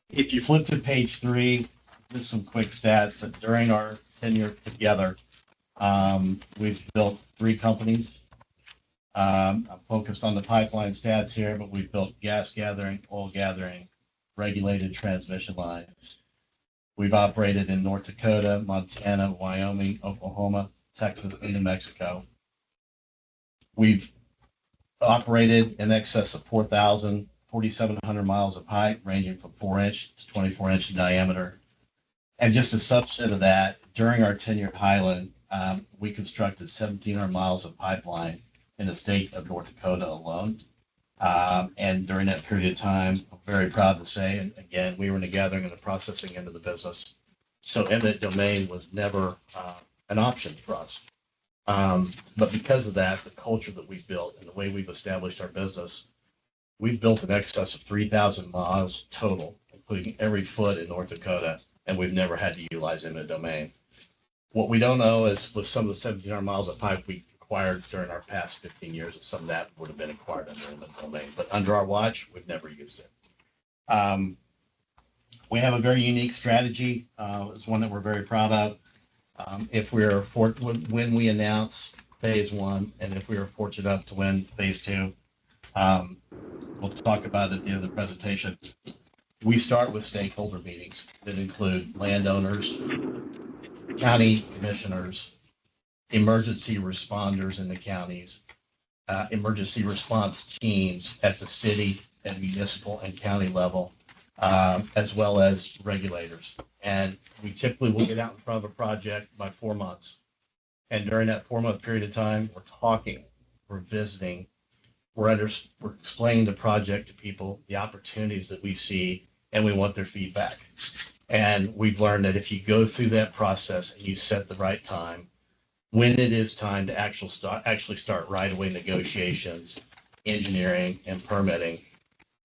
If you flip to page 3, just some quick stats that during our tenure together, we've built 3 companies. I'm focused on the pipeline stats here, but we've built gas gathering, oil gathering, regulated transmission lines. We've operated in North Dakota, Montana, Wyoming, Oklahoma, Texas, and New Mexico. We've operated in excess of 4,700 miles of pipe, ranging from 4-inch to 24-inch in diameter. And just a subset of that, during our tenure at Highland, we constructed 1,700 miles of pipeline in the state of North Dakota alone. And during that period of time, I'm very proud to say, and again, we were in the gathering and the processing end of the business. So eminent domain was never an option for us. But because of that, the culture that we've built and the way we've established our business, We've built in excess of 3,000 miles total, including every foot in North Dakota, and we've never had to utilize eminent domain. What we don't know is with some of the 1,700 miles of pipe we acquired during our past 15 years, if some of that would have been acquired under eminent domain. But under our watch, we've never used it. We have a very unique strategy. It's one that we're very proud of. When we announce phase one, and if we are fortunate enough to win phase two, we'll talk about it at the end of the presentation. We start with stakeholder meetings that include landowners, county commissioners, emergency responders in the counties, emergency response teams at the city and municipal and county level, as well as regulators. And we typically will get out in front of a project by 4 months. And during that 4-month period of time, we're talking, we're visiting, we're explaining the project to people, the opportunities that we see, and we want their feedback. And we've learned that if you go through that process and you set the right time, when it is time to actually start right-of-way negotiations, engineering, and permitting,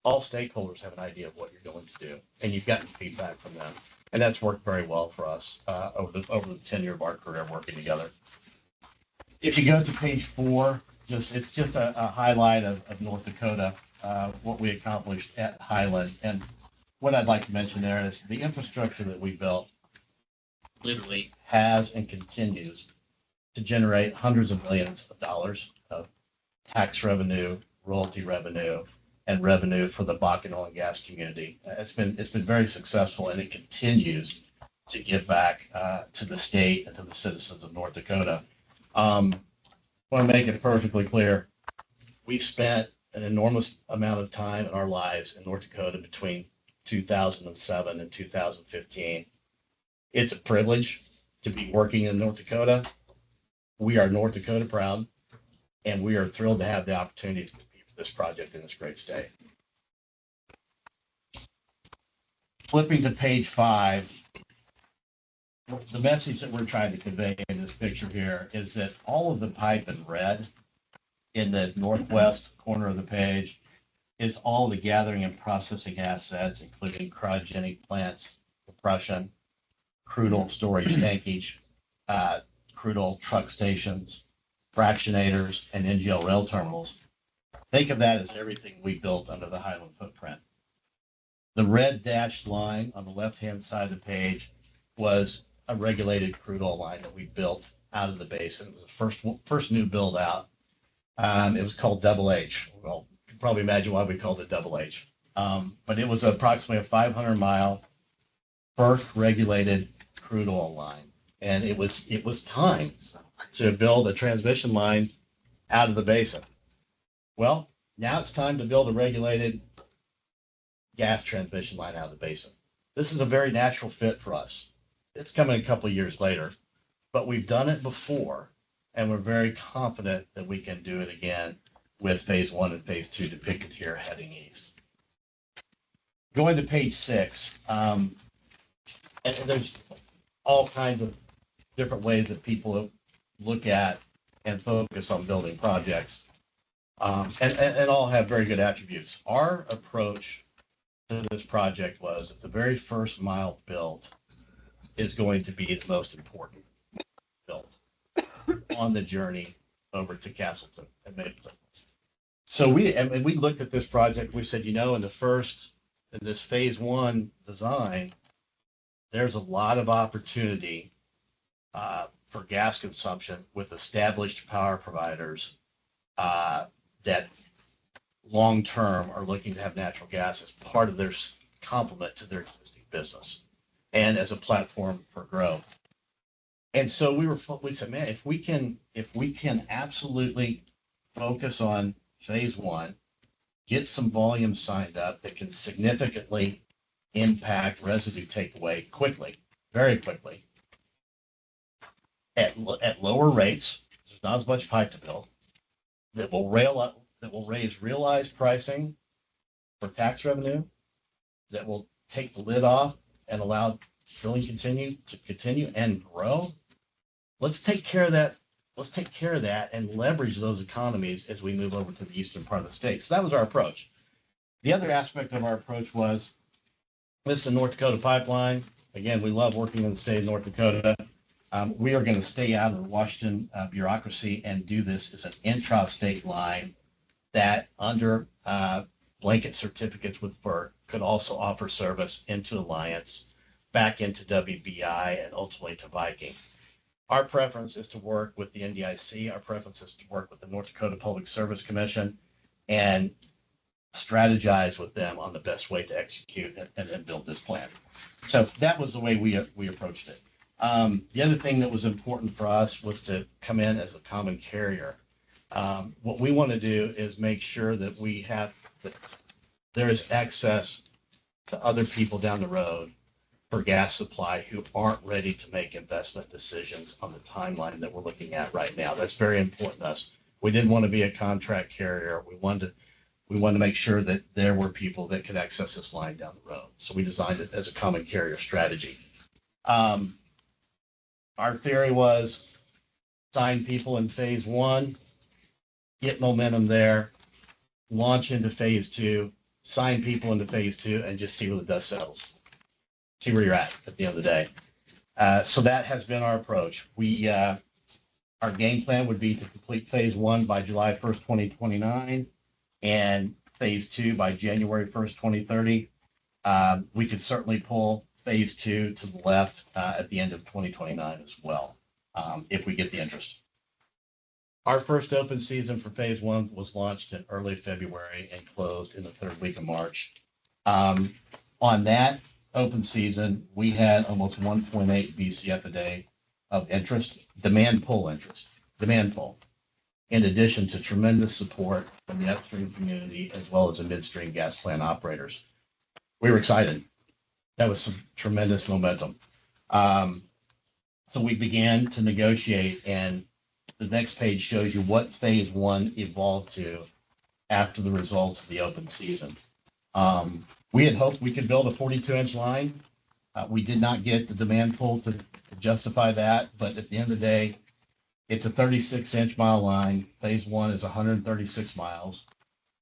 all stakeholders have an idea of what you're going to do, and you've gotten feedback from them. And that's worked very well for us over the tenure of our career working together. If you go to page 4, it's just a highlight of North Dakota, what we accomplished at Highland. And what I'd like to mention there is the infrastructure that we built literally has and continues to generate hundreds of millions of dollars of tax revenue, royalty revenue, and revenue for the Bakken oil and gas community. It's been very successful, and it continues to give back to the state and to the citizens of North Dakota. I want to make it perfectly clear. We've spent an enormous amount of time in our lives in North Dakota between 2007 and 2015. It's a privilege to be working in North Dakota. We are North Dakota proud, and we are thrilled to have the opportunity to compete for this project in this great state. Flipping to page 5, the message that we're trying to convey in this picture here is that all of the pipe in red in the northwest corner of the page is all the gathering and processing assets, including cryogenic plants, compression, crude oil storage tankage, crude oil truck stations, fractionators, and NGL rail terminals. Think of that as everything we built under the Highland footprint. The red dashed line on the left-hand side of the page was a regulated crude oil line that we built out of the basin. It was the first new build out. It was called Double H. Well, you can probably imagine why we called it Double H. But it was approximately a 500-mile first regulated crude oil line. And it was time to build a transmission line out of the basin. Well, now it's time to build a regulated gas transmission line out of the basin. This is a very natural fit for us. It's coming a couple of years later, but we've done it before, and we're very confident that we can do it again with phase 1 and phase 2 depicted here heading east. Going to page 6, and there's all kinds of different ways that people look at and focus on building projects, and all have very good attributes. Our approach to this project was that the very first mile built is going to be the most important built on the journey over to Castleton and Mapleton. So we looked at this project. We said, in this phase 1 design, there's a lot of opportunity for gas consumption with established power providers that long-term are looking to have natural gas as part of their complement to their existing business and as a platform for growth. And so we said, man, if we can absolutely focus on phase 1, get some volume signed up that can significantly impact residue takeaway quickly, very quickly, at lower rates, there's not as much pipe to build, that will raise realized pricing for tax revenue, that will take the lid off and allow drilling to continue and grow. Let's take care of that. Let's take care of that and leverage those economies as we move over to the eastern part of the state. So that was our approach. The other aspect of our approach was, this is the North Dakota pipeline. Again, we love working in the state of North Dakota. We are going to stay out of the Washington bureaucracy and do this as an intra-state line that under blanket certificates with FERC could also offer service into Alliance, back into WBI, and ultimately to Viking. Our preference is to work with the NDIC. Our preference is to work with the North Dakota Public Service Commission and strategize with them on the best way to execute and build this plan. So that was the way we approached it. The other thing that was important for us was to come in as a common carrier. What we want to do is make sure that that there is access to other people down the road for gas supply who aren't ready to make investment decisions on the timeline that we're looking at right now. That's very important to us. We didn't want to be a contract carrier. We wanted to make sure that there were people that could access this line down the road. So we designed it as a common carrier strategy. Our theory was sign people in phase one, get momentum there, launch into phase two, sign people into phase two, and just see where the dust settles. See where you're at the end of the day. So that has been our approach. Our game plan would be to complete phase one by July 1st, 2029, and phase two by January 1st, 2030. We could certainly pull phase two to the left at the end of 2029 as well, if we get the interest. Our first open season for phase one was launched in early February and closed in the third week of March. On that open season, we had almost 1.8 BCF a day of interest, demand pull, in addition to tremendous support from the upstream community as well as the midstream gas plant operators. We were excited. That was some tremendous momentum. So we began to negotiate, and the next page shows you what phase one evolved to after the results of the open season. We had hoped we could build a 42-inch line. We did not get the demand pull to justify that, but at the end of the day, it's a 36-inch mile line. Phase one is 136 miles.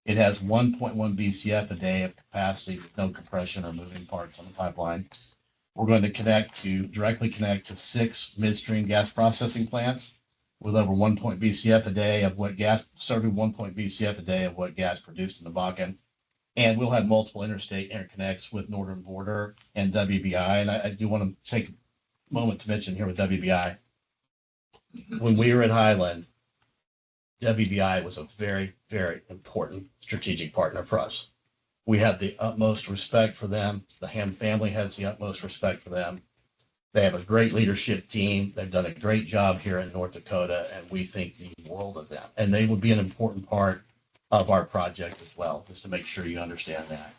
It has 1.1 BCF a day of capacity with no compression or moving parts on the pipeline. We're going to directly connect to 6 midstream gas processing plants with over 1 BCF a day of what gas, serving 1 BCF a day of what gas produced in the Bakken. And we'll have multiple interstate interconnects with Northern Border and WBI. And I do want to take a moment to mention here with WBI. When we were at Highland, WBI was a very, very important strategic partner for us. We have the utmost respect for them. The Ham family has the utmost respect for them. They have a great leadership team. They've done a great job here in North Dakota, and we think the world of them. And they would be an important part of our project as well, just to make sure you understand that.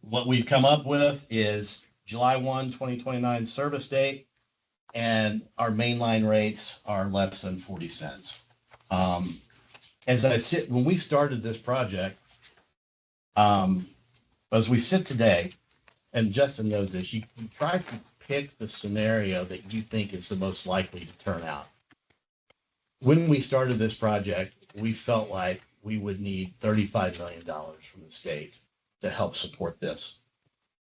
What we've come up with is July 1, 2029 service date, and our mainline rates are less than 40 cents. When we started this project, as we sit today, and Justin knows this, you try to pick the scenario that you think is the most likely to turn out. When we started this project, we felt like we would need $35 million from the state to help support this.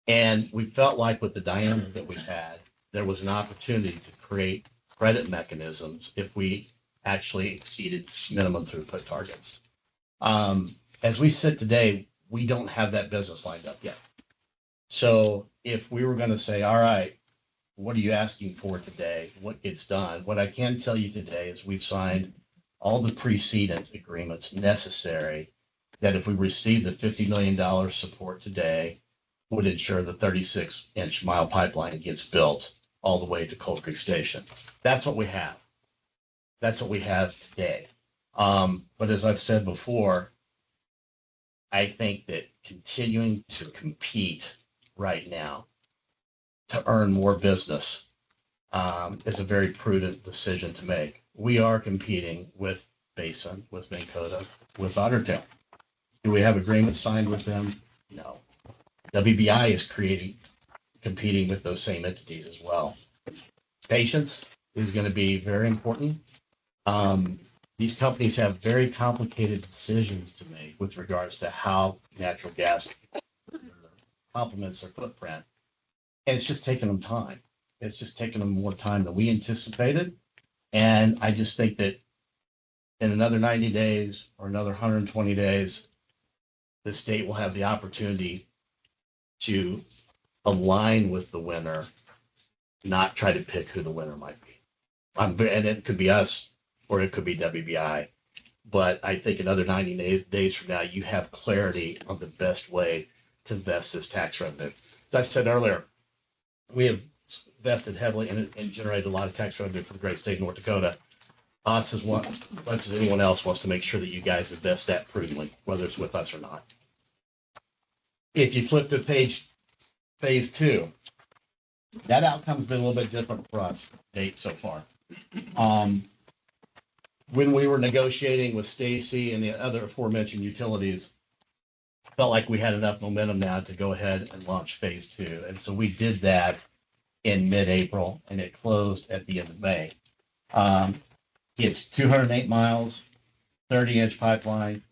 And we felt like with the diameter that we had, there was an opportunity to create credit mechanisms if we actually exceeded minimum throughput targets. As we sit today, we don't have that business lined up yet. So if we were going to say, all right, what are you asking for today? What gets done? What I can tell you today is we've signed all the precedent agreements necessary that if we receive the $50 million support today, would ensure the 36-inch mile pipeline gets built all the way to Cold Creek Station. That's what we have. That's what we have today. But as I've said before, I think that continuing to compete right now to earn more business is a very prudent decision to make. We are competing with Basin, with Minn Kota, with Otter Tail. Do we have agreements signed with them? No. WBI is competing with those same entities as well. Patience is going to be very important. The these companies have very complicated decisions to make with regards to how natural gas complements their footprint. And it's just taking them time. It's just taking them more time than we anticipated. And I just think that in another 90 days or another 120 days, the state will have the opportunity to align with the winner, not try to pick who the winner might be. And it could be us or it could be WBI. But I think another 90 days from now, you have clarity on the best way to invest this tax revenue. As I said earlier, we have invested heavily and generated a lot of tax revenue for the great state of North Dakota. Us as much as anyone else wants to make sure that you guys invest that prudently, whether it's with us or not. If you flip to phase 2, that outcome's been a little bit different for us, Nate, so far. When we were negotiating with Stacy and the other aforementioned utilities, felt like we had enough momentum now to go ahead and launch phase 2. And so we did that in mid-April, and it closed at the end of May. It's 208 miles, 30-inch pipeline,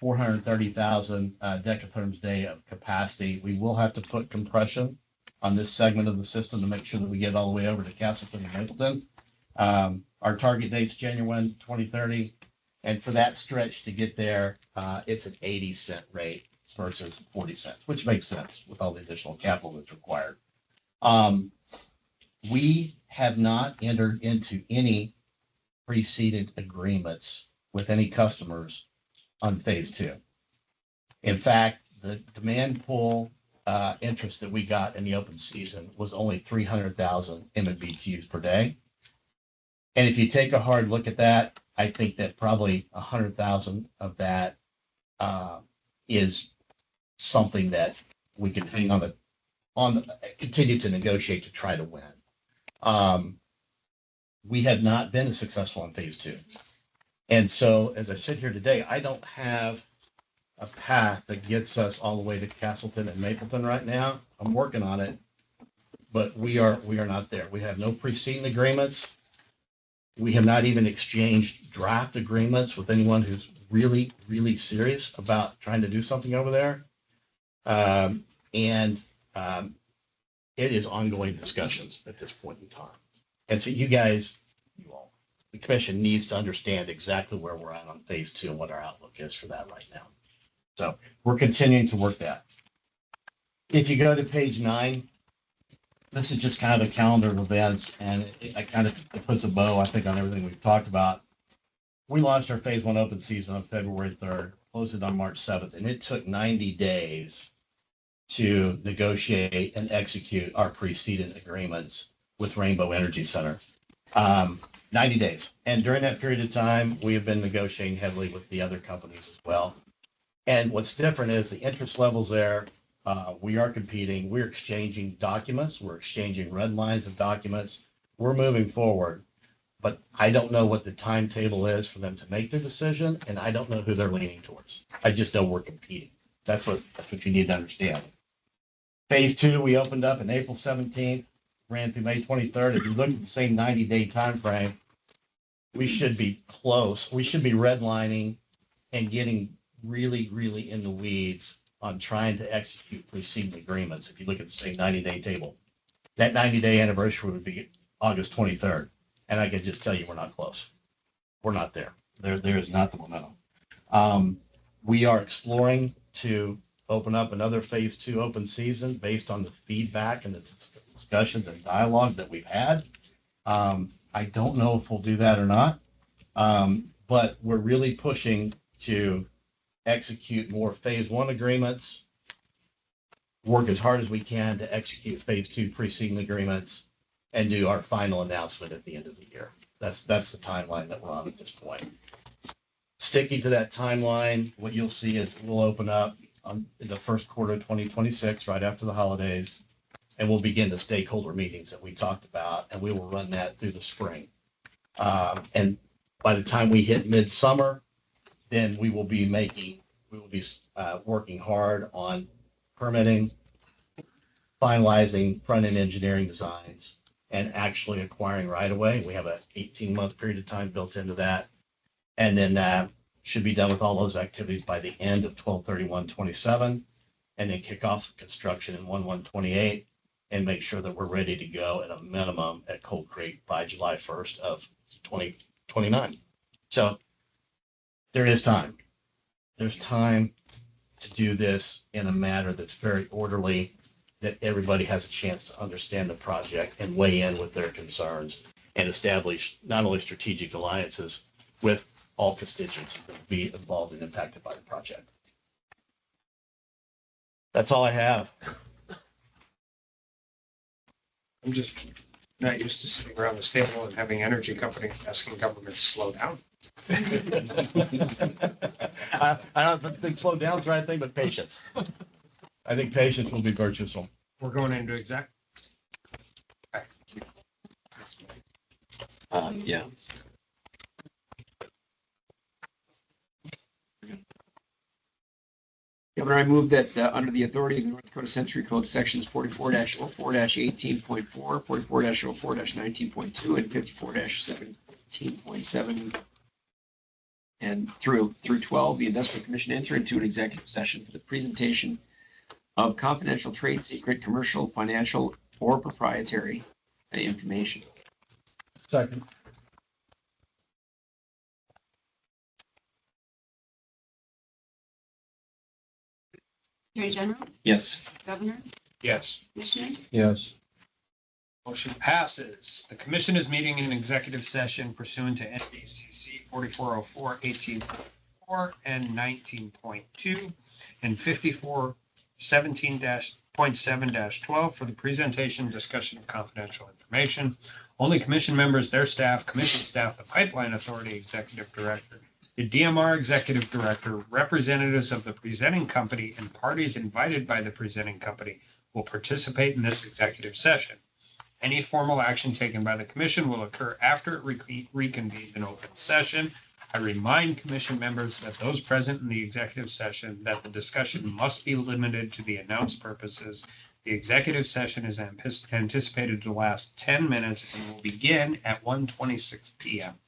430,000 decatherms day of capacity. We will have to put compression on this segment of the system to make sure that we get all the way over to Castleton and Mapleton. Our target date's January 1, 2030. And for that stretch to get there, it's an 80-cent rate versus 40 cents, which makes sense with all the additional capital that's required. We have not entered into any preceded agreements with any customers on phase 2. In fact, the demand pull interest that we got in the open season was only 300,000 MMBTUs per day. And if you take a hard look at that, I think that probably 100,000 of that is something that we can hang on continue to negotiate to try to win. We have not been as successful in phase 2. And so as I sit here today, I don't have a path that gets us all the way to Castleton and Mapleton right now. I'm working on it, but we are not there. We have no preceding agreements. We have not even exchanged draft agreements with anyone who's really, really serious about trying to do something over there. It is ongoing discussions at this point in time. And so you all, the commission needs to understand exactly where we're at on phase 2 and what our outlook is for that right now. So we're continuing to work that. If you go to page 9, this is just kind of a calendar of events, and it puts a bow, I think, on everything we've talked about. We launched our phase 1 open season on February 3rd, closed it on March 7th, and it took 90 days to negotiate and execute our precedent agreements with Rainbow Energy Center. 90 days. And during that period of time, we have been negotiating heavily with the other companies as well. And what's different is the interest levels there. We are competing. We're exchanging documents. We're exchanging red lines of documents. We're moving forward. But I don't know what the timetable is for them to make their decision, and I don't know who they're leaning towards. I just know we're competing. That's what you need to understand. Phase 2, we opened up on April 17th, ran through May 23rd. If you look at the same 90-day time frame, we should be close. We should be redlining and getting really, really in the weeds on trying to execute preceding agreements. If you look at the same 90-day table, that 90-day anniversary would be August 23rd. And I can just tell you we're not close. We're not there. There is not the momentum. We are exploring to open up another phase 2 open season based on the feedback and the discussions and dialogue that we've had. I don't know if we'll do that or not, but we're really pushing to execute more phase 1 agreements, work as hard as we can to execute phase 2 preceding agreements, and do our final announcement at the end of the year. That's the timeline that we're on at this point. Sticking to that timeline, what you'll see is we'll open up in the first quarter of 2026, right after the holidays, and we'll begin the stakeholder meetings that we talked about, and we will run that through the spring. And by the time we hit midsummer, then we will be working hard on permitting, finalizing front-end engineering designs, and actually acquiring right-of-way. We have an 18-month period of time built into that. And then should be done with all those activities by the end of 12/31/27, and then kick off construction in 1/1/28 and make sure that we're ready to go at a minimum at Cold Creek by July 1st of 2029. So there is time. There's time to do this in a manner that's very orderly, that everybody has a chance to understand the project and weigh in with their concerns and establish not only strategic alliances with all constituents that will be involved and impacted by the project. That's all I have. I'm just not used to sitting around this table and having energy companies asking government to slow down. I don't think slow down is the right thing, but patience. I think patience will be virtuous. We're going into exec. Yeah. Governor, I move that under the authority of the North Dakota Century Code sections 44-04-18.4, 44-04-19.2, and 54-17.7 and through 12, the Industrial Commission enter into an executive session for the presentation of confidential trade secret, commercial, financial, or proprietary information. Second. Attorney General, Yes. Governor, Yes. Commissioner, Yes. Motion passes. The commission is meeting in an executive session pursuant to NBCC 4404-18.4 and 19.2 and 54-17.7-12 for the presentation and discussion of confidential information. Only commission members, their staff, commission staff, the pipeline authority executive director, the DMR executive director, representatives of the presenting company, and parties invited by the presenting company will participate in this executive session. Any formal action taken by the commission will occur after it reconvenes in open session. I remind commission members that those present in the executive session that the discussion must be limited to the announced purposes. The executive session is anticipated to last 10 minutes and will begin at 1:26 p.m.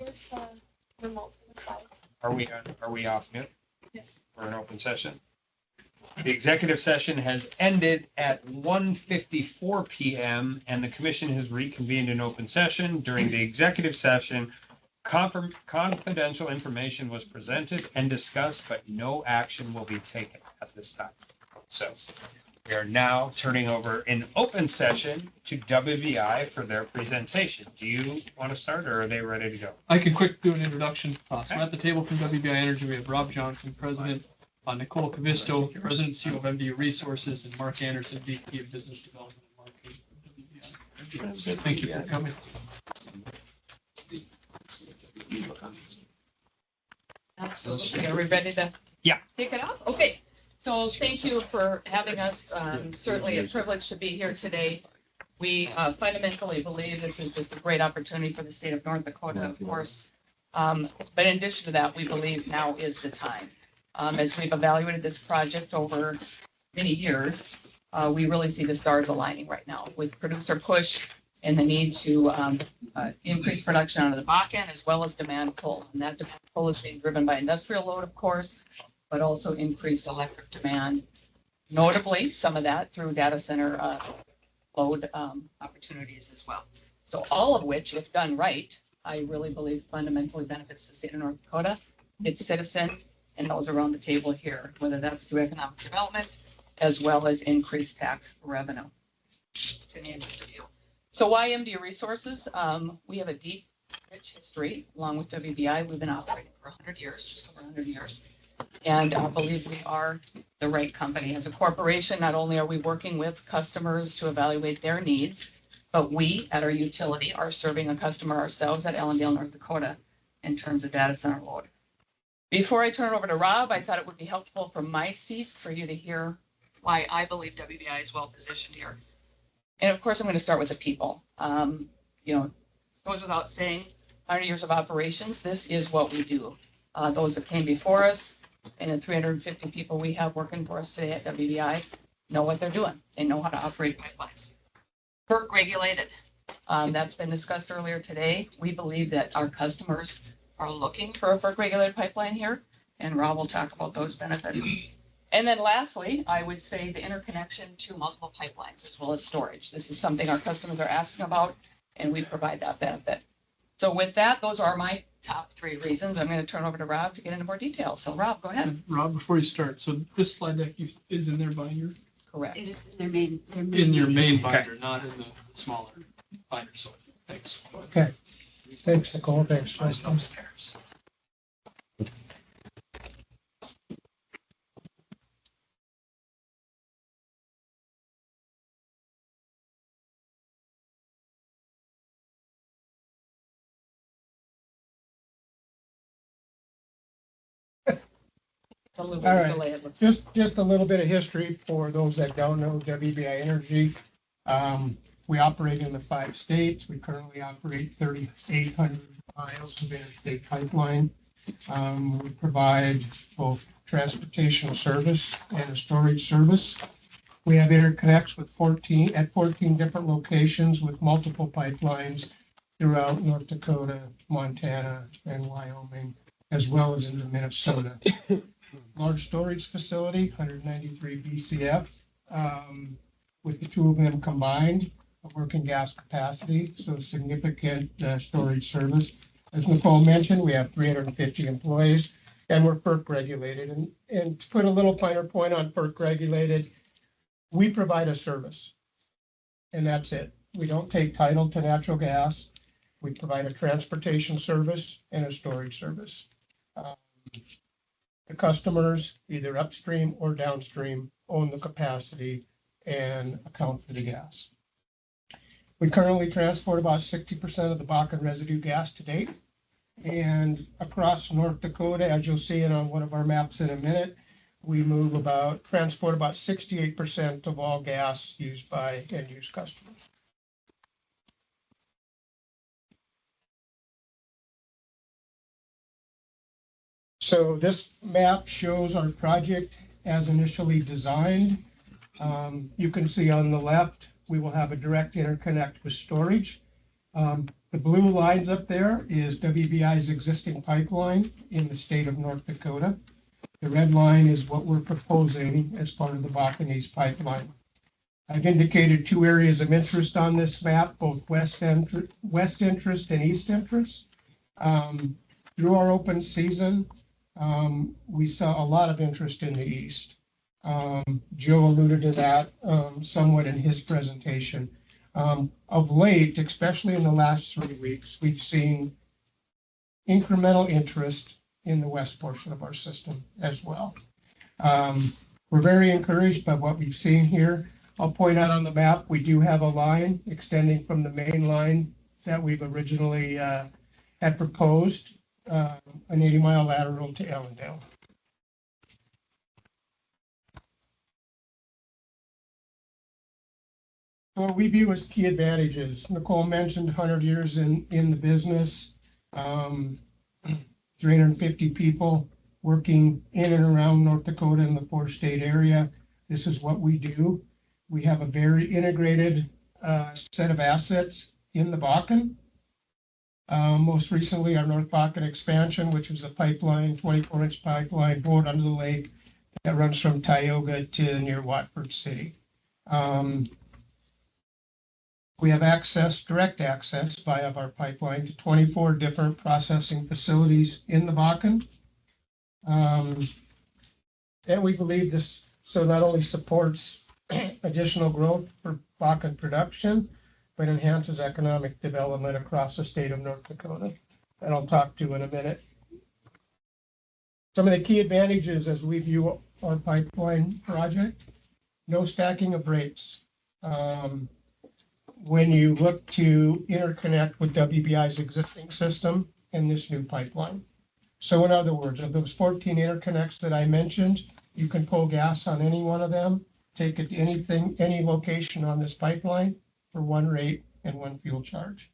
Where's the remote for the slides? Are we off mute? Yes. For an open session? The executive session has ended at 1:54 PM and the commission has reconvened in open session. During the executive session, confidential information was presented and discussed, but no action will be taken at this time. So we are now turning over in open session to WBI for their presentation. Do you want to start or are they ready to go? I can quick do an introduction. So at the table from WBI Energy, we have Rob Johnson, President, Nicole Cavisto, President CEO of MDU Resources, and Mark Anderson, VP of Business Development and Marketing. Thank you for coming. Absolutely. Are we ready to? Yeah. Kick it off? Okay. So thank you for having us. Certainly a privilege to be here today. We fundamentally believe this is just a great opportunity for the state of North Dakota, of course. But in addition to that, we believe now is the time. As we've evaluated this project over many years, we really see the stars aligning right now with producer push and the need to increase production out of the Bakken as well as demand pull. And that demand pull is being driven by industrial load, of course, but also increased electric demand. Notably, some of that through data center load opportunities as well. So all of which, if done right, I really believe fundamentally benefits the state of North Dakota, its citizens, and those around the table here, whether that's through economic development as well as increased tax revenue, to name just a few. So why MDU Resources? We have a deep, rich history along with WBI. We've been operating for 100 years, just over 100 years. And I believe we are the right company. As a corporation, not only are we working with customers to evaluate their needs, but we at our utility are serving a customer ourselves at Ellendale, North Dakota in terms of data center load. Before I turn it over to Rob, I thought it would be helpful from my seat for you to hear why I believe WBI is well positioned here. And of course, I'm going to start with the people. Goes without saying, 100 years of operations, this is what we do. Those that came before us and the 350 people we have working for us today at WBI know what they're doing. They know how to operate pipelines. FERC regulated. That's been discussed earlier today. We believe that our customers are looking for a FERC regulated pipeline here, and Rob will talk about those benefits. And then lastly, I would say the interconnection to multiple pipelines as well as storage. This is something our customers are asking about, and we provide that benefit. So with that, those are my top 3 reasons. I'm going to turn over to Rob to get into more detail. So Rob, go ahead. Rob, before you start, so this slide deck is in their binder? Correct. It is in their main. In your main binder, not in the smaller binder. So thanks. Okay. Thanks, Nicole. Thanks, Justin. It's a little All bit right. delayed. Just a little bit of history for those that don't know WBI Energy. We operate in the 5 states. We currently operate 3,800 miles of interstate pipeline. We provide both transportation service and a storage service. We have interconnects with 14 different locations with multiple pipelines throughout North Dakota, Montana, and Wyoming, as well as into Minnesota. Large storage facility, 193 BCF, with the 2 of them combined, a working gas capacity, so significant storage service. As Nicole mentioned, we have 350 employees, and we're FERC regulated. And to put a little finer point on FERC regulated, we provide a service, and that's it. We don't take title to natural gas. We provide a transportation service and a storage service. The customers, either upstream or downstream, own the capacity and account for the gas. We currently transport about 60% of the Bakken residue gas to date. And across North Dakota, as you'll see it on one of our maps in a minute, we transport about 68% of all gas used by end-use customers. So this map shows our project as initially designed. You can see on the left, we will have a direct interconnect with storage. The The blue lines up there is WBI's existing pipeline in the state of North Dakota. The red line is what we're proposing as part of the Bakken East pipeline. I've indicated two areas of interest on this map, both west interest and east interest. Through our open season, we saw a lot of interest in the east. Joe alluded to that somewhat in his presentation. Of late, especially in the last 3 weeks, we've seen incremental interest in the west portion of our system as well. We're very encouraged by what we've seen here. I'll point out on the map, we do have a line extending from the main line that we've originally had proposed, an 80-mile lateral to Ellendale. So what we view as key advantages, Nicole mentioned 100 years in the business, 350 people working in and around North Dakota in the four-state area. This is what we do. We have a very integrated set of assets in the Bakken. Most recently, our North Bakken expansion, which was a pipeline, 24-inch pipeline bored under the lake that runs from Tioga to near Watford City. We have access, direct access via our pipeline to 24 different processing facilities in the Bakken. And we believe this so not only supports additional growth for Bakken production, but enhances economic development across the state of North Dakota, that I'll talk to in a minute. Some of the key advantages as we view our pipeline project: no stacking of rates. When you look to interconnect with WBI's existing system and this new pipeline. So in other words, of those 14 interconnects that I mentioned, you can pull gas on any one of them, take it to any location on this pipeline for one rate and one fuel charge.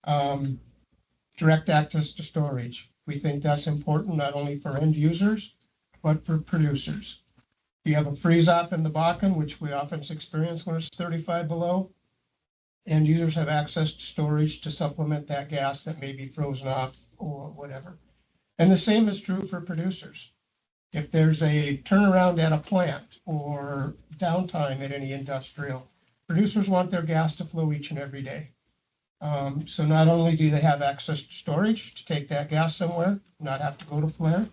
Direct access to storage. We think that's important not only for end users, but for producers. If you have a freeze-off in the Bakken, which we often experience when it's 35 below, end users have access to storage to supplement that gas that may be frozen off or whatever. And the same is true for producers. If there's a turnaround at a plant or downtime at any industrial, producers want their gas to flow each and every day. So not only do they have access to storage to take that gas somewhere, not have to go to flare,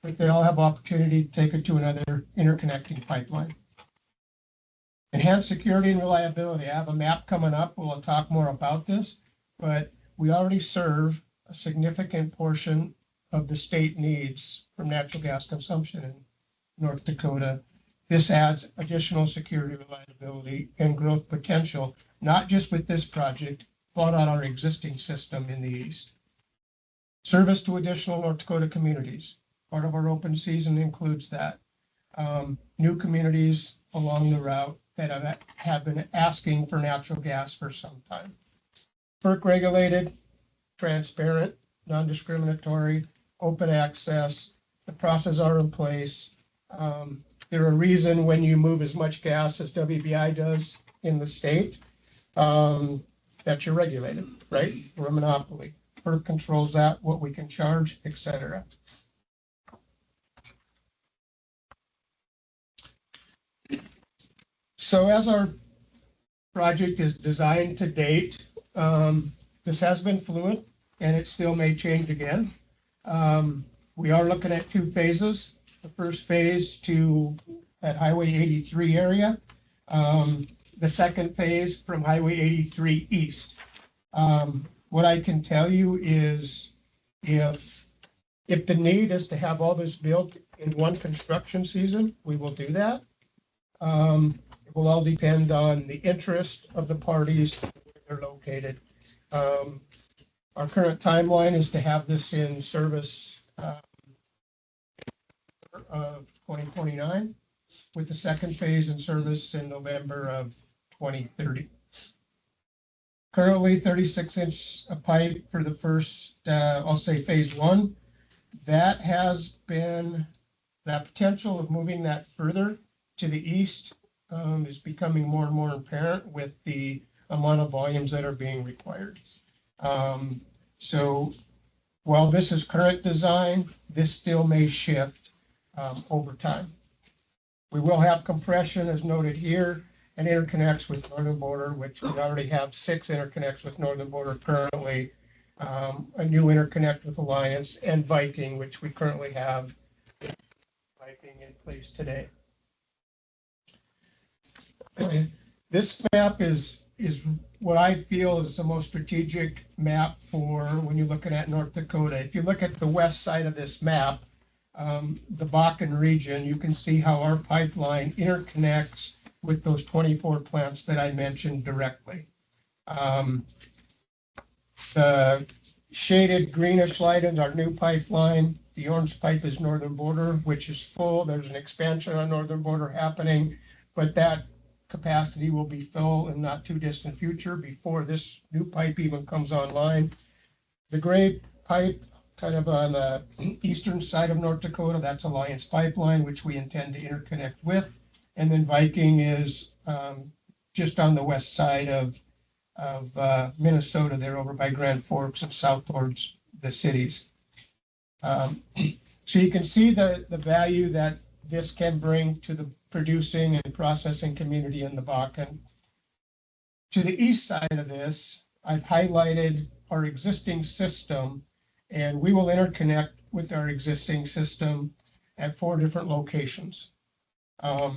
but they all have opportunity to take it to another interconnecting pipeline. Enhanced security and reliability. I have a map coming up. We'll talk more about this, but we already serve a significant portion of the state needs from natural gas consumption in North Dakota. This adds additional security, reliability, and growth potential, not just with this project, but on our existing system in the east. Service to additional North Dakota communities. Part of our open season includes that. New communities along the route that have been asking for natural gas for some time. FERC regulated, transparent, non-discriminatory, open access. The processes are in place. They're a reason when you move as much gas as WBI does in the state, that you're regulated, right? We're a monopoly. FERC controls that, what we can charge, et cetera. So as our project is designed to date, this has been fluid and it still may change again. We are looking at 2 phases. The first phase to that Highway 83 area. The second phase from Highway 83 east. What I can tell you is if the need is to have all this built in one construction season, we will do that. It will all depend on the interest of the parties, where they're located. Our current timeline is to have this in service of 2029, with the second phase in service in November of 2030. Currently 36-inch pipe for the first, I'll say phase 1. That has been, that potential of moving that further to the east is becoming more and more apparent with the amount of volumes that are being required. So while this is current design, this still may shift over time. We will have compression as noted here and interconnects with Northern Border, which we already have 6 interconnects with Northern Border currently, a new interconnect with Alliance and Viking, which we currently have Viking in place today. This map is what I feel is the most strategic map for when you're looking at North Dakota. If you look at the west side of this map, the Bakken region, you can see how our pipeline interconnects with those 24 plants that I mentioned directly. The shaded greenish light is our new pipeline. The orange pipe is Northern Border, which is full. There's an expansion on Northern Border happening, but that capacity will be full in not too distant future before this new pipe even comes online. The gray pipe kind of on the eastern side of North Dakota, that's Alliance Pipeline, which we intend to interconnect with. And then Viking is just on the west side of Minnesota, there over by Grand Forks and south towards the cities. So you can see the value that this can bring to the producing and processing community in the Bakken. To the east side of this, I've highlighted our existing system, and we will interconnect with our existing system at 4 different locations. Our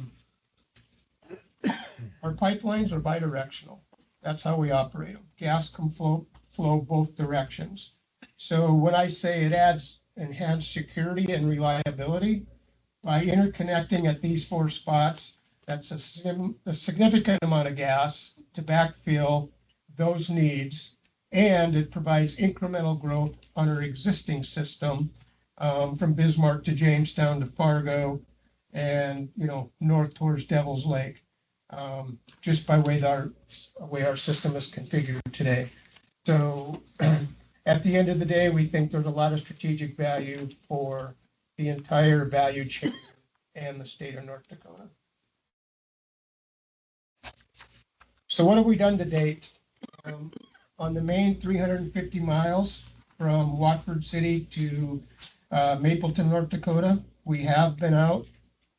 pipelines are bidirectional. That's how we operate them. Gas can flow both directions. So when I say it adds enhanced security and reliability, by interconnecting at these 4 spots, that's a significant amount of gas to backfill those needs, and it provides incremental growth on our existing system from Bismarck to Jamestown to Fargo and north towards Devil's Lake, just by way our system is configured today. So at the end of the day, we think there's a lot of strategic value for the entire value chain and the state of North Dakota. So what have we done to date? On the main 350 miles from Watford City to Mapleton, North Dakota, we have been out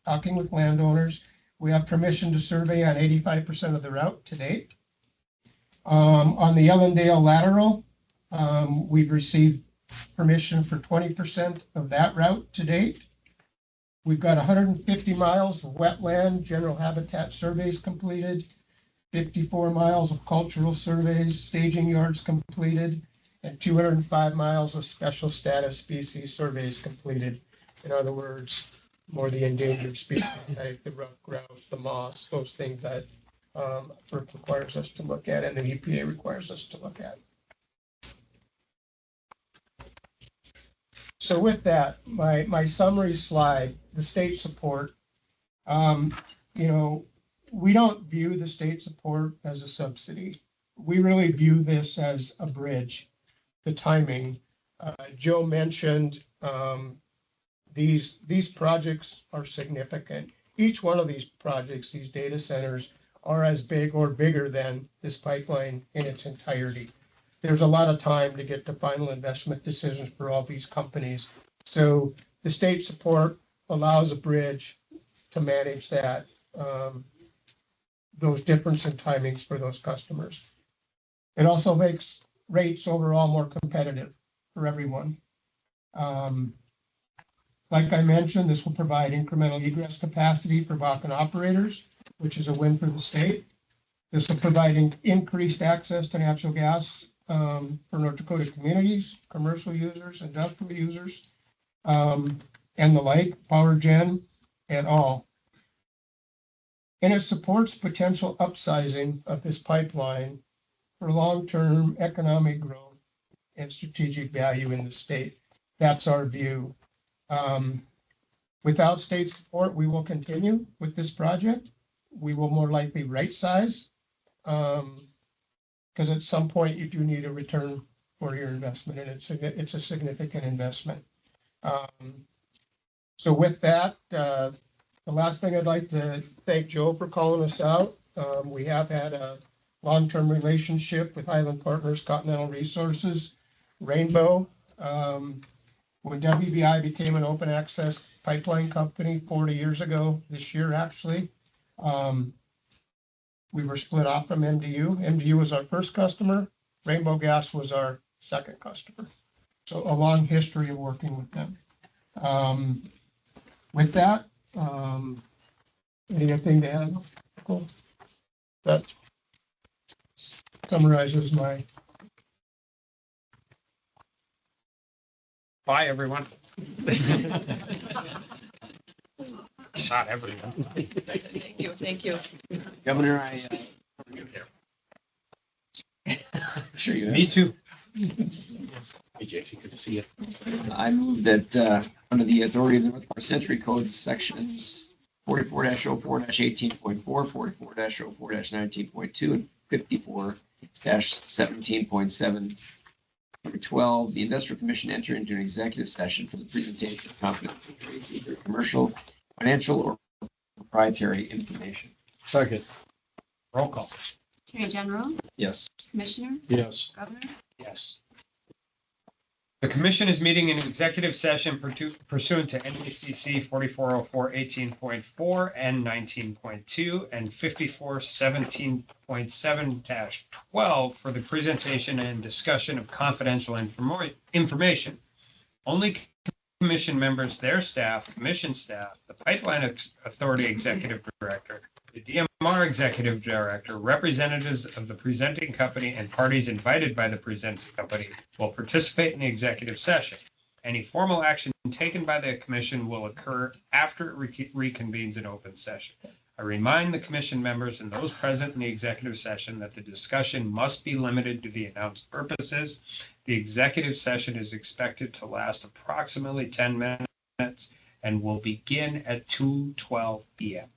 talking with landowners. We have permission to survey on 85% of the route to date. On the Ellendale lateral, we've received permission for 20% of that route to date. We've got 150 miles of wetland general habitat surveys completed, 54 miles of cultural surveys, staging yards completed, and 205 miles of special status species surveys completed. In other words, more the endangered species type, the rough grouse, the moss, those things that FERC requires us to look at and the EPA requires us to look at. So with that, my summary slide, the state support, we don't view the state support as a subsidy. We really view this as a bridge. The timing, Joe mentioned, these projects are significant. Each one of these projects, these data centers, are as big or bigger than this pipeline in its entirety. There's a lot of time to get to final investment decisions for all these companies. So the state support allows a bridge to manage that, those difference in timings for those customers. It also makes rates overall more competitive for everyone. Like I mentioned, this will provide incremental egress capacity for Bakken operators, which is a win for the state. This will provide increased access to natural gas for North Dakota communities, commercial users, industrial users, and the like, power gen, and all. And it supports potential upsizing of this pipeline for long-term economic growth and strategic value in the state. That's our view. Without state support, we will continue with this project. We will more likely right size, because at some point you do need a return for your investment, and it's a significant investment. So with that, the last thing I'd like to thank Joe for calling us out. We have had a long-term relationship with Highland Partners Continental Resources, Rainbow. When WBI became an open access pipeline company 40 years ago, this year actually, we were split off from MDU. MDU was our first customer. Rainbow Gas was our second customer. So a long history of working with them. With that, anything to add? Cool. That summarizes my. Bye, everyone. Not everyone. Thank you. Governor, sure you have. Me too. Hey, JC, good to see you. I move that, under the authority of the North Dakota Century Code sections 44-04-18.4, 44-04-19.2, and 54-17.7 through 12, the Industrial Commission enter into an executive session for the presentation of confidential trade secret, commercial, financial, or proprietary information. Second. Roll call. Attorney General, Yes. Commissioner, Yes. Governor, Yes. The commission is meeting in executive session pursuant to NDCC 4404-18.4 and 19.2 and 54-17.7-12 for the presentation and discussion of confidential information. Only commission members, their staff, commission staff, the Pipeline Authority Executive Director, the DMR Executive Director, representatives of the presenting company, and parties invited by the presenting company will participate in the executive session. Any formal action taken by the commission will occur after it reconvenes in open session. I remind the commission members and those present in the executive session that the discussion must be limited to the announced purposes. The executive session is expected to last approximately 10 minutes and will begin at 2:12 p.m.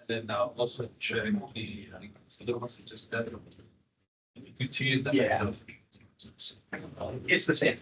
Then also check the, for the ones that just did. You can see it. Yeah. It's the same.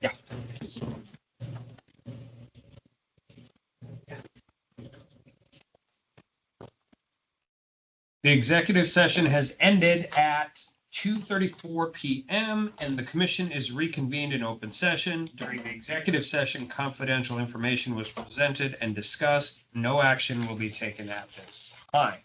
Yeah. The executive session has ended at 2:34 PM and the commission is reconvened in open session. During the executive session, confidential information was presented and discussed. No action will be taken at this time.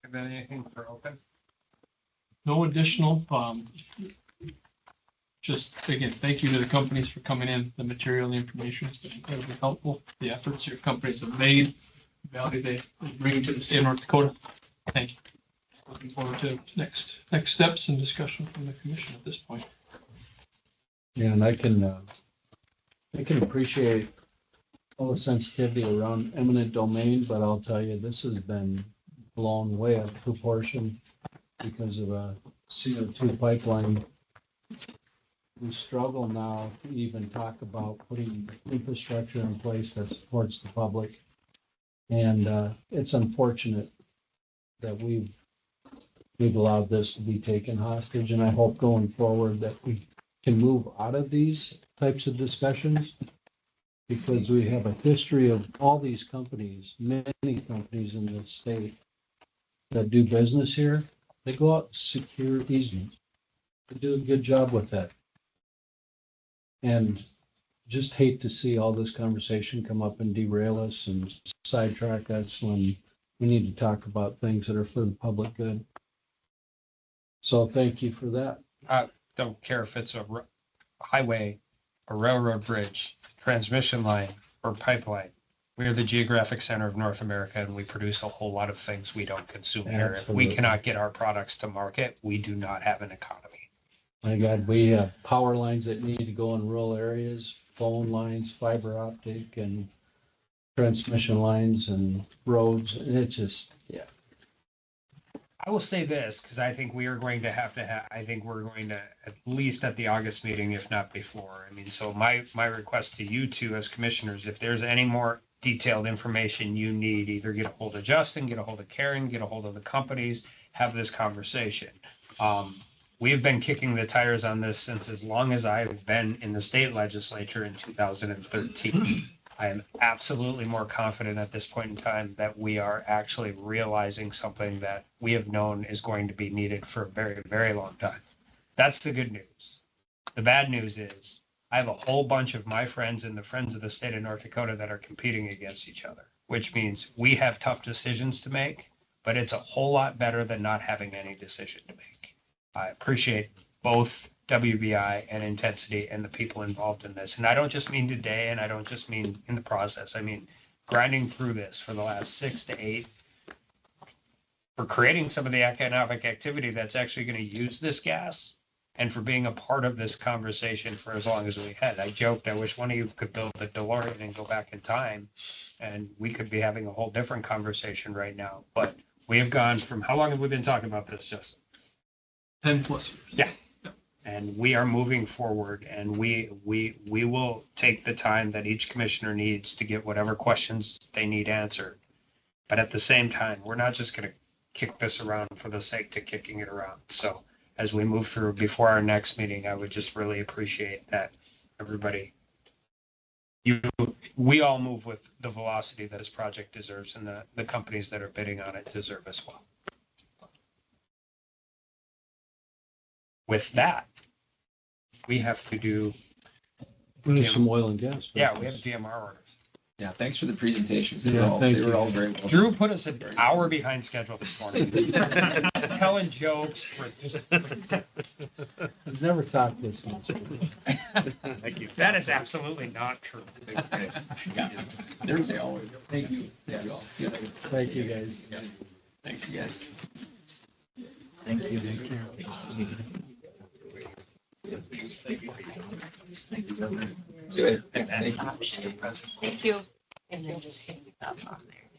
Have anything for open? No additional, just again, thank you to the companies for coming in. The material, the information has been incredibly helpful. The efforts your companies have made, the value they bring to the state of North Dakota. Thank you. Looking forward to next steps and discussion from the commission at this point. Yeah, and I can appreciate all the sensitivity around eminent domain, but I'll tell you, this has been blown way out of proportion because of a CO2 pipeline. We struggle now to even talk about putting infrastructure in place that supports the public. And it's unfortunate that we've allowed this to be taken hostage, and I hope going forward that we can move out of these types of discussions, because we have a history of all these companies, many companies in this state that do business here. They go out and secure easements. They do a good job with that. And just hate to see all this conversation come up and derail us and sidetrack us when we need to talk about things that are for the public good. So thank you for that. I don't care if it's a highway, a railroad bridge, transmission line, or pipeline. We are the geographic center of North America, and we produce a whole lot of things we don't consume here. If we Absolutely. cannot get our products to market, we do not have an economy. My God, we have power lines that need to go in rural areas, phone lines, fiber optic, and transmission lines and roads, and it just, yeah. I will say this, because I think we are going to have, I think we're going to, at least at the August meeting, if not before. I mean, so my request to you two as commissioners, if there's any more detailed information you need, either get a hold of Justin, get a hold of Karen, get a hold of the companies, have this conversation. We have been kicking the tires on this since as long as I've been in the state legislature in 2013. I am absolutely more confident at this point in time that we are actually realizing something that we have known is going to be needed for a very, very long time. That's the good news. The bad news is I have a whole bunch of my friends and the friends of the state of North Dakota that are competing against each other, which means we have tough decisions to make, but it's a whole lot better than not having any decision to make. I appreciate both WBI and Intensity and the people involved in this. And I don't just mean today, and I don't just mean in the process. I mean, grinding through this for the last 6 to 8, for creating some of the economic activity that's actually going to use this gas, and for being a part of this conversation for as long as we had. I joked, I wish one of you could build a DeLorean and go back in time, and we could be having a whole different conversation right now. But we have gone from, how long have we been talking about this, Justin? 10 plus years. Yeah. And we are moving forward, and we will take the time that each commissioner needs to get whatever questions they need answered. But at the same time, we're not just going to kick this around for the sake of kicking it around. So as we move through before our next meeting, I would just really appreciate that everybody, we all move with the velocity that this project deserves, and the companies that are bidding on it deserve as well. With that, we have to do We need some oil and gas. Yeah, we have DMR orders. Yeah, thanks for the presentations. They Yeah, were thank you. all very well. Drew put us an hour behind schedule this morning. Telling jokes for just. He's never talked this much. Thank you. That is absolutely not true. There's they always. Thank you. Thank you all. See you later. Thank you, guys. Thanks, you guys. Thank you. See you later. Thank you. Thank you. And then just hang it up on there.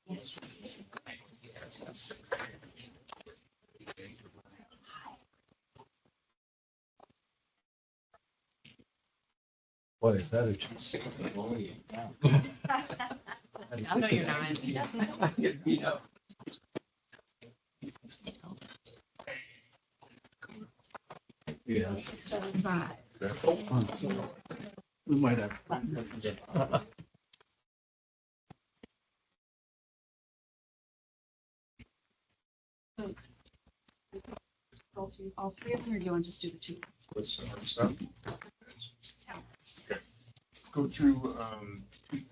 Yes. Boy, is that a. No, you're not. Get beat up. Yes. 675. We might have. Go through all three of them, or do you want to just do the two? What's the hard stuff? Okay. Go through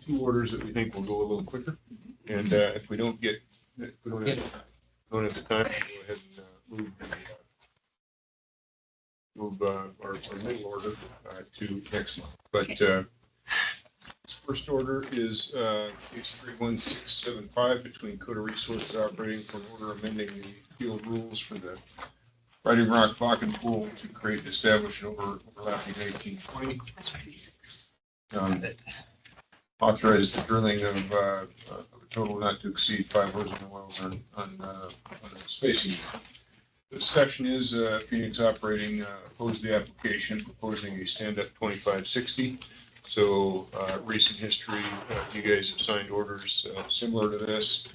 two orders that we think will go a little quicker. And if we don't get, if we don't have the time, we'll go ahead and move our middle order to next month. But this first order is case 31675 between Coda Resources Operating for an order amending the field rules for the Riding Rock Bakken Pool to create and establish an overlapping 1920. Authorized the drilling of a total not to exceed 5 horizontal wells on a spacing. The discussion is Phoenix Operating opposed the application, proposing a stand-up 2560. So recent history, you guys have signed orders similar to this,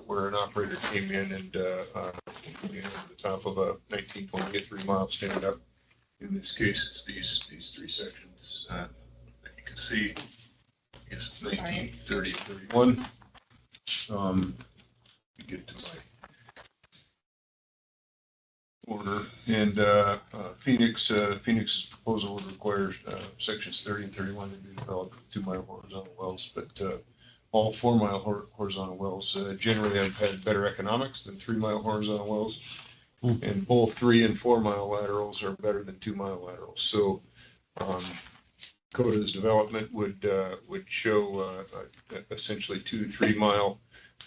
where an operator came in and at the top of a 1920 3-mile stand-up. In this case, it's these three sections that you can see. It's 19, 30, 31. We get to my order, and Phoenix's proposal would require sections 30 and 31 to be developed with 2-mile horizontal wells, but all 4-mile horizontal wells generally have had better economics than 3-mile horizontal wells, and both 3 and 4-mile laterals are better than 2-mile laterals. So Coda's development would show essentially 2 3-mile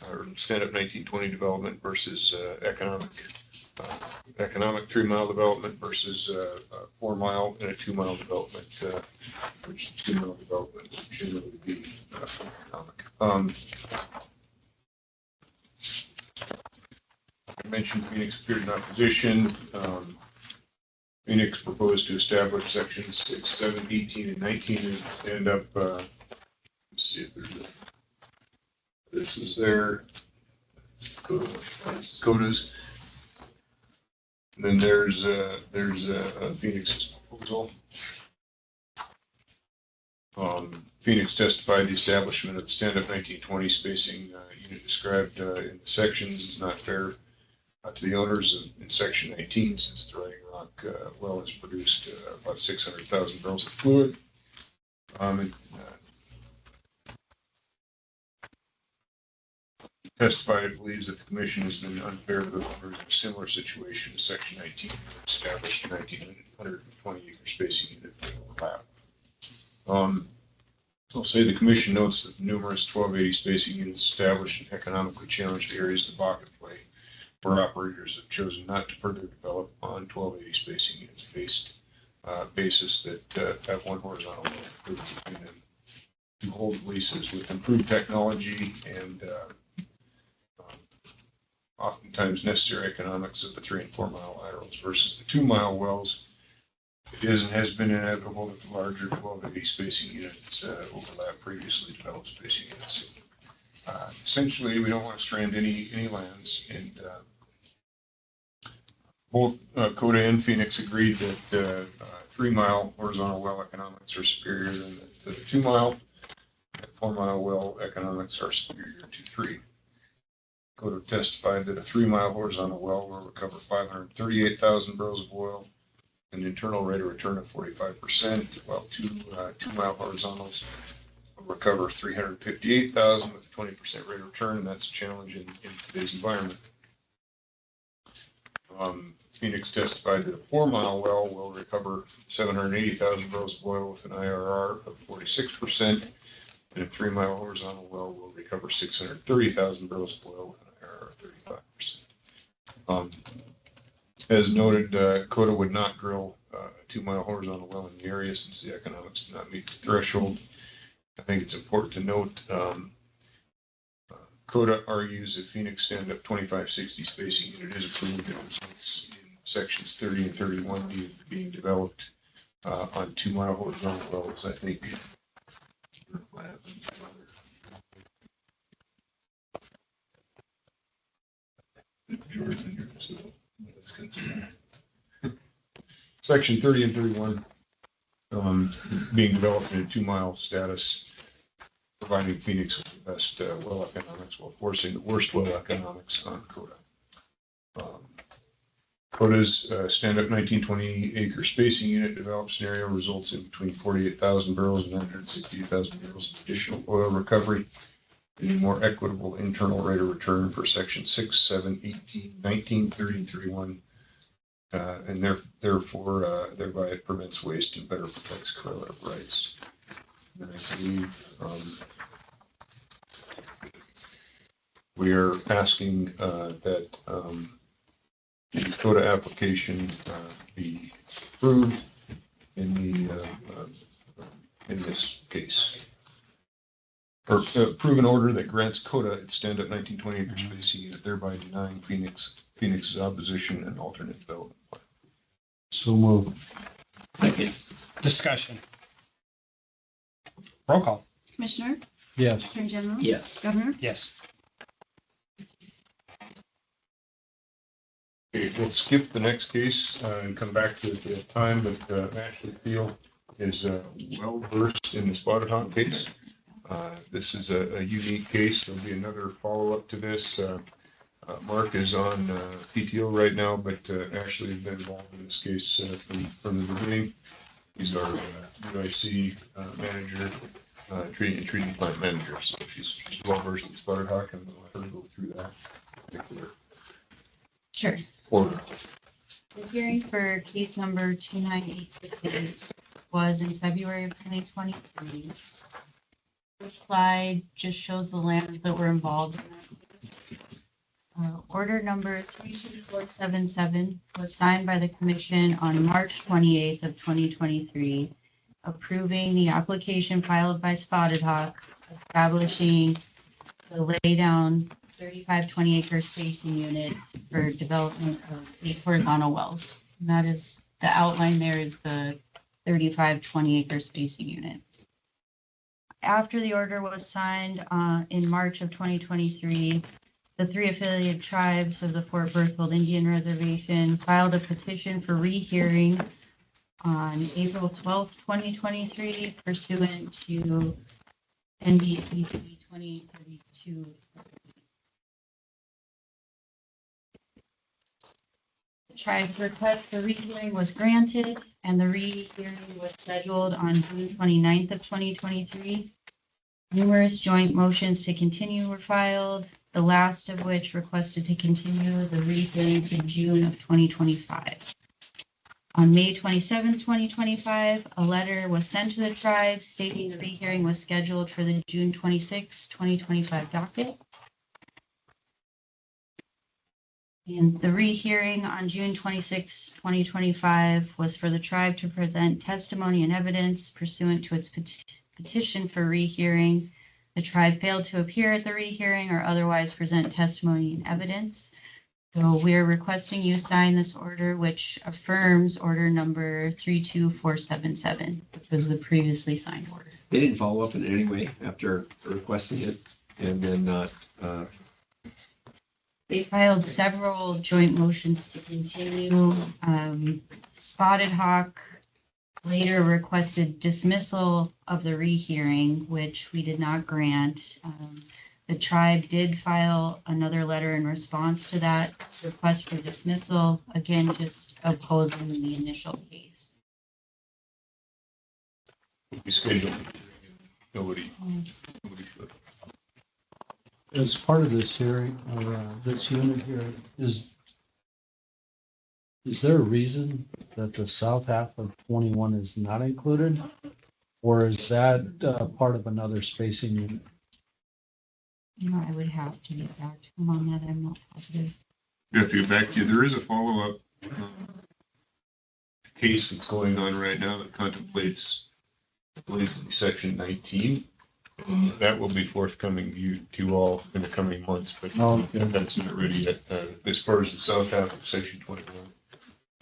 or stand-up 1920 development versus economic 3-mile development versus 4-mile and a 2-mile development, which 2-mile development would generally be economic. I mentioned Phoenix appeared in opposition. Phoenix proposed to establish sections 6, 7, 18, and 19 and stand up. Let's see if there's this is their Coda's. And then there's Phoenix's proposal. Phoenix testified the establishment of the stand-up 1920 spacing unit described in the sections is not fair to the owners in section 19, since the Riding Rock well has produced about 600,000 barrels of fluid. Testified believes that the commission has been unfair to the owners in a similar situation to section 19, established a 1,920 acre spacing unit that overlap. I'll say the commission notes that numerous 1280 spacing units established in economically challenged areas of the Bakken Play, where operators have chosen not to further develop on 1280 spacing units basis that have one horizontal line between them to hold leases with improved technology and oftentimes necessary economics of the 3 and 4 mile laterals versus the 2-mile wells. It is and has been inevitable that the larger 1280 spacing units overlap previously developed spacing units. Essentially, we don't want to strand any lands, and both Coda and Phoenix agreed that 3-mile horizontal well economics are superior than the 2-mile. 4-mile well economics are superior to 3. Coda testified that a 3-mile horizontal well will recover 538,000 barrels of oil, an internal rate of return of 45%, while 2-mile horizontals will recover 358,000 with a 20% rate of return, and that's a challenge in today's environment. Phoenix testified that a 4-mile well will recover 780,000 barrels of oil with an IRR of 46%, and a 3-mile horizontal well will recover 630,000 barrels of oil with an IRR of 35%. As noted, CODA would not drill a 2-mile horizontal well in the area since the economics do not meet the threshold. I think it's important to note CODA argues that Phoenix stand-up 2560 spacing unit is approved and results in sections 30 and 31 being developed on 2-mile horizontal wells. I think section 30 and 31 being developed in a 2-mile status, providing Phoenix with the best well economics while forcing the worst well economics on CODA. CODA's stand-up 1920 acre spacing unit developed scenario results in between 48,000 barrels and 968,000 barrels of additional oil recovery, and a more equitable internal rate of return for section 6, 7, 18, 19, 30, and 31. And therefore, thereby it prevents waste and better protects correlative rights. And I believe we are asking that the CODA application be approved in this case, or approve an order that grants CODA its stand-up 1920 acre spacing unit, thereby denying Phoenix's opposition and alternate development plan. So move. Second. Discussion. Roll call. Commissioner? Yes. Attorney General? Yes. Governor? Yes. Okay, we'll skip the next case and come back to it at a time, but Ashley Field is well versed in the Spotted Hawk case. This is a unique case. There'll be another follow-up to this. Mark is on PTO right now, but Ashley has been involved in this case from the beginning. He's our UIC manager, treating plant manager. So she's well versed in Spotted Hawk, and we'll let her go through that particular Sure. order. The hearing for case number 29868 was in February of 2023. This slide just shows the lands that were involved in that. Order number 32477 was signed by the commission on March 28th of 2023, approving the application filed by Spotted Hawk, establishing the laydown 3520 acre spacing unit for development of 8 horizontal wells. And that is, the outline there is the 3520 acre spacing unit. After the order was signed in March of 2023, the 3 affiliated tribes of the Fort Berthold Indian Reservation filed a petition for rehearing on April 12th, 2023, pursuant to NBCC 2032. The tribe's request for rehearing was granted, and the rehearing was scheduled on June 29th of 2023. Numerous joint motions to continue were filed, the last of which requested to continue the rehearing to June of 2025. On May 27th, 2025, a letter was sent to the tribe stating the rehearing was scheduled for the June 26, 2025 docket. And the rehearing on June 26, 2025 was for the tribe to present testimony and evidence pursuant to its petition for rehearing. The tribe failed to appear at the rehearing or otherwise present testimony and evidence. So we're requesting you sign this order, which affirms order number 32477, which was the previously signed order. They didn't follow up in any way after requesting it and then not. They filed several joint motions to continue. Spotted Hawk later requested dismissal of the rehearing, which we did not grant. The tribe did file another letter in response to that request for dismissal, again, just opposing the initial case. We scheduled. Nobody should. As part of this hearing, or this unit here, is there a reason that the south half of 21 is not included? Or is that part of another spacing unit? You know, I would have to get back to him on that. I'm not positive. We have to get back to you. There is a follow-up case that's going on right now that contemplates, I believe, section 19. That will be forthcoming to all in the coming months, but that's not ready yet. As far as the south half of section 21,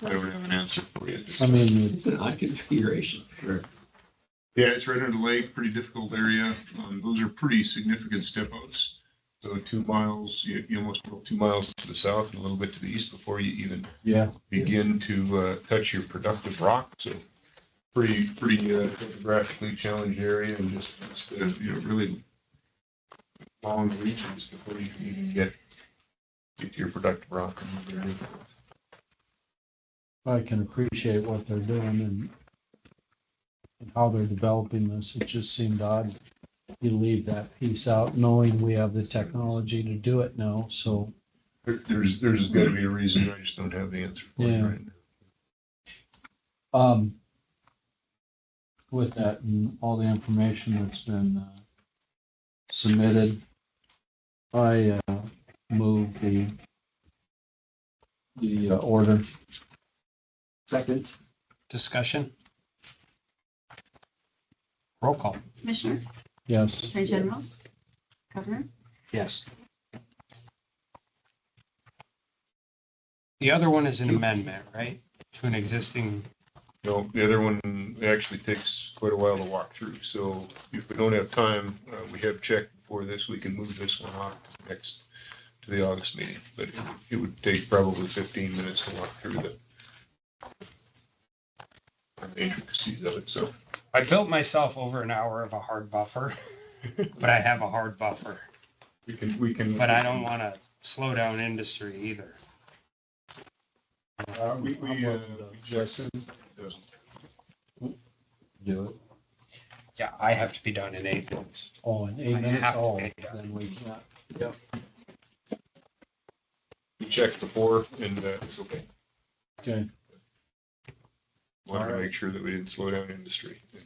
I don't have an answer for you. I mean, It's an odd configuration, sure. Yeah, it's right under the lake, pretty difficult area. Those are pretty significant step outs. So 2 miles, you almost go 2 miles to the south and a little bit to the east before you even begin to touch your productive rock. So pretty topographically challenged area and just really long regions before you can even get to your productive rock. I can appreciate what they're doing and how they're developing this. It just seemed odd you leave that piece out, knowing we have the technology to do it now. So there's got to be a reason. I just don't have the answer for you right now. With that and all the information that's been submitted, I move the order. Second. Discussion? Roll call. Commissioner, Yes. Attorney General, Governor, Yes. The other one is an amendment, right? To an existing. No, the other one actually takes quite a while to walk through. So if we don't have time, we have checked before this, we can move this one off to the August meeting. But it would take probably 15 minutes to walk through the intricacies of it. So I built myself over an hour of a hard buffer, but I have a hard buffer. We can. But I don't want to slow down industry either. Justin do it. Yeah, I have to be done in 8 minutes. Oh, in 8 I minutes? have to Oh, be done. then we can't. Yep. We checked before and it's okay. Okay. Wanted to make sure that we didn't slow down industry and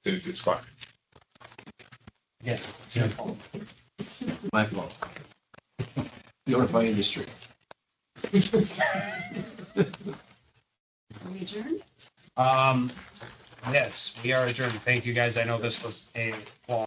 did a good spot. Yeah, it's your fault. My fault. Notify industry. are we adjourned? Yes, we are adjourned. Thank you, guys. I know this was a long